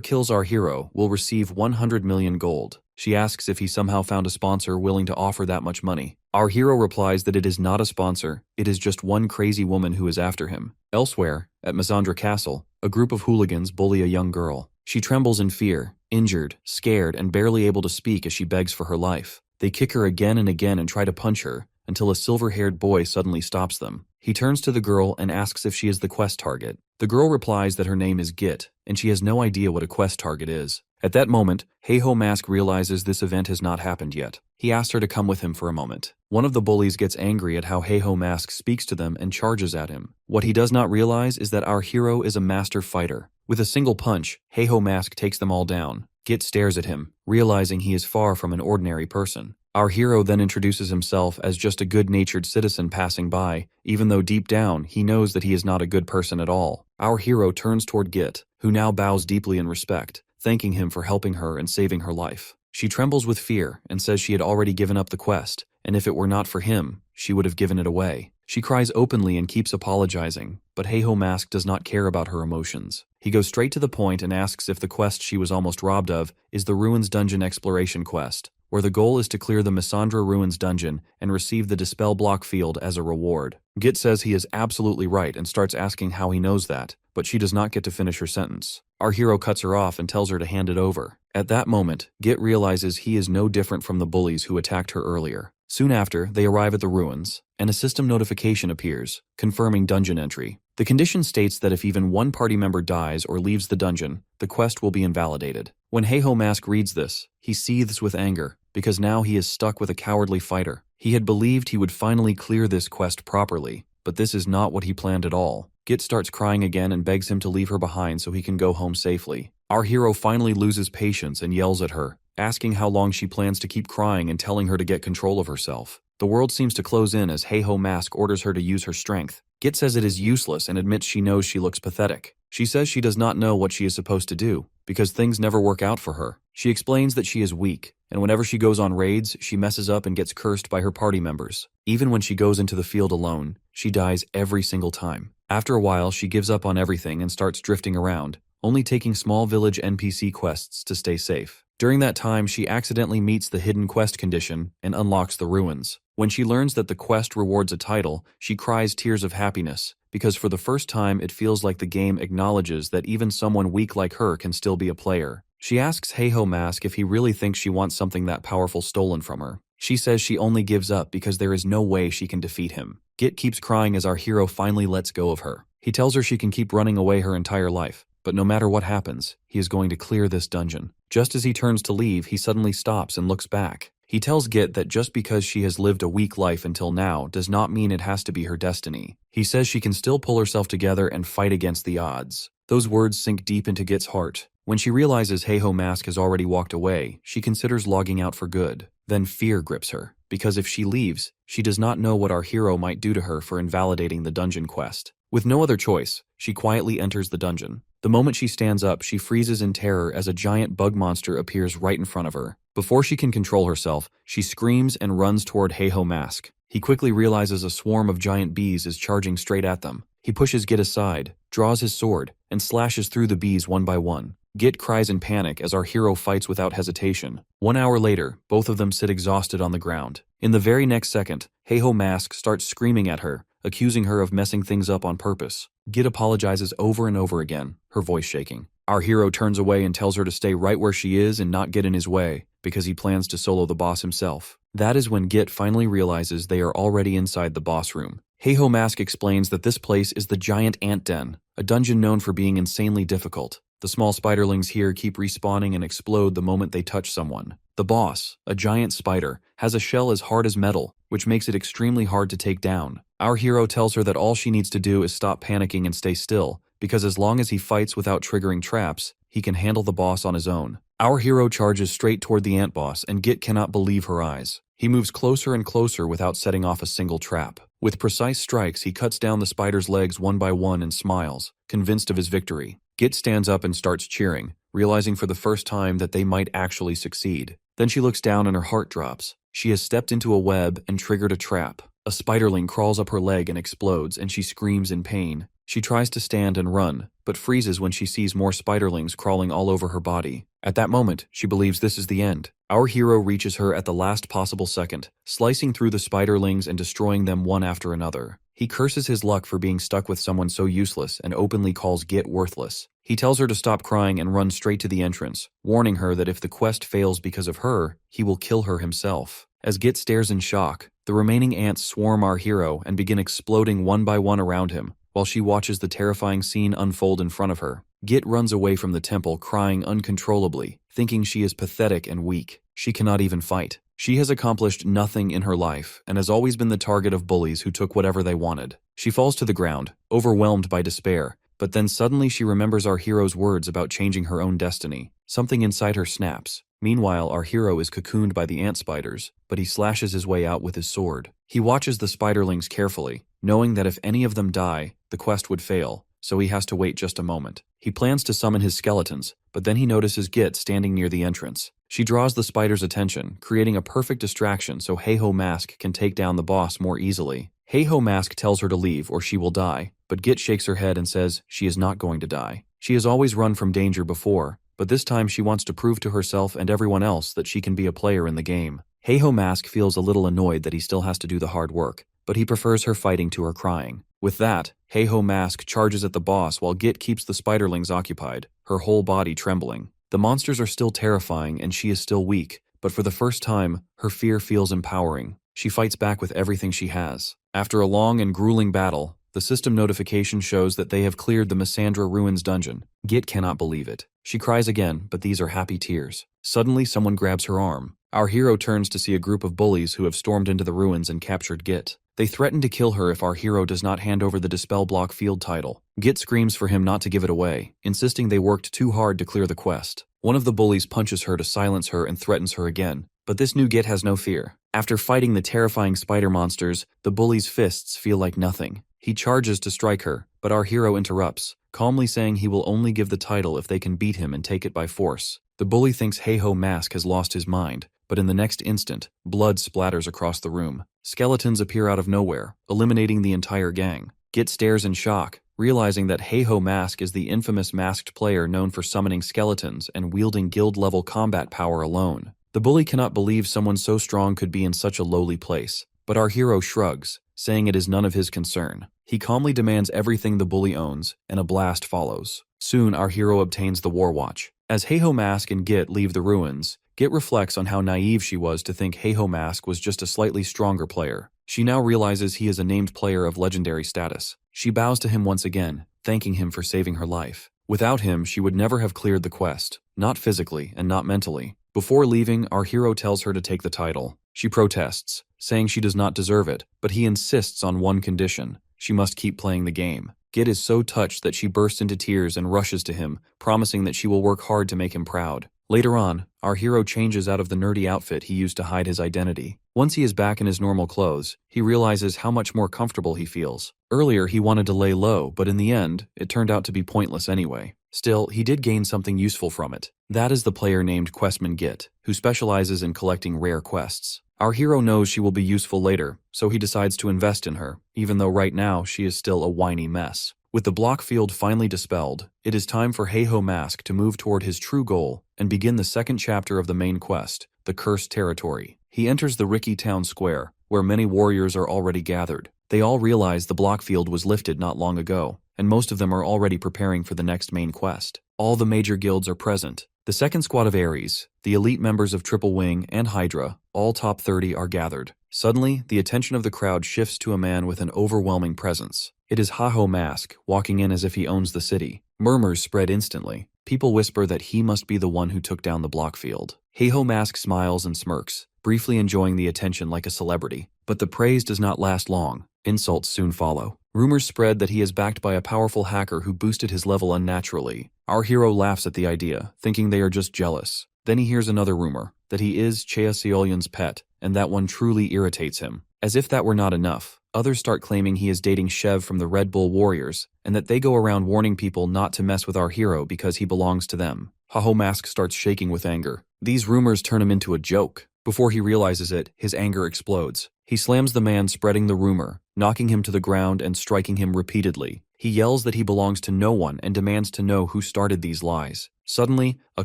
kills our hero will receive 100 million gold. She asks if he somehow found a sponsor willing to offer that much money. Our hero replies that it is not a sponsor, it is just one crazy woman who is after him. Elsewhere, at Mizandra Castle, a group of hooligans bully a young girl. She trembles in fear, injured, scared, and barely able to speak as she begs for her life. They kick her again and again and try to punch her, until a silver-haired boy suddenly stops them. He turns to the girl and asks if she is the quest target. The girl replies that her name is Git, and she has no idea what a quest target is. At that moment, Heiho Mask realizes this event has not happened yet. He asks her to come with him for a moment. One of the bullies gets angry at how Heiho Mask speaks to them and charges at him. What he does not realize is that our hero is a master fighter. With a single punch, Heiho Mask takes them all down. Git stares at him, realizing he is far from an ordinary person. Our hero then introduces himself as just a good-natured citizen passing by, even though deep down he knows that he is not a good person at all. Our hero turns toward Git, who now bows deeply in respect, thanking him for helping her and saving her life. She trembles with fear and says she had already given up the quest, and if it were not for him, she would have given it away. She cries openly and keeps apologizing, but Heiho Mask does not care about her emotions. He goes straight to the point and asks if the quest she was almost robbed of is the Ruins Dungeon Exploration quest, where the goal is to clear the Mizandra Ruins dungeon and receive the Dispel Block field as a reward. Git says he is absolutely right and starts asking how he knows that, but she does not get to finish her sentence. Our hero cuts her off and tells her to hand it over. At that moment, Git realizes he is no different from the bullies who attacked her earlier. Soon after, they arrive at the ruins, and a system notification appears, confirming dungeon entry. The condition states that if even one party member dies or leaves the dungeon, the quest will be invalidated. When Heiho Mask reads this, he seethes with anger, because now he is stuck with a cowardly fighter. He had believed he would finally clear this quest properly, but this is not what he planned at all. Git starts crying again and begs him to leave her behind so he can go home safely. Our hero finally loses patience and yells at her, asking how long she plans to keep crying and telling her to get control of herself. The world seems to close in as Heiho Mask orders her to use her strength. Git says it is useless and admits she knows she looks pathetic. She says she does not know what she is supposed to do, because things never work out for her. She explains that she is weak, and whenever she goes on raids, she messes up and gets cursed by her party members. Even when she goes into the field alone, she dies every single time. After a while, she gives up on everything and starts drifting around, only taking small village NPC quests to stay safe. During that time, she accidentally meets the hidden quest condition and unlocks the ruins. When she learns that the quest rewards a title, she cries tears of happiness, because for the first time it feels like the game acknowledges that even someone weak like her can still be a player. She asks Heiho Mask if he really thinks she wants something that powerful stolen from her. She says she only gives up because there is no way she can defeat him. Git keeps crying as our hero finally lets go of her. He tells her she can keep running away her entire life, but no matter what happens, he is going to clear this dungeon. Just as he turns to leave, he suddenly stops and looks back. He tells Git that just because she has lived a weak life until now does not mean it has to be her destiny. He says she can still pull herself together and fight against the odds. Those words sink deep into Git's heart. When she realizes Heiho Mask has already walked away, she considers logging out for good. Then fear grips her, because if she leaves, she does not know what our hero might do to her for invalidating the dungeon quest. With no other choice, she quietly enters the dungeon. The moment she stands up, she freezes in terror as a giant bug monster appears right in front of her. Before she can control herself, she screams and runs toward Heiho Mask. He quickly realizes a swarm of giant bees is charging straight at them. He pushes Git aside, draws his sword, and slashes through the bees one by one. Git cries in panic as our hero fights without hesitation. 1 hour later, both of them sit exhausted on the ground. In the very next second, Heiho Mask starts screaming at her, accusing her of messing things up on purpose. Git apologizes over and over again, her voice shaking. Our hero turns away and tells her to stay right where she is and not get in his way, because he plans to solo the boss himself. That is when Git finally realizes they are already inside the boss room. Heiho Mask explains that this place is the giant ant den, a dungeon known for being insanely difficult. The small spiderlings here keep respawning and explode the moment they touch someone. The boss, a giant spider, has a shell as hard as metal, which makes it extremely hard to take down. Our hero tells her that all she needs to do is stop panicking and stay still, because as long as he fights without triggering traps, he can handle the boss on his own. Our hero charges straight toward the ant boss, and Git cannot believe her eyes. He moves closer and closer without setting off a single trap. With precise strikes, he cuts down the spider's legs one by one and smiles, convinced of his victory. Git stands up and starts cheering, realizing for the first time that they might actually succeed. Then she looks down and her heart drops. She has stepped into a web and triggered a trap. A spiderling crawls up her leg and explodes, and she screams in pain. She tries to stand and run, but freezes when she sees more spiderlings crawling all over her body. At that moment, she believes this is the end. Our hero reaches her at the last possible second, slicing through the spiderlings and destroying them one after another. He curses his luck for being stuck with someone so useless and openly calls Git worthless. He tells her to stop crying and run straight to the entrance, warning her that if the quest fails because of her, he will kill her himself. As Git stares in shock, the remaining ants swarm our hero and begin exploding one by one around him, while she watches the terrifying scene unfold in front of her. Git runs away from the temple crying uncontrollably, thinking she is pathetic and weak. She cannot even fight. She has accomplished nothing in her life and has always been the target of bullies who took whatever they wanted. She falls to the ground, overwhelmed by despair, but then suddenly she remembers our hero's words about changing her own destiny. Something inside her snaps. Meanwhile, our hero is cocooned by the ant spiders, but he slashes his way out with his sword. He watches the spiderlings carefully, knowing that if any of them die, the quest would fail, so he has to wait just a moment. He plans to summon his skeletons, but then he notices Git standing near the entrance. She draws the spider's attention, creating a perfect distraction so Heiho Mask can take down the boss more easily. Heiho Mask tells her to leave or she will die, but Git shakes her head and says she is not going to die. She has always run from danger before, but this time she wants to prove to herself and everyone else that she can be a player in the game. Heiho Mask feels a little annoyed that he still has to do the hard work, but he prefers her fighting to her crying. With that, Heiho Mask charges at the boss while Git keeps the spiderlings occupied, her whole body trembling. The monsters are still terrifying and she is still weak, but for the first time, her fear feels empowering. She fights back with everything she has. After a long and grueling battle, the system notification shows that they have cleared the Missandra Ruins dungeon. Git cannot believe it. She cries again, but these are happy tears. Suddenly, someone grabs her arm. Our hero turns to see a group of bullies who have stormed into the ruins and captured Git. They threaten to kill her if our hero does not hand over the Dispel Block field title. Git screams for him not to give it away, insisting they worked too hard to clear the quest. One of the bullies punches her to silence her and threatens her again, but this new Git has no fear. After fighting the terrifying spider monsters, the bully's fists feel like nothing. He charges to strike her, but our hero interrupts, calmly saying he will only give the title if they can beat him and take it by force. The bully thinks Heiho Mask has lost his mind, but in the next instant, blood splatters across the room. Skeletons appear out of nowhere, eliminating the entire gang. Git stares in shock, realizing that Heiho Mask is the infamous masked player known for summoning skeletons and wielding guild-level combat power alone. The bully cannot believe someone so strong could be in such a lowly place, but our hero shrugs, saying it is none of his concern. He calmly demands everything the bully owns, and a blast follows. Soon, our hero obtains the War Watch. As Heiho Mask and Git leave the ruins, Git reflects on how naive she was to think Heiho Mask was just a slightly stronger player. She now realizes he is a named player of legendary status. She bows to him once again, thanking him for saving her life. Without him, she would never have cleared the quest, not physically and not mentally. Before leaving, our hero tells her to take the title. She protests, saying she does not deserve it, but he insists on one condition: she must keep playing the game. Git is so touched that she bursts into tears and rushes to him, promising that she will work hard to make him proud. Later on, our hero changes out of the nerdy outfit he used to hide his identity. Once he is back in his normal clothes, he realizes how much more comfortable he feels. Earlier he wanted to lay low, but in the end, it turned out to be pointless anyway. Still, he did gain something useful from it. That is the player named Questman Git, who specializes in collecting rare quests. Our hero knows she will be useful later, so he decides to invest in her, even though right now she is still a whiny mess. With the block field finally dispelled, it is time for Heiho Mask to move toward his true goal and begin the second chapter of the main quest, the Cursed Territory. He enters the Riki Town Square, where many warriors are already gathered. They all realize the block field was lifted not long ago, and most of them are already preparing for the next main quest. All the major guilds are present. The second squad of Ares, the elite members of Triple Wing and Hydra, all top 30 are gathered. Suddenly, the attention of the crowd shifts to a man with an overwhelming presence. It is Heiho Mask, walking in as if he owns the city. Murmurs spread instantly. People whisper that he must be the one who took down the block field. Heiho Mask smiles and smirks, briefly enjoying the attention like a celebrity. But the praise does not last long. Insults soon follow. Rumors spread that he is backed by a powerful hacker who boosted his level unnaturally. Our hero laughs at the idea, thinking they are just jealous. Then he hears another rumor, that he is Chea Seolyan's pet, and that one truly irritates him. As if that were not enough, others start claiming he is dating Shev from the Red Bull Warriors, and that they go around warning people not to mess with our hero because he belongs to them. Heiho Mask starts shaking with anger. These rumors turn him into a joke. Before he realizes it, his anger explodes. He slams the man spreading the rumor, knocking him to the ground and striking him repeatedly. He yells that he belongs to no one and demands to know who started these lies. Suddenly, a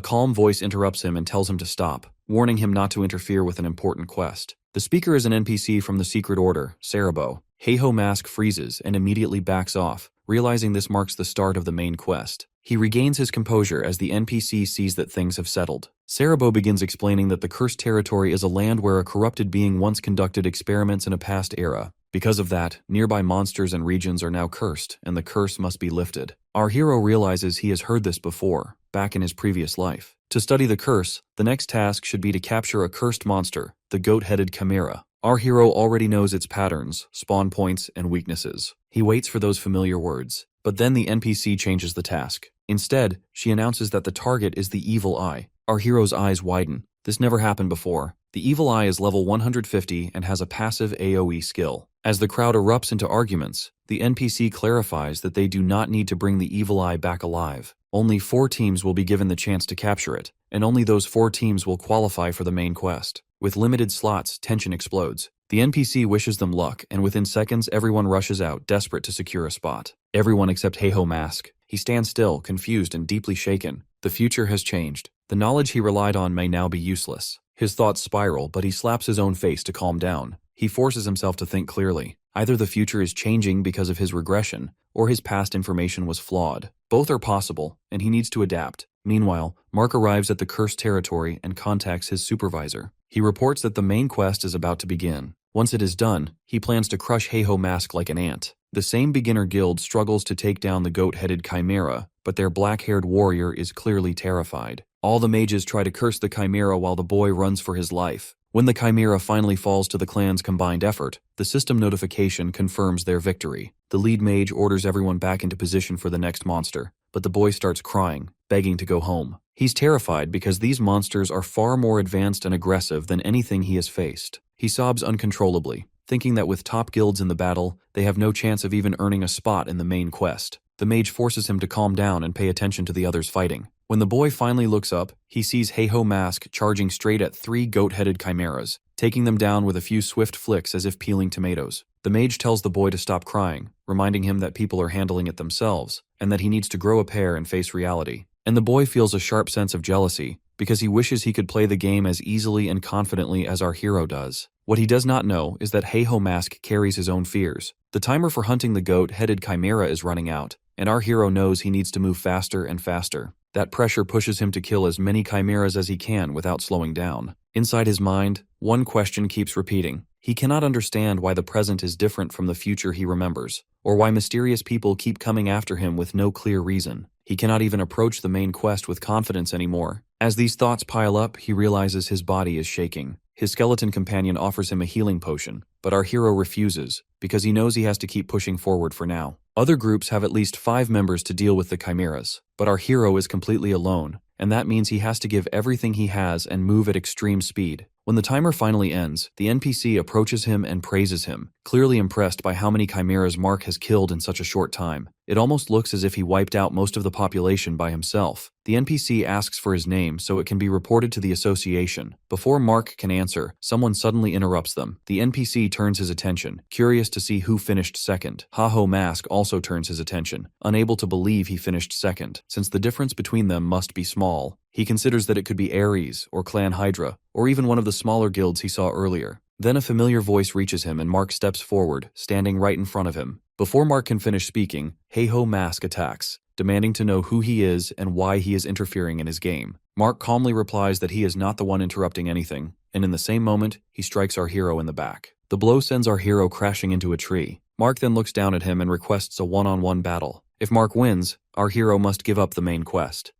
calm voice interrupts him and tells him to stop, warning him not to interfere with an important quest. The speaker is an NPC from the Secret Order, Cerebro. Heiho Mask freezes and immediately backs off, realizing this marks the start of the main quest. He regains his composure as the NPC sees that things have settled. Cerebro begins explaining that the Cursed Territory is a land where a corrupted being once conducted experiments in a past era. Because of that, nearby monsters and regions are now cursed, and the curse must be lifted. Our hero realizes he has heard this before, back in his previous life. To study the curse, the next task should be to capture a cursed monster, the goat-headed chimera. Our hero already knows its patterns, spawn points, and weaknesses. He waits for those familiar words. But then the NPC changes the task. Instead, she announces that the target is the Evil Eye. Our hero's eyes widen. This never happened before. The Evil Eye is level 150 and has a passive AoE skill. As the crowd erupts into arguments, the NPC clarifies that they do not need to bring the Evil Eye back alive. Only 4 teams will be given the chance to capture it, and only those 4 teams will qualify for the main quest. With limited slots, tension explodes. The NPC wishes them luck, and within seconds everyone rushes out, desperate to secure a spot. Everyone except Heiho Mask. He stands still, confused and deeply shaken. The future has changed. The knowledge he relied on may now be useless. His thoughts spiral, but he slaps his own face to calm down. He forces himself to think clearly. Either the future is changing because of his regression, or his past information was flawed. Both are possible, and he needs to adapt. Meanwhile, Mark arrives at the Cursed Territory and contacts his supervisor. He reports that the main quest is about to begin. Once it is done, he plans to crush Heiho Mask like an ant. The same beginner guild struggles to take down the goat-headed chimera, but their black-haired warrior is clearly terrified. All the mages try to curse the chimera while the boy runs for his life. When the chimera finally falls to the clan's combined effort, the system notification confirms their victory. The lead mage orders everyone back into position for the next monster, but the boy starts crying, begging to go home. He's terrified because these monsters are far more advanced and aggressive than anything he has faced. He sobs uncontrollably, thinking that with top guilds in the battle, they have no chance of even earning a spot in the main quest. The mage forces him to calm down and pay attention to the others fighting. When the boy finally looks up, he sees Heiho Mask charging straight at 3 goat-headed chimeras, taking them down with a few swift flicks as if peeling tomatoes. The mage tells the boy to stop crying, reminding him that people are handling it themselves, and that he needs to grow a pair and face reality. And the boy feels a sharp sense of jealousy, because he wishes he could play the game as easily and confidently as our hero does. What he does not know is that Heiho Mask carries his own fears. The timer for hunting the goat-headed chimera is running out, and our hero knows he needs to move faster and faster. That pressure pushes him to kill as many chimeras as he can without slowing down. Inside his mind, one question keeps repeating. He cannot understand why the present is different from the future he remembers, or why mysterious people keep coming after him with no clear reason. He cannot even approach the main quest with confidence anymore. As these thoughts pile up, he realizes his body is shaking. His skeleton companion offers him a healing potion, but our hero refuses, because he knows he has to keep pushing forward for now. Other groups have at least 5 members to deal with the chimeras, but our hero is completely alone, and that means he has to give everything he has and move at extreme speed. When the timer finally ends, the NPC approaches him and praises him, clearly impressed by how many chimeras Mark has killed in such a short time. It almost looks as if he wiped out most of the population by himself. The NPC asks for his name so it can be reported to the association. Before Mark can answer, someone suddenly interrupts them. The NPC turns his attention, curious to see who finished second. Ha-Ho Mask also turns his attention, unable to believe he finished second, since the difference between them must be small. He considers that it could be Ares, or Clan Hydra, or even one of the smaller guilds he saw earlier. Then a familiar voice reaches him and Mark steps forward, standing right in front of him. Before Mark can finish speaking, Hey-Ho Mask attacks, demanding to know who he is and why he is interfering in his game. Mark calmly replies that he is not the one interrupting anything, and in the same moment, he strikes our hero in the back. The blow sends our hero crashing into a tree. Mark then looks down at him and requests a one-on-one battle. If Mark wins, our hero must give up the main quest.